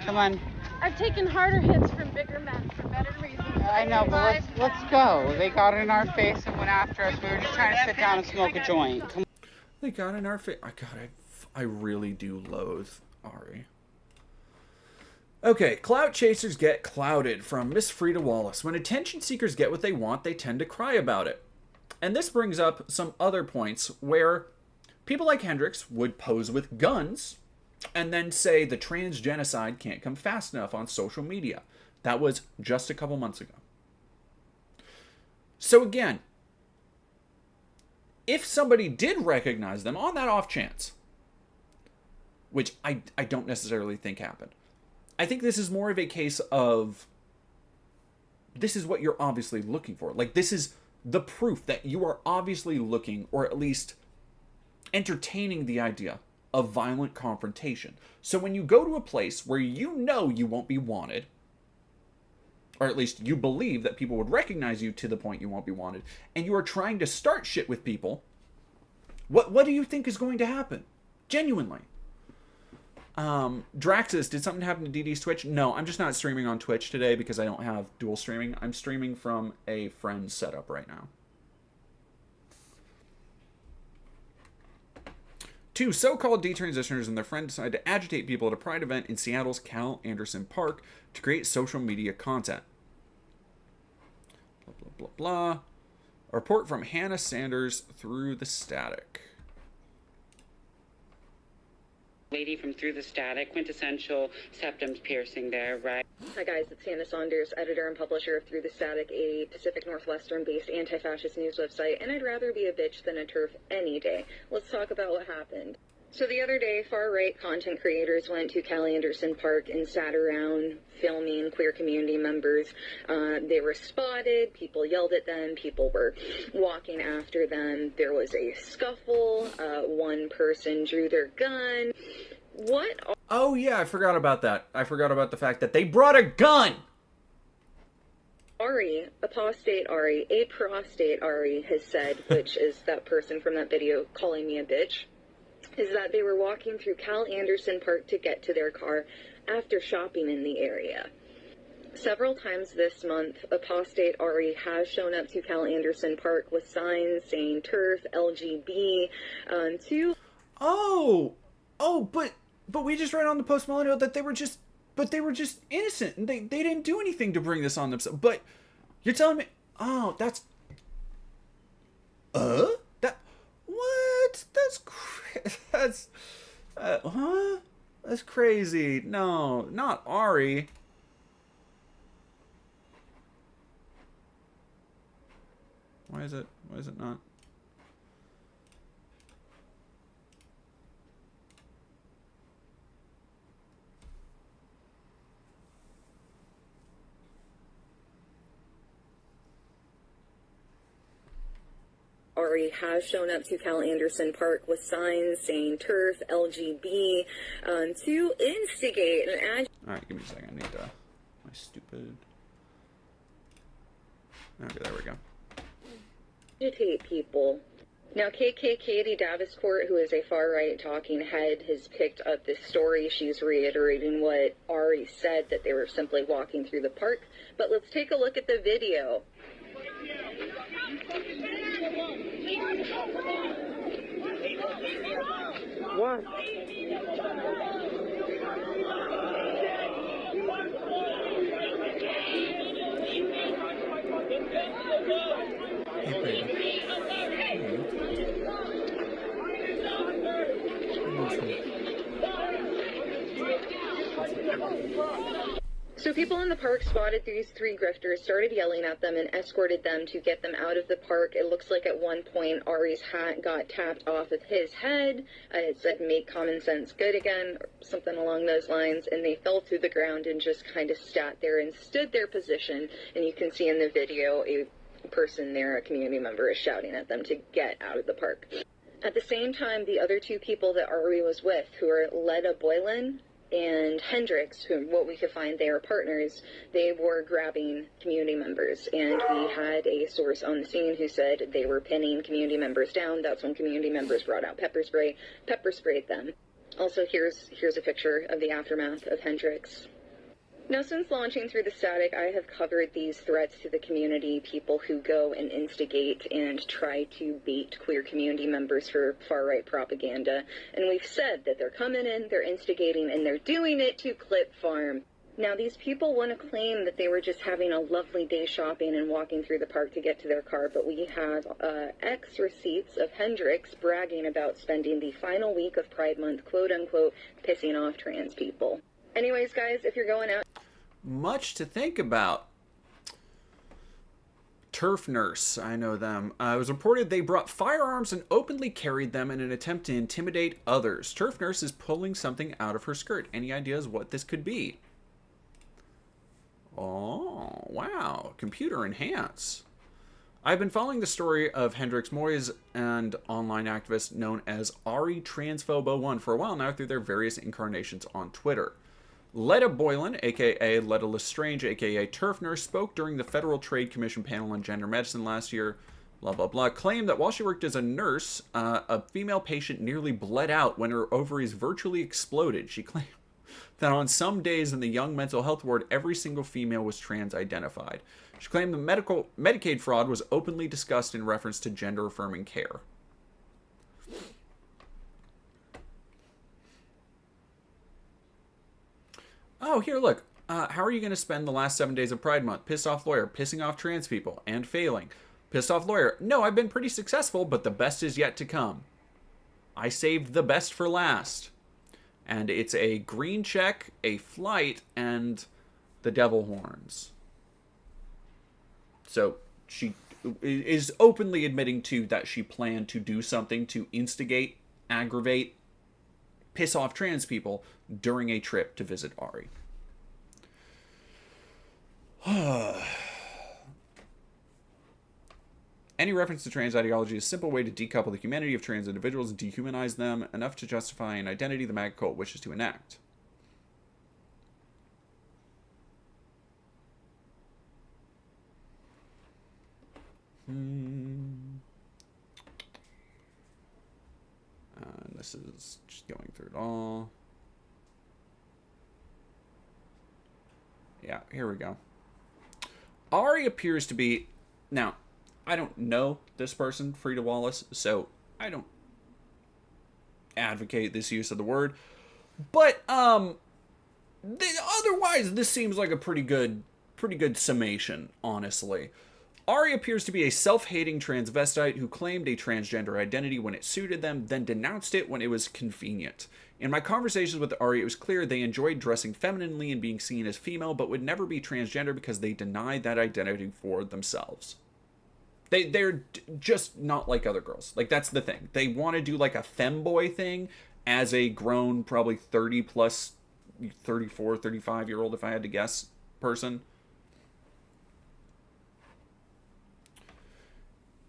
Come on. I've taken harder hits from bigger men for better reasons. I know, but let's go. They got in our face and went after us. We were just trying to sit down and smoke a joint. Come on. They got in our face. I really do loathe Ari. Okay, clout chasers get clouded from Miss Frida Wallace. When attention seekers get what they want, they tend to cry about it. And this brings up some other points where people like Hendrix would pose with guns and then say the trans genocide can't come fast enough on social media. That was just a couple months ago. So again, if somebody did recognize them on that off chance, which I don't necessarily think happened, I think this is more of a case of this is what you're obviously looking for. Like, this is the proof that you are obviously looking, or at least entertaining the idea of violent confrontation. So when you go to a place where you know you won't be wanted, or at least you believe that people would recognize you to the point you won't be wanted, and you are trying to start shit with people, what do you think is going to happen? Genuinely. Draxus, did something happen to DD's Twitch? No, I'm just not streaming on Twitch today because I don't have dual streaming. I'm streaming from a friend's setup right now. 2 so-called detransitioners and their friend decide to agitate people at a pride event in Seattle's Cal Anderson Park to create social media content. Blah, blah, blah, blah. A report from Hannah Sanders through the static. Lady from Through the Static, quintessential septum piercing there, right? Hi guys, it's Hannah Saunders, editor and publisher of Through the Static, a Pacific Northwestern-based anti-fascist news website, and I'd rather be a bitch than a TERF any day. Let's talk about what happened. So the other day, far-right content creators went to Cal Anderson Park and sat around filming queer community members. They were spotted, people yelled at them, people were walking after them. There was a scuffle, one person drew their gun. Oh yeah, I forgot about that. I forgot about the fact that they brought a gun! Ari, apostate Ari, a prostate Ari has said, which is that person from that video calling me a bitch, is that they were walking through Cal Anderson Park to get to their car after shopping in the area. Several times this month, apostate Ari has shown up to Cal Anderson Park with signs saying TERF, LGB, but we just read on the Post Millennial that they were just innocent and they didn't do anything to bring this on themselves. But you're telling me, that's what? That's crazy. No, not Ari. Why is it not? Ari has shown up to Cal Anderson Park with signs saying TERF, LGB, to instigate an Alright, give me a second. I need my stupid... Okay, there we go. Agitate people. Now, KK Katie Davenport, who is a far-right talking head, has picked up this story. She's reiterating what Ari said, that they were simply walking through the park. But let's take a look at the video. What? So people in the park spotted these three grifters, started yelling at them, and escorted them to get them out of the park. It looks like at one point Ari's hat got tapped off of his head. It said, "Make common sense good again," or something along those lines, and they fell to the ground and just kind of sat there and stood their position. And you can see in the video a person there, a community member, is shouting at them to get out of the park. At the same time, the other two people that Ari was with, who are Letta Boylan and Hendrix, who, what we could find, they are partners, they were grabbing community members, and we had a source on the scene who said they were pinning community members down. That's when community members brought out pepper sprayed them. Also, here's a picture of the aftermath of Hendrix. Now, since launching Through the Static, I have covered these threats to the community, people who go and instigate and try to bait queer community members for far-right propaganda. And we've said that they're coming in, they're instigating, and they're doing it to clip farm. Now, these people want to claim that they were just having a lovely day shopping and walking through the park to get to their car, but we have X receipts of Hendrix bragging about spending the final week of Pride Month, quote-unquote, pissing off trans people. Anyways, guys, if you're going out... Much to think about. TERF Nurse, I know them. It was reported they brought firearms and openly carried them in an attempt to intimidate others. TERF Nurse is pulling something out of her skirt. Any ideas what this could be? Oh, wow. Computer enhance. I've been following the story of Hendrix Moyes and online activist known as Ari Transphobe01 for a while now through their various incarnations on Twitter. Letta Boylan, a.k.a. Letta Lestrange, a.k.a. TERF Nurse, spoke during the Federal Trade Commission panel on gender medicine last year, blah, blah, blah, claimed that while she worked as a nurse, a female patient nearly bled out when her ovaries virtually exploded. She claimed that on some days in the young mental health ward, every single female was trans-identified. She claimed the Medicaid fraud was openly discussed in reference to gender-affirming care. Oh, here, look. How are you going to spend the last 7 days of Pride Month? Pissed off lawyer, pissing off trans people, and failing. Pissed off lawyer. No, I've been pretty successful, but the best is yet to come. I saved the best for last. And it's a green check, a flight, and the devil horns. So she is openly admitting to that she planned to do something to instigate, aggravate, piss off trans people during a trip to visit Ari. Any reference to trans ideology is a simple way to decouple the humanity of trans individuals and dehumanize them enough to justify an identity the MAGA cult wishes to enact. And this is just going through it all. Yeah, here we go. Ari appears to be... Now, I don't know this person, Frida Wallace, so I don't advocate this use of the word. But, otherwise, this seems like a pretty good summation, honestly. Ari appears to be a self-hating transvestite who claimed a transgender identity when it suited them, then denounced it when it was convenient. In my conversations with Ari, it was clear they enjoyed dressing femininely and being seen as female, but would never be transgender because they denied that identity for themselves. They're just not like other girls. Like, that's the thing. They want to do, like, a femboy thing as a grown, probably 30-plus, 34, 35-year-old, if I had to guess, person.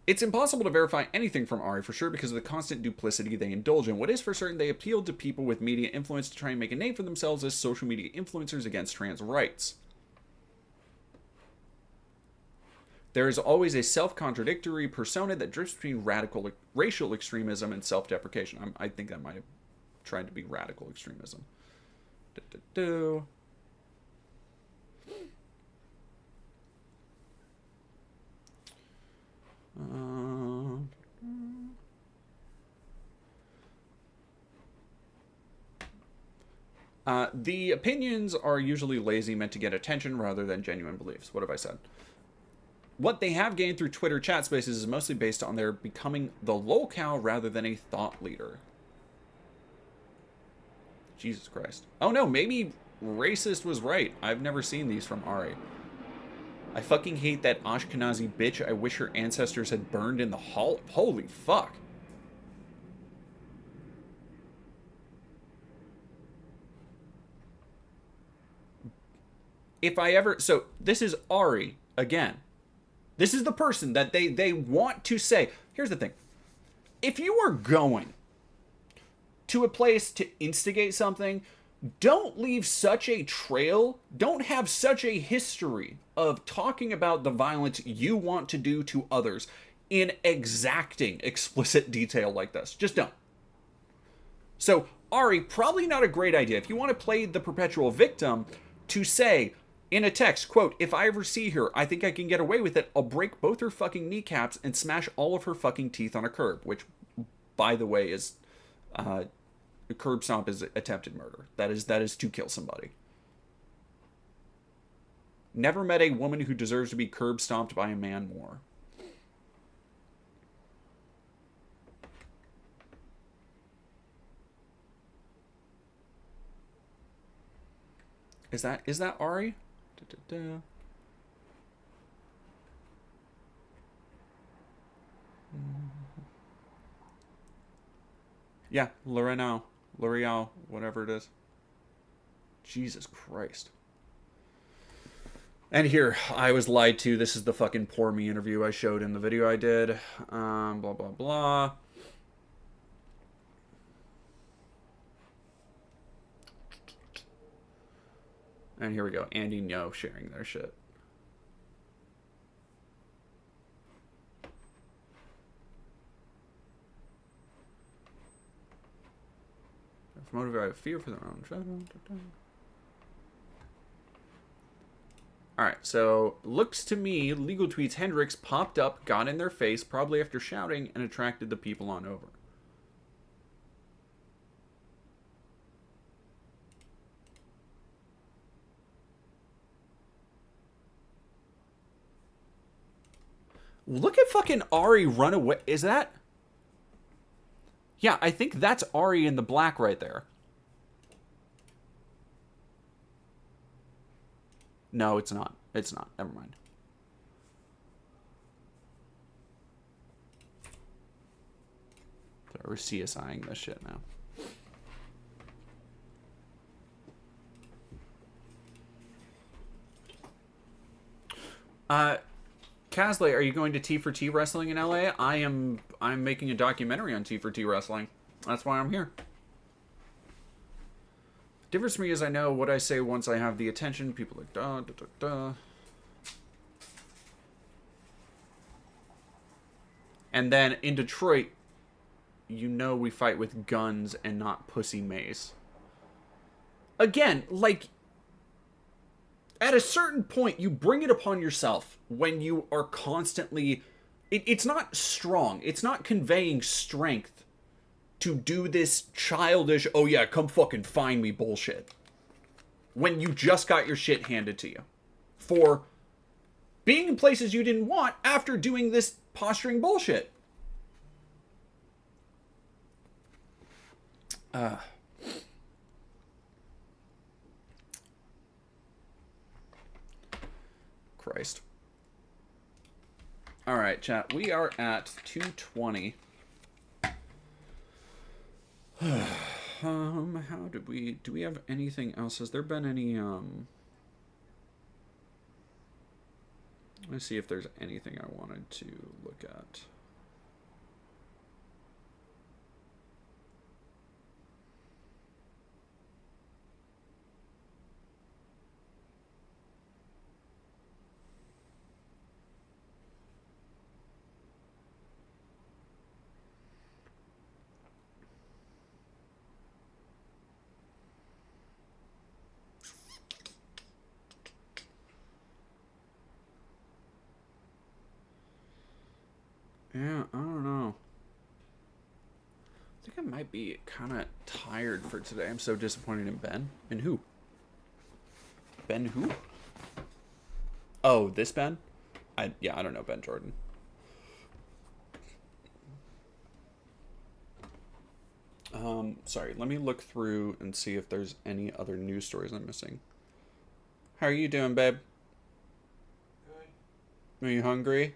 It's impossible to verify anything from Ari for sure because of the constant duplicity they indulge in. What is for certain, they appealed to people with media influence to try and make a name for themselves as social media influencers against trans rights. There is always a self-contradictory persona that drifts between radical racial extremism and self-deprecation. I think that might have tried to be radical extremism. The opinions are usually lazy, meant to get attention rather than genuine beliefs. What have I said? What they have gained through Twitter chat spaces is mostly based on their becoming the lolcow rather than a thought leader. Jesus Christ. Oh no, maybe racist was right. I've never seen these from Ari. I fucking hate that Ashkenazi bitch. I wish her ancestors had burned in the hall. Holy fuck. If I ever... So, this is Ari, again. This is the person that they want to say... Here's the thing. If you are going to a place to instigate something, don't leave such a trail, don't have such a history of talking about the violence you want to do to others in exacting explicit detail like this. Just don't. So, Ari, probably not a great idea. If you want to play the perpetual victim, to say in a text, quote, if I ever see her, I think I can get away with it. I'll break both her fucking kneecaps and smash all of her fucking teeth on a curb, which, by the way, is... curb stomp is attempted murder. That is to kill somebody. Never met a woman who deserves to be curb stomped by a man more. Is that Ari? Yeah, L'Oreal, whatever it is. Jesus Christ. And here, I was lied to. This is the fucking poor me interview I showed in the video I did. Blah, blah, blah. And here we go. Andy No sharing their shit. Motivate fear for their own. Alright, so looks to me, legal tweets Hendrix popped up, got in their face, probably after shouting, and attracted the people on over. Look at fucking Ari run away. Is that... Yeah, I think that's Ari in the black right there. No, it's not. It's not. Never mind. So we're CSIing this shit now. Casley, are you going to T4T wrestling in LA? I'm making a documentary on T4T wrestling. That's why I'm here. Difference for me is I know what I say once I have the attention. People are like, da, da, da, da. And then in Detroit, you know we fight with guns and not pussy mace. Again, like, at a certain point, you bring it upon yourself when you are constantly... It's not strong. It's not conveying strength to do this childish, oh yeah, come fucking find me bullshit. When you just got your shit handed to you. For being in places you didn't want after doing this posturing bullshit. Christ. Alright, chat. We are at 2:20. How did we... Do we have anything else? Has there been any, Let's see if there's anything I wanted to look at. Yeah, I don't know. I think I might be kind of tired for today. I'm so disappointed in Ben. In who? Ben who? Oh, this Ben? Yeah, I don't know Ben Jordan. Sorry, let me look through and see if there's any other news stories I'm missing. How are you doing, babe? Good. Are you hungry?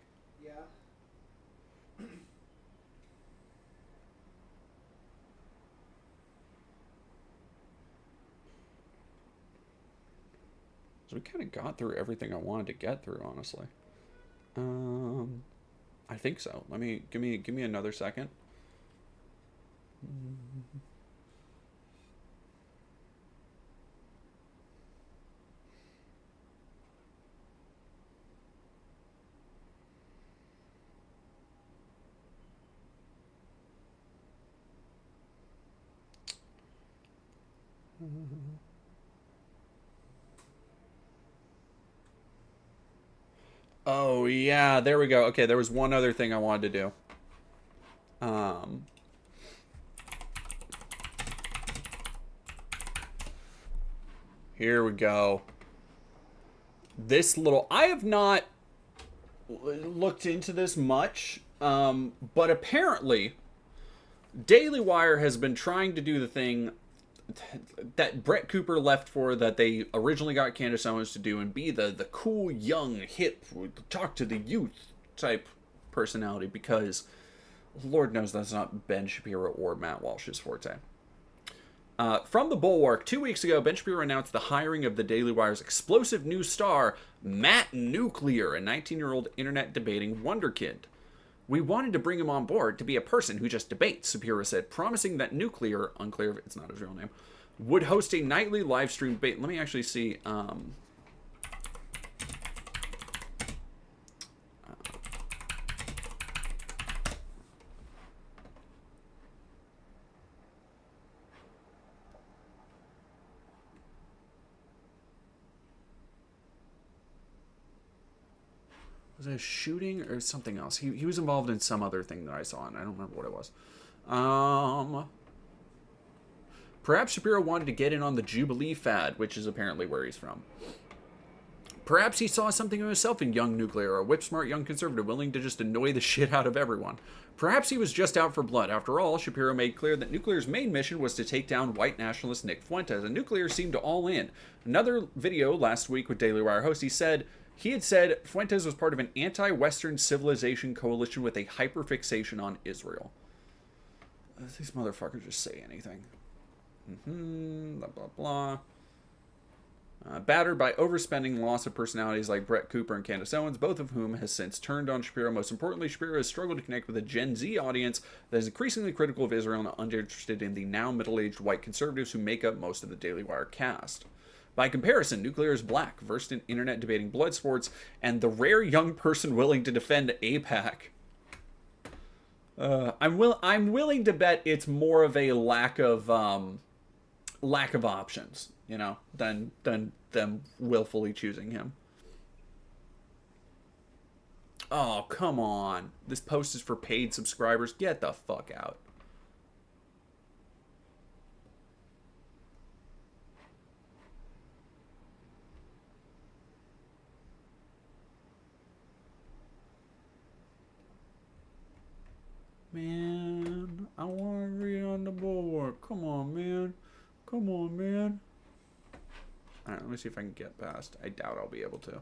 So we kind of got through everything I wanted to get through, honestly. I think so. Give me another second. Oh, yeah, there we go. Okay, there was one other thing I wanted to do. Here we go. This little... I have not looked into this much, but apparently Daily Wire has been trying to do the thing that Brett Cooper left for, that they originally got Candace Owens to do, and be the cool, young, hip, talk to the youth type personality, because Lord knows that's not Ben Shapiro or Matt Walsh's forte. From the Bulwark, 2 weeks ago, Ben Shapiro announced the hiring of the Daily Wire's explosive new star, Matt Nuclear, a 19-year-old internet debating wonderkid. We wanted to bring him on board to be a person who just debates, Shapiro said, promising that Nuclear, unclear if it's not his real name, would host a nightly live stream debate. Let me actually see. Was it a shooting or something else? He was involved in some other thing that I saw, and I don't remember what it was. Perhaps Shapiro wanted to get in on the Jubilee fad, which is apparently where he's from. Perhaps he saw something of himself in young nuclear, a whip-smart young conservative willing to just annoy the shit out of everyone. Perhaps he was just out for blood. After all, Shapiro made clear that nuclear's main mission was to take down white nationalist Nick Fuentes, and nuclear seemed all in. Another video last week with Daily Wire host, he had said Fuentes was part of an anti-Western civilization coalition with a hyperfixation on Israel. These motherfuckers just say anything. Blah, blah, blah. Battered by overspending, loss of personalities like Brett Cooper and Candace Owens, both of whom has since turned on Shapiro. Most importantly, Shapiro has struggled to connect with a Gen Z audience that is increasingly critical of Israel and uninterested in the now middle-aged white conservatives who make up most of the Daily Wire cast. By comparison, Nuclear is black, versed in internet debating blood sports, and the rare young person willing to defend AIPAC. I'm willing to bet it's more of a lack of options, you know, than them willfully choosing him. Oh, come on. This post is for paid subscribers. Get the fuck out. Man, I want to read on the board. Come on, man. Come on, man. Alright, let me see if I can get past. I doubt I'll be able to.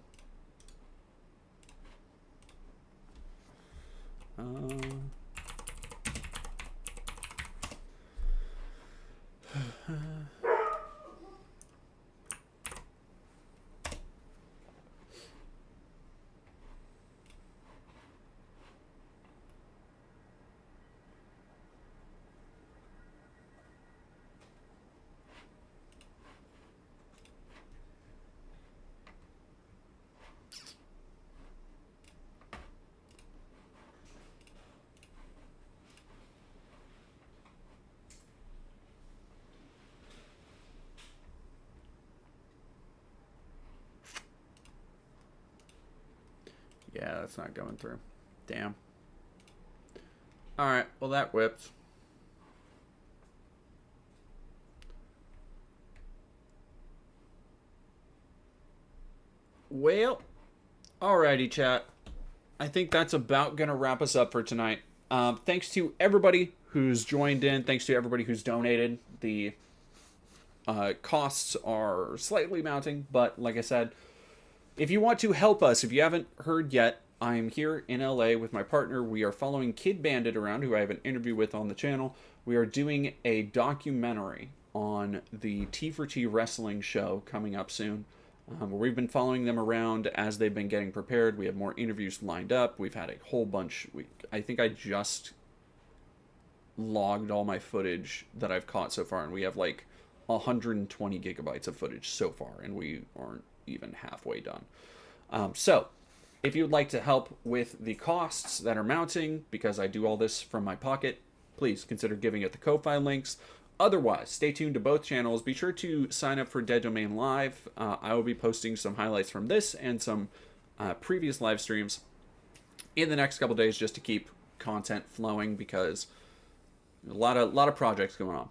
Yeah, that's not going through. Damn. Alright, well that whips. Well, alrighty, chat. I think that's about going to wrap us up for tonight. Thanks to everybody who's joined in. Thanks to everybody who's donated. The costs are slightly mounting, but like I said, if you want to help us, if you haven't heard yet, I'm here in LA with my partner. We are following Kid Bandit around, who I have an interview with on the channel. We are doing a documentary on the T4T wrestling show coming up soon. We've been following them around as they've been getting prepared. We have more interviews lined up. We've had a whole bunch. I think I just logged all my footage that I've caught so far, and we have like 120 gigabytes of footage so far, and we aren't even halfway done. So if you would like to help with the costs that are mounting, because I do all this from my pocket, please consider giving at the Ko-Fi links. Otherwise, stay tuned to both channels. Be sure to sign up for Dead Domain Live. I will be posting some highlights from this and some previous live streams in the next couple days, just to keep content flowing, because a lot of projects going on.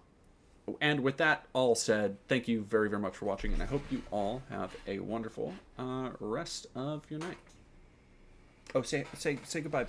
And with that all said, thank you very, very much for watching, and I hope you all have a wonderful rest of your night. Oh, say goodbye, babe.